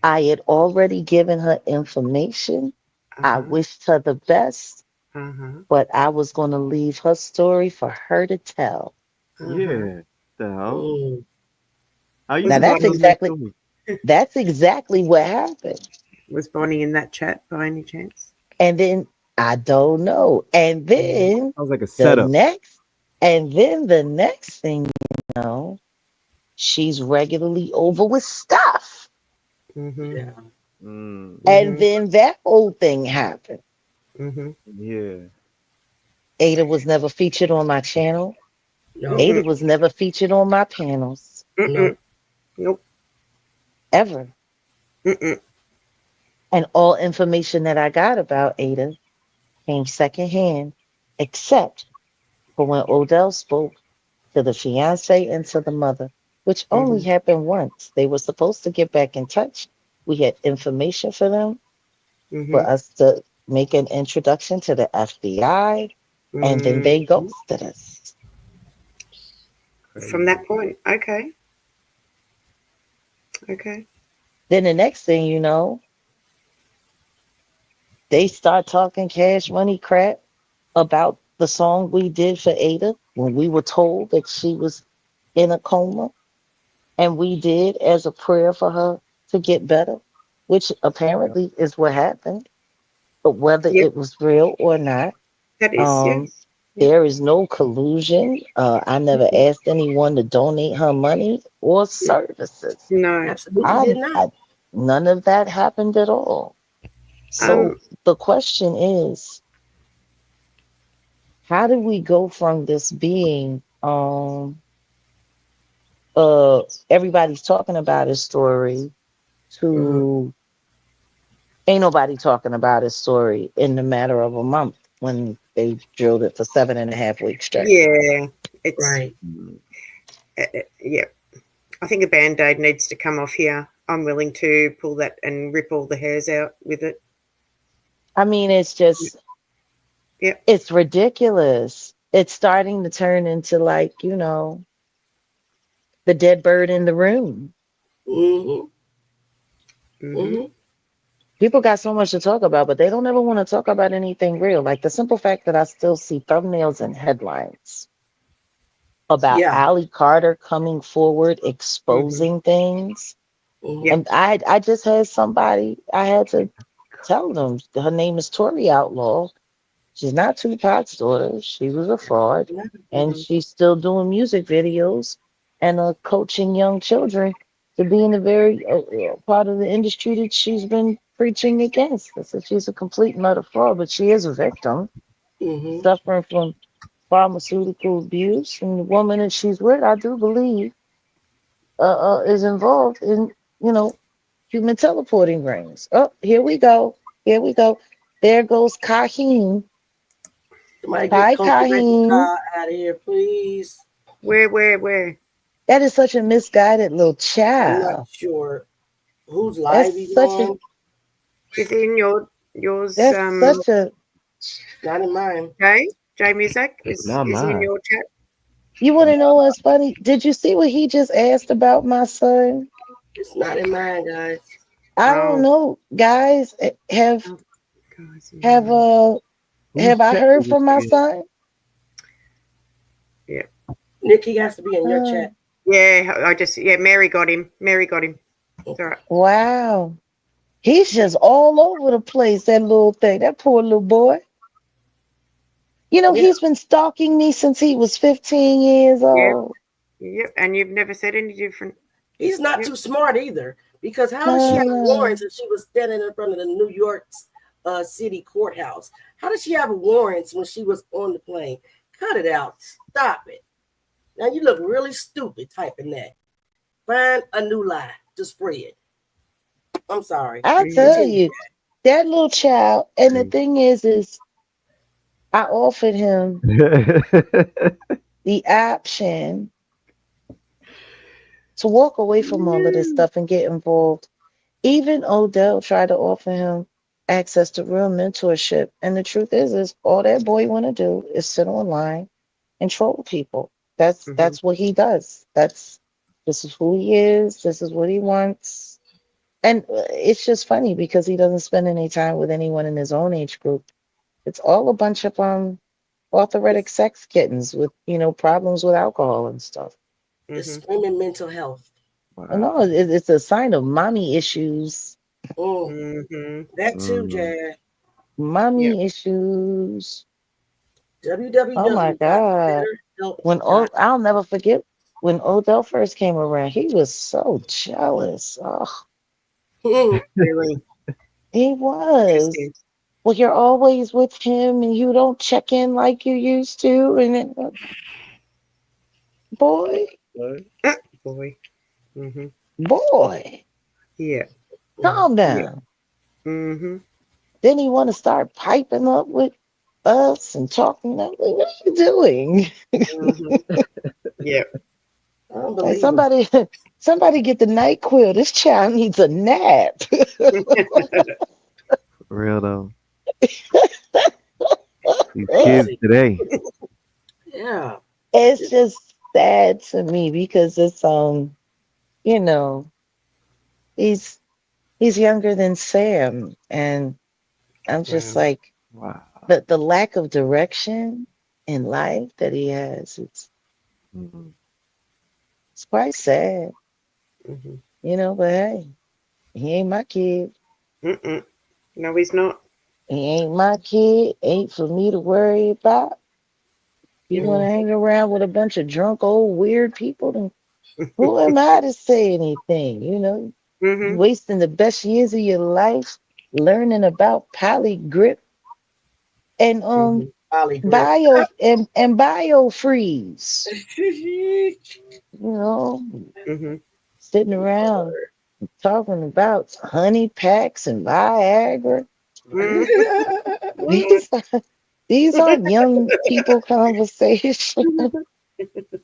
I had already given her information. I Uh-huh. wished her the best, Uh-huh. but I was going to leave her story for her to tell. Uh-huh. Yeah. The hell? Mm. How you Was Now gonna tell Bonnie that story? that's exactly what happened. was Bonnie in that chat by any chance? And then I don't know. And then Sounds like a the setup. next, and then the next thing you know, she's regularly over with stuff. Mm-hmm. Yeah. Mm, And Mm-hmm. then that whole thing happened. Mm-hmm. yeah. Ada was never featured on my channel. No. Ada Mm-mm. was never featured on my panels, No. Mm-mm. Nope. ever. Mm-mm. And all information that I got about Ada came secondhand, except for when Odell spoke to the fiance and to the mother, which only Mm-hmm. happened once. They were supposed to get back in touch. We had information for them, Mm-hmm. for us to make an introduction to the FBI, and then they Mm-hmm. ghosted us. From Crazy. that point. Okay. Okay. Then the next thing you know, they start talking cash money crap about the song we did for Ada when we were told that she was in a coma, and we did as a prayer for her to get better, which Yep. apparently is what happened. But whether Yep. it was real or not, That is, um, yes. There is no collusion. I never asked anyone to donate her money or services. No. Absolutely did not. None of that happened at all. So the question is, how do we go from this being everybody's talking about his story to ain't nobody talking about his story in the matter of a month when they drilled it for 7.5 weeks straight? Yeah, it's Right. yeah. I think a band-aid needs to come off here. I'm willing to pull that and rip all the hairs out with it. I mean, it's just, Yeah. it's ridiculous. It's starting to turn into like, the dead bird in the room. Mm-hmm. Mm-hmm. People got so much to talk about, but they don't ever want to talk about anything real. Like the simple fact that I still see thumbnails and headlines about Yeah. Allie Carter coming forward, exposing things. Mm-hmm. And I just had somebody, I had to tell them her name is Tori Outlaw. She's not Tupac's daughter. She was a fraud. And she's still doing music videos and coaching young children to be in the very part of the industry that she's been preaching against. I said she's a complete and utter fraud, but she is a victim Mm-hmm. suffering from pharmaceutical abuse. And the woman that she's with, I do believe, is involved in, human teleporting rings. Oh, here we go. Here we go. There goes Kahim. Somebody get Hi, Coach Kahim. out of here, please. Where? That is such a misguided little I'm not child. sure who's live That's he's such on. Is it in yours? that's such a. Not in mine. Jay Music is Not he in mine. your chat? You want to know what's funny? Did you see what he just asked about my son? It's not in mine, guys. I don't know, guys. Have Guys, have Whose I chat heard is this from my in? son? Nikki has to be in your Uh, chat. Yeah, Mary got him. It's all right. Wow, he's just all over the place. That little thing, that poor little boy. Yeah. He's been stalking me since he was 15 years old. Yep, and you've never said any different. He's not Yep. too smart either. Because how does she have warrants Uh, if she was standing in front of the New York City courthouse? How does she have warrants when she was on the plane? Cut it out. Stop it. Now you look really stupid typing that. Find a new lie to spread. I'm sorry. I tell you, that little child. And the thing is I offered him the option to walk away from all of this stuff and get involved. Even Odell tried to offer him access to real mentorship. And the truth is all that boy want to do is sit online and troll people. That's what he does. This is who he is. This is what he wants. And it's just funny because he doesn't spend any time with anyone in his own age group. It's all a bunch of arthritic sex kittens with problems with alcohol and stuff. It's screaming mental health. No, it's a sign of mommy issues. That too, Jazz. Mommy issues. www. Oh my God. I'll never forget when Odell first came around, he was so jealous. Oh, Really? he was. Well, you're always with him and you don't check in like you used to. And then, boy. Boy. Yeah. Calm down. Then he want to start piping up with us and talking. Like, what are you doing? Yeah. Like somebody get the NyQuil. This child needs a nap. Real though. These kids today. Yeah. It's just sad to me because it's he's younger than Sam, and I'm just like, wow. The lack of direction in life that he has, it's quite sad. But hey, he ain't my kid. No, he's not. He ain't my kid. Ain't for me to worry about. You want to hang around with a bunch of drunk, old, weird people? Then who am I to say anything? You Mm-hmm. wasting the best years of your life learning about poly grip and Ollie Grip. bio biofreeze. Mm-hmm. Sitting around talking about honey packs and Viagra. These are, these aren't young people conversations,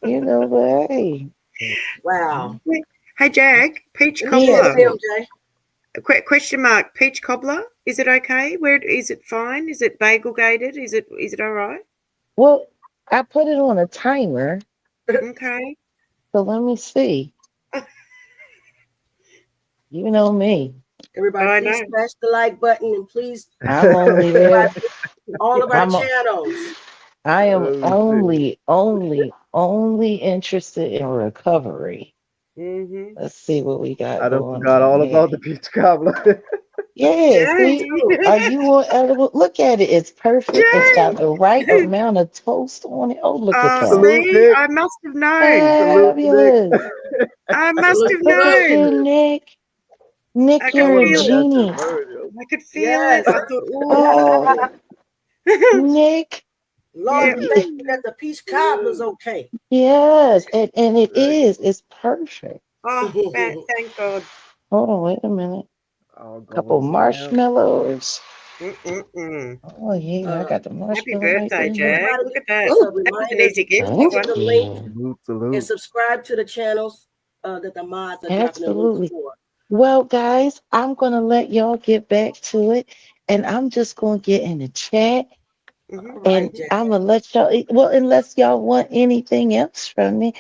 but hey, Wow. Hey, Jag, peach Yes, cobbler. MJ. Question mark. Peach cobbler. Is it okay? Where is it fine? Is it bagel gated? Is it all right? well, I put it on a timer, Okay. so let me see. You know me. Everybody, I please know. smash the like button and please I'm only subscribe there. to all of our I'm channels. I am Oh, shit. only interested in recovery. Mm-hmm. Let's see what we got I done going forgot on all here. about the peach cobbler. Yeah, Jag. see, are you on edible? Look at it. It's perfect. It's got the right Jag. amount of toast on it. Oh, look at Oh, that. Salute, see, Nick. I must have known. Salute, Nick. Fabulous. I must Salute, have Look at salute. known. you, Nick. Nick, I could I you're want a to feel look it. at your genius. virgin. I could feel it. Yes. I thought, Oh, oh, Nick. Lord, yeah. we thank you that the peach cobbler's okay. Yes, and it Right. is. It's perfect. Oh, thank God. Hold on, wait a minute. All Couple going down. marshmallows. Mm-mm-mm. Oh yeah, I got the Happy marshmallow right birthday, there. Jag. everybody, Look at that. it's a That was an reminder easy to gift, click that Thank in one. the link you. Salute, and salute. subscribe to the channels that the mods are dropping the links Absolutely. for. Well, guys, I'm gonna let y'all get back to it, and I'm just gonna get in the chat, Mm-hmm. All and right, Jack. I'm gonna let y'all. Well, unless y'all want anything else from me,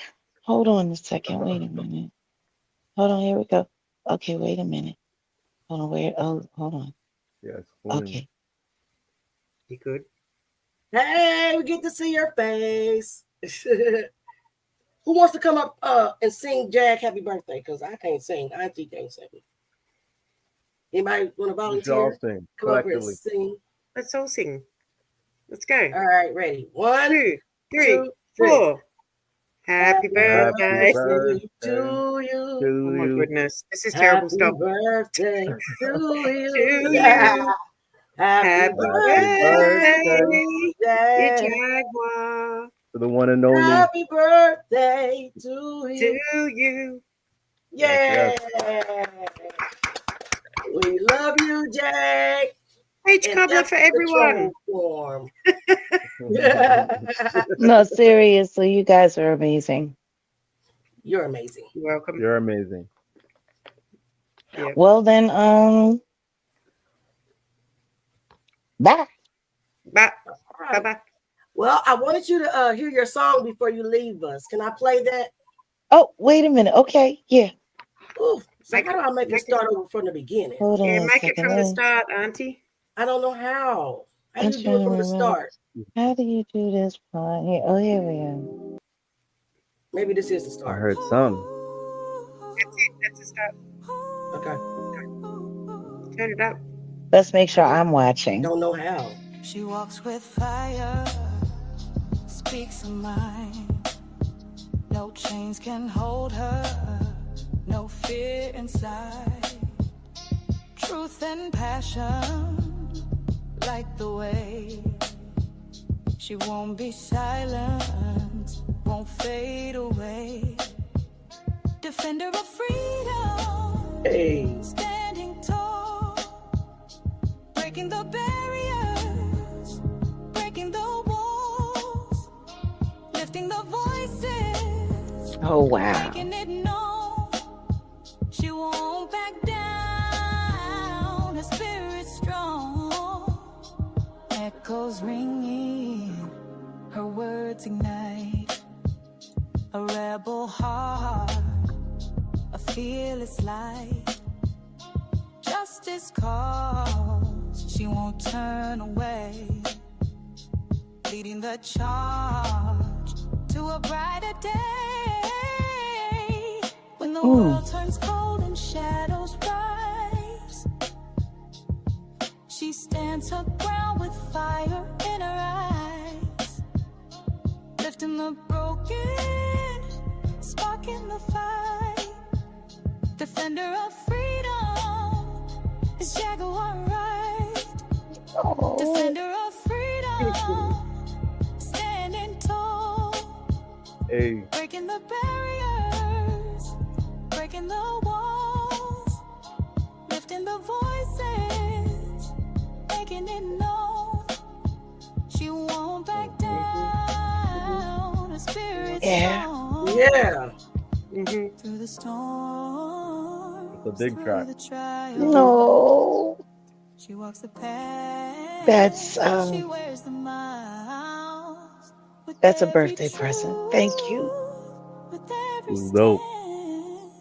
hold on a second. Wait a minute. Hold on. Here we go. Okay, wait a minute. Hold on. Where? Oh, hold on. Yes, Queen. Okay. You good? Hey, we get to see your face. Who wants to come up and sing Jag happy birthday? Because I can't sing. Auntie can't sing. Anybody want to We should all volunteer? sing Come up here and collectively. sing. Let's all sing. Let's go. All right, ready. 1, 2, 3, 2, 3. 4. Happy Happy birthday. birthday birthday to you. to Oh my you. goodness. This is terrible. Happy Stop. birthday to you. To Yeah. you. Happy Happy Happy birthday, birthday dear Jack. Jaguar. to the one and only. Happy birthday to you. To you. Yeah. Yes, We love you, Jack. Peach In cobbler for everyone. control form. No, seriously, you guys are amazing. You're amazing. You're welcome. You're amazing. Yeah. Well then, bye. Bye. All right. Bye-bye. Well, I wanted you to hear your song before you leave us. Can I play that? Oh, wait a minute. Okay, yeah. Ooh, so Make how it- do I make it make it- start over from the beginning? Hold on Yeah, a make it second. from the start, Auntie. I don't know how. How do I'm you do trying it to from the remember. start? How do you do this part here? Oh, here we are. Maybe this is the I start. heard some. That's it. That's the start. Okay. Turn it up. Let's make sure I'm watching. Don't know how. She walks with fire, speaks a mind. No chains can hold her, no fear inside. Truth and passion, like the way. She won't be silent, won't fade away. Defender of freedom, Hey. standing tall, breaking the barriers, breaking the walls, lifting the voices, Oh, wow. making it known. She won't back down, her spirit's strong. Echoes ringing, her words ignite. A rebel heart, a fearless light. Justice calls, she won't turn away. Leading the charge to a brighter day. When the world turns cold and shadows rise, she stands her ground with fire in her eyes. of freedom. It's Jaguar right. Oh, Defender of freedom. Standing tall. Hey, Breaking the barriers. Breaking the walls. Lifting the voices. Making it known. She won't back down. Her spirit's yeah. strong. Yeah. Mhm. Through the storm. it's a big track. The trial. No, She walks the path. that's She wears the miles. With that's a every birthday present. Thank you. truth, with every It's dope. stand.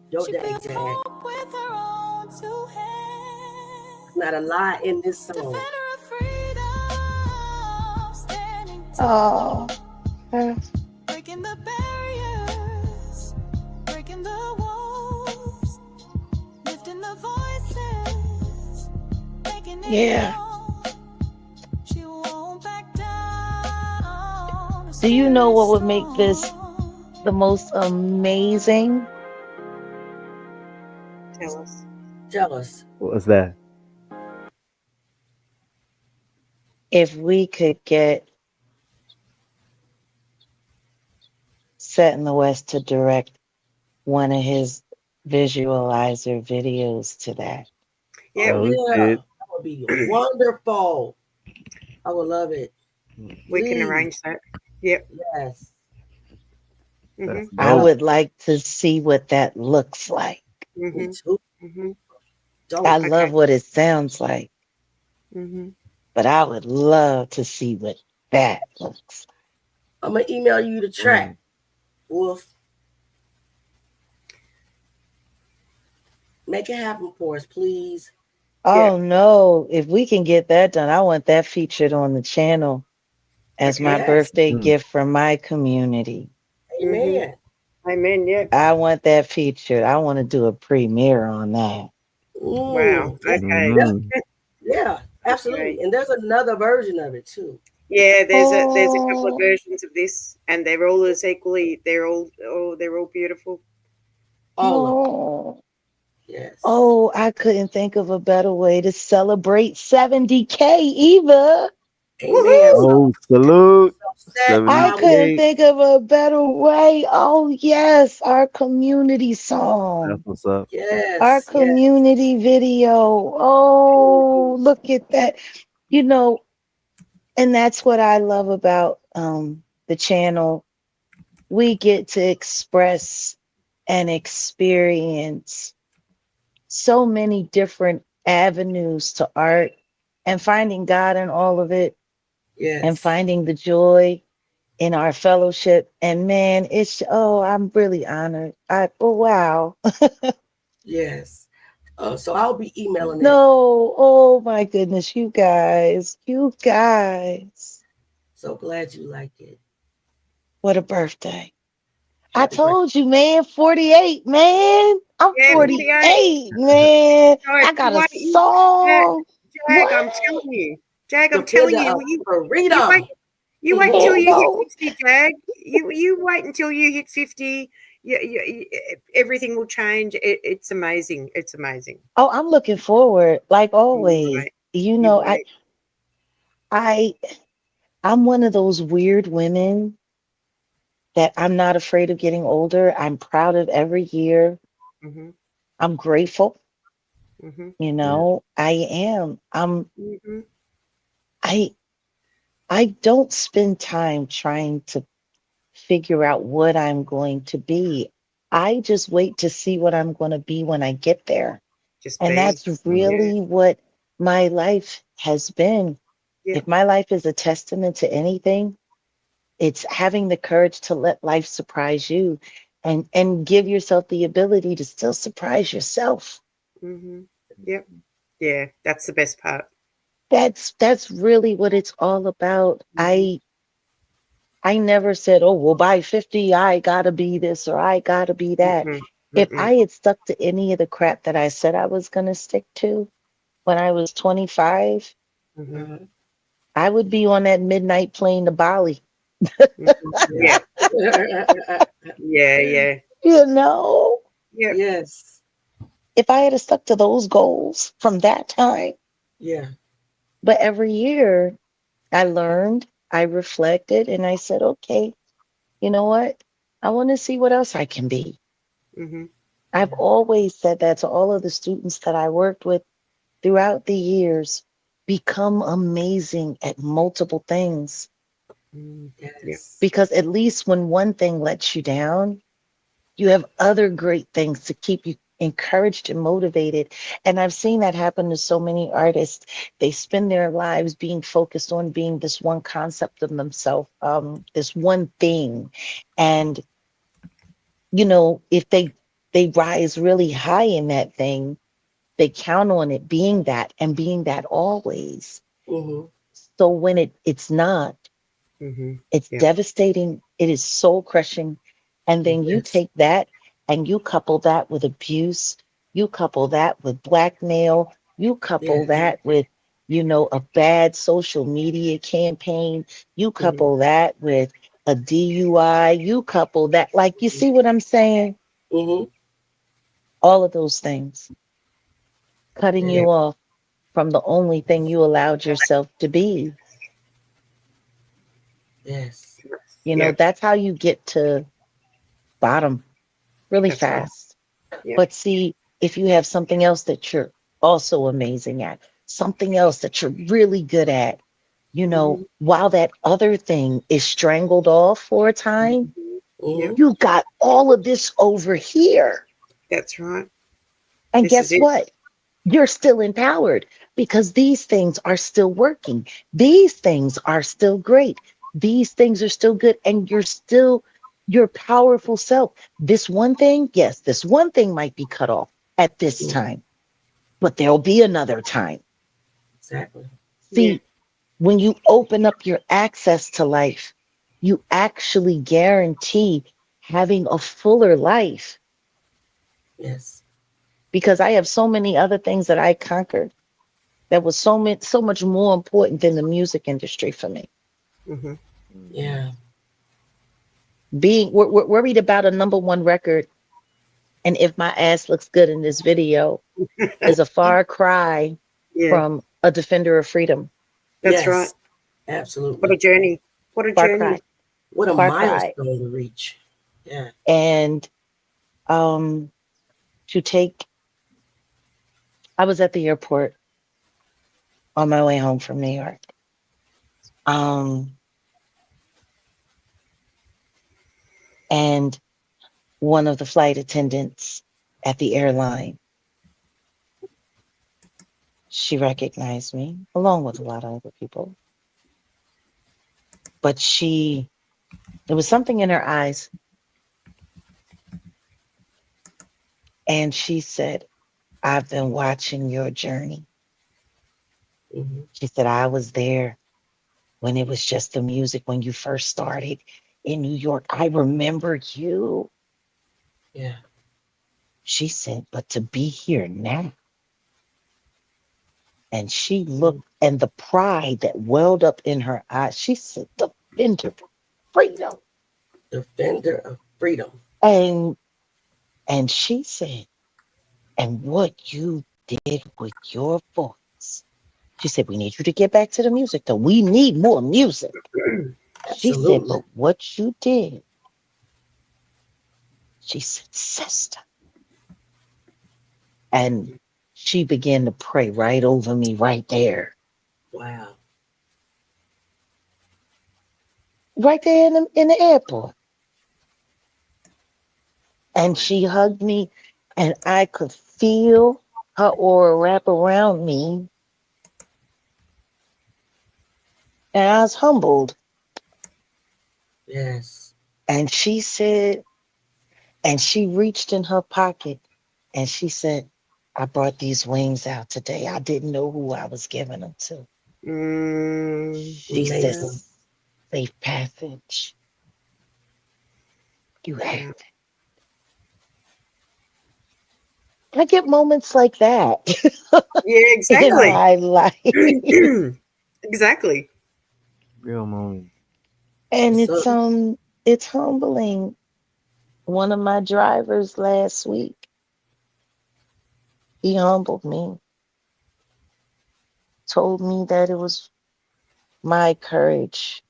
Your She day, builds Jag. hope with her own two hands. Not a lie in this song. Defender of freedom, standing Oh, tall. uh, Breaking the barriers, breaking the walls, lifting the voices, making it yeah. known. She won't back down. Her Do you know what would spirit's make this strong. the most amazing? Tell us. Tell us. What was that? If we could get Set in the West to direct one of his visualizer videos to that. Yeah, Oh, Oh, yeah. shit. That would be wonderful. I would love it. we can Please. arrange that. Yep. Yes. Mhm. That's I dope. would like to see what that looks like. Me Mhm. too. Mhm. Don't. I Okay. love what it sounds like, Mhm. but I would love to see what that looks like. I'm going to email you the track, Wolf. Make it happen for us, please. Oh no, if we can get that done, I want that featured on the channel as my Yes. birthday Mm. gift from my community. Amen. Amen. Yeah. I want that featured. I want to do a premiere on that. Wow. Yeah, Okay. Mhm. yeah, absolutely. And there's another version of it too. Yeah, there's a couple of Oh, versions of this, and they're all as equally. They're all beautiful. All of them. oh, Yes. oh, I couldn't think of a better way to celebrate 70K either. Amen. Woohoo! Oh, salute. So set, I I will. couldn't 70K. think of a better way. Oh, yes, our community That's song, what's up. our Yes. Yes. community video. Oh, look at that. You know, and that's what I love about the channel. We get to express and experience so many different avenues to art and finding God in all of it and Yes. finding the joy in our fellowship. And man, I'm really honored. Wow. Yes. So I'll be emailing that. No, oh my goodness, you guys. So glad you like it. What a birthday. I Happy birthday. told you, man, 48, man. I'm Yeah, 48. 48, man. Guys, I got a what you, song. Jag, What? I'm telling you, Jag, I'm telling Defender you, of you freedom. wait until you No. hit 50, Jag. You wait until you hit 50. Everything will change. It's amazing. It's amazing. Oh, I'm looking forward, like You always. wait. You You know, wait. I I'm one of those weird women that I'm not afraid of getting older. I'm proud of every year. Mhm. I'm grateful, Mhm. you Yeah. know. I am. Mhm. I I don't spend time trying to figure out what I'm going to be. I just wait to see what I'm going to be when I get there. Just And be. that's Yeah. really what my life has been. Yeah. If my life is a testament to anything, it's having the courage to let life surprise you and give yourself the ability to still surprise yourself. Mhm. Yep. Yeah. That's the best part. That's really what it's all about. Mhm. I never said, oh, well, by 50, I gotta be this or I gotta be that. Mm-mm. If Mm-mm. I had stuck to any of the crap that I said I was gonna stick to when I was 25, Mhm. I would be on that midnight plane to Bali. Mhm. Yeah. Yeah. Yeah. You know? Yep. Yes. if I had stuck to those goals from that time, Yeah. but every year I learned, I reflected, and I said, okay, you know what? I want to see what else I can be. Mm-hmm. I've always said that to all of the students that I worked with throughout the years, become amazing at multiple things. Mm. Yeah. Yes. Because at least when one thing lets you down, you have other great things to keep you encouraged and motivated. And I've seen that happen to so many artists. They spend their lives being focused on being this one concept of themselves, this one thing. And, you know, if they rise really high in that thing, they count on it being that and being that always. Mm-hmm. So when it's not, Mm-hmm. it's Yeah. devastating. It is soul crushing. And then you Yes. take that and you couple that with abuse, you couple that with blackmail, you couple Yes. that with, you know, a bad social media campaign, you Mm-hmm. couple that with a DUI, you couple that, like, you see what I'm saying? Mm-hmm. All of those things cutting Yeah. you off from the only thing you allowed yourself to be. Yes. You know, Yeah. that's how you get to bottom really That's right. fast. Yeah. But see, if you have something else that you're also amazing at, something else that you're really good at, you know, Mm-hmm. while that other thing is strangled off for a time, Yeah. Mm-hmm. you got all of this over here. That's right. And This is guess it. what? You're still empowered because these things are still working. These things are still great. These things are still good. And you're still your powerful self. This one thing, yes, this one thing might be cut off at this Mm-hmm. time, but there'll be another time. Exactly. Yeah. See, when you open up your access to life, you actually guarantee having a fuller life Yes. because I have so many other things that I conquered that was so much more important than the music industry for me. Mm-hmm. Yeah. Being worried about a number one record, and if my ass looks good in this video, is a far cry Yeah. from a defender of freedom. That's right. Yes. What a Absolutely. journey. What a Far journey. cry, What a far cry. milestone to reach. Yeah. And um, to take, I was at the airport on my way home from New York. Um, and one of the flight attendants at the airline, she recognized me along with a lot of other people. But there was something in her eyes. And she said, I've been watching your journey. Mm-hmm. She said, I was there when it was just the music, when you first started in New York. I remember you. Yeah. She said, but to be here now. And she Mm-hmm. looked, and the pride that welled up in her eyes, she said, defender, freedom. Defender of freedom. And she said, and what you did with your voice. She said, we need you to get back to the music, though. We need more music. She said, Absolutely. but what you did, she said, sister. And she began to pray right over me right there, Wow. right there in the airport. And Wow. she hugged me, and I could feel her aura wrap around me. And I was humbled. Yes. And she said, and she reached in her pocket and she said, I brought these wings out today. I didn't know who I was giving them to. She said, Yeah. Amazing. safe passage. You have Yeah. it. I get moments like that Yeah. in Exactly. my life. Exactly. Real moment. And So it's humbling. One of my drivers last week, He humbled me, told me that it was my courage,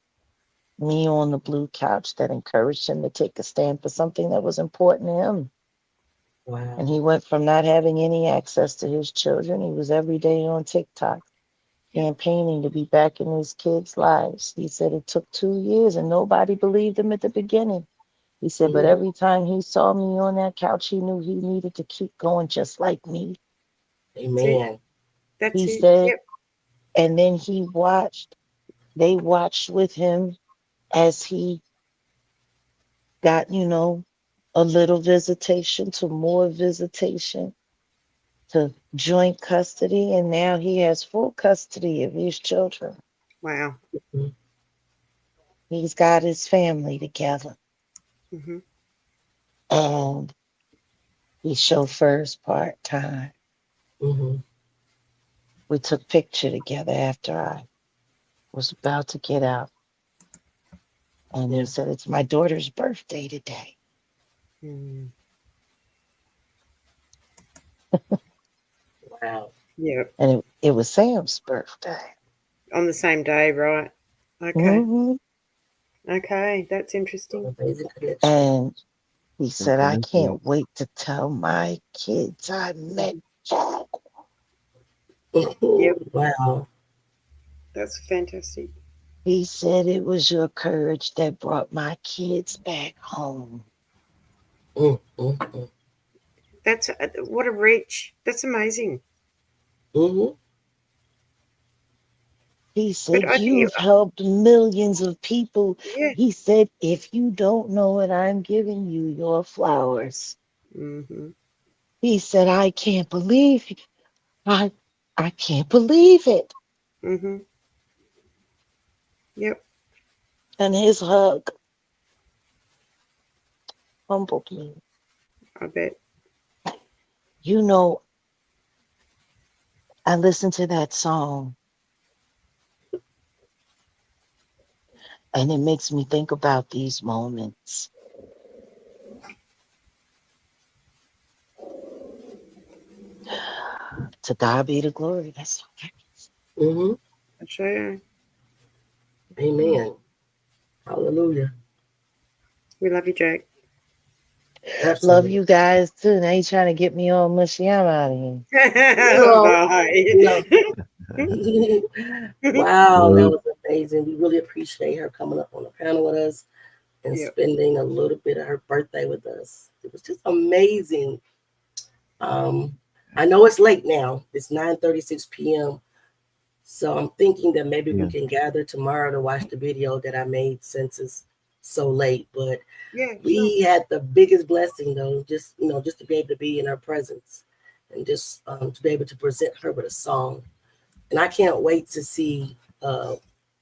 me on the blue couch, that encouraged him to take a stand for something that was important to him. Wow. And he went from not having any access to his children. He was every day on TikTok campaigning to be back in his kids' lives. He said it took 2 years and nobody believed him at the beginning. He said, but every time he saw me on that couch, he knew he needed to keep going just like me. Amen. That's He it. said, Yep. and then they watched with him as he got, a little visitation to more visitation to joint custody. And now he has full custody of his children. Wow. Mm-hmm. He's got his family together. Mm-hmm. And he chauffeurs part-time. Mm-hmm. We took picture together after I was about to get out. And Yeah. he said, it's my daughter's birthday today. Mm. Wow. Yep. And it was Sam's birthday. On the same day, right? Okay. Hmm. Okay. That's interesting. Amazing connection. And he Some said, I coincidence. can't wait to tell my kids I met Jack. Yep. Wow. That's fantastic. He said it was your courage that brought my kids back home. Mm-hmm. That's what a reach. That's amazing. Mm-hmm. He But said, I think, you've helped millions of people. yeah. He said, if you don't know it, I'm giving you your flowers. Mm-hmm. He said, I can't believe it. I can't believe it. Mm-hmm. Yep. And his hug humbled me. I bet. You know, I listened to that song and it makes me think about these moments. To God be the glory. That's Mm-hmm. I sure. Amen. Hallelujah. We love you, Jake. love Absolutely. you guys too. Now you trying to get me all mushy. I'm out of here. No, Bye. no. Wow, that Well, was amazing. We really appreciate her coming up on the panel with us and Yep. spending a little bit of her birthday with us. It was just amazing. I know it's late now. It's 9:36 p.m. So I'm thinking that maybe we yeah. can gather tomorrow to watch the video that I made since it's so late. But Yeah, sure. we had the biggest blessing though, just to be able to be in her presence and just to be able to present her with a song. And I can't wait to see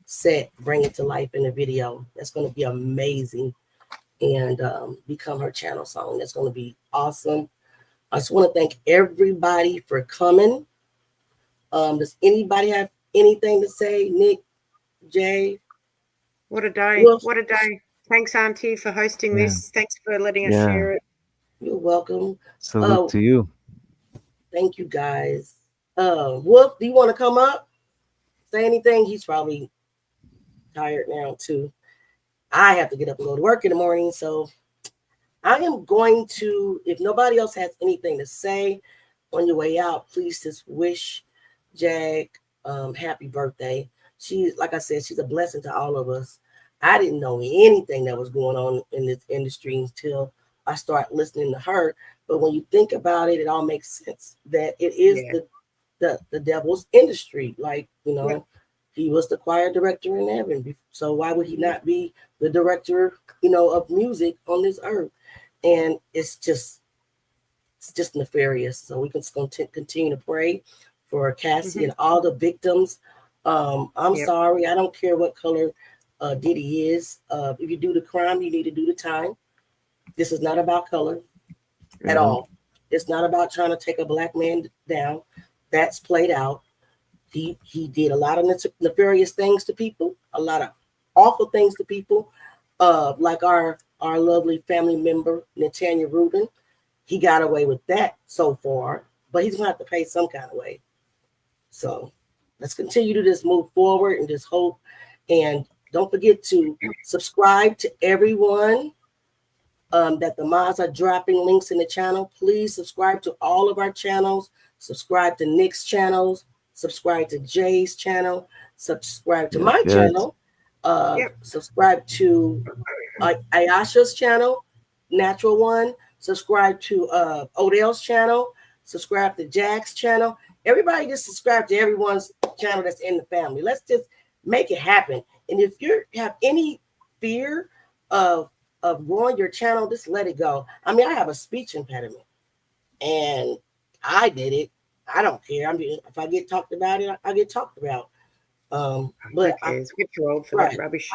Set bring it to life in the video. That's going to be amazing and become her channel song. That's going to be awesome. I just want to thank everybody for coming. Does anybody have anything to say? Nick, Jay? What a day. Well, What a day. Thanks, Auntie, for hosting Yeah. this. Thanks for letting us Yeah. share it. you're welcome. Salute to you. Thank you guys. Wolf, do you want to come up? Say anything? He's probably tired now too. I have to get up and go to work in the morning, so I am going to, if nobody else has anything to say on your way out, please just wish Jag happy birthday. She's, like I said, she's a blessing to all of us. I didn't know anything that was going on in this industry until I started listening to her. But when you think about it, it all makes sense that it is the devil's industry. Like, he was the choir director in heaven. So why would he not be the director, of music on this earth? And it's just nefarious. So we can continue to pray for Cassie and all the victims. I'm sorry. I don't care what color Diddy is. If you do the crime, you need to do the time. This is not about color at all. It's not about trying to take a black man down. That's played out. He did a lot of nefarious things to people, a lot of awful things to people, like our lovely family member, Natanya Rubin. He got away with that so far, but he's gonna have to pay some kind of way. So let's continue to just move forward and just hope. And don't forget to subscribe to everyone that the mods are dropping links in the channel. Please subscribe to all of our channels. Subscribe to Nick's channels. Subscribe to Jay's channel. Subscribe to my channel. Subscribe to Ayasha's channel, Natural One. Subscribe to Odell's channel. Subscribe to Jack's channel. Everybody just subscribe to everyone's channel that's in the family. Let's just make it happen. And if you have any fear of growing your channel, just let it go. I mean, I have a speech impediment, and I did it. I don't care. I mean, if I get talked about it, I get talked about. But we're too old for that rubbish.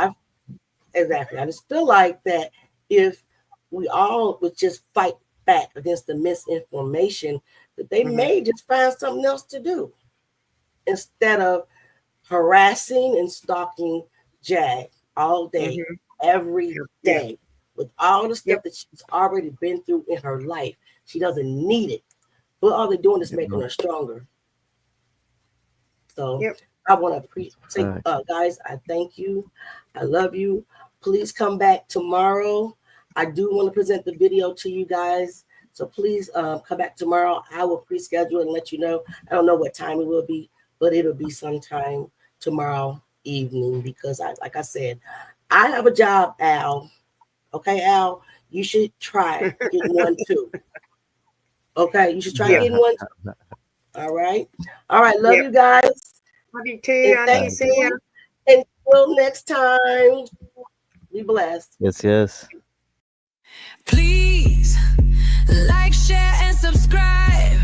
Exactly. I just feel like that if we all would just fight back against the misinformation, that they may just find something else to do instead of harassing and stalking Jag all day, every day, with all the stuff that she's already been through in her life. She doesn't need it. But all they're doing is making her stronger. So I want to appreciate, guys, I thank you. I love you. Please come back tomorrow. I do want to present the video to you guys. So please come back tomorrow. I will pre-schedule and let you know. I don't know what time it will be, but it'll be sometime tomorrow evening because, like I said, I have a job, Al. Okay, Al, you should try getting one too. Okay, you should try getting one too. All right. All right. Love you guys. Love you too. Thank you. Until next time, be blessed. Yes. Please like, share, and subscribe.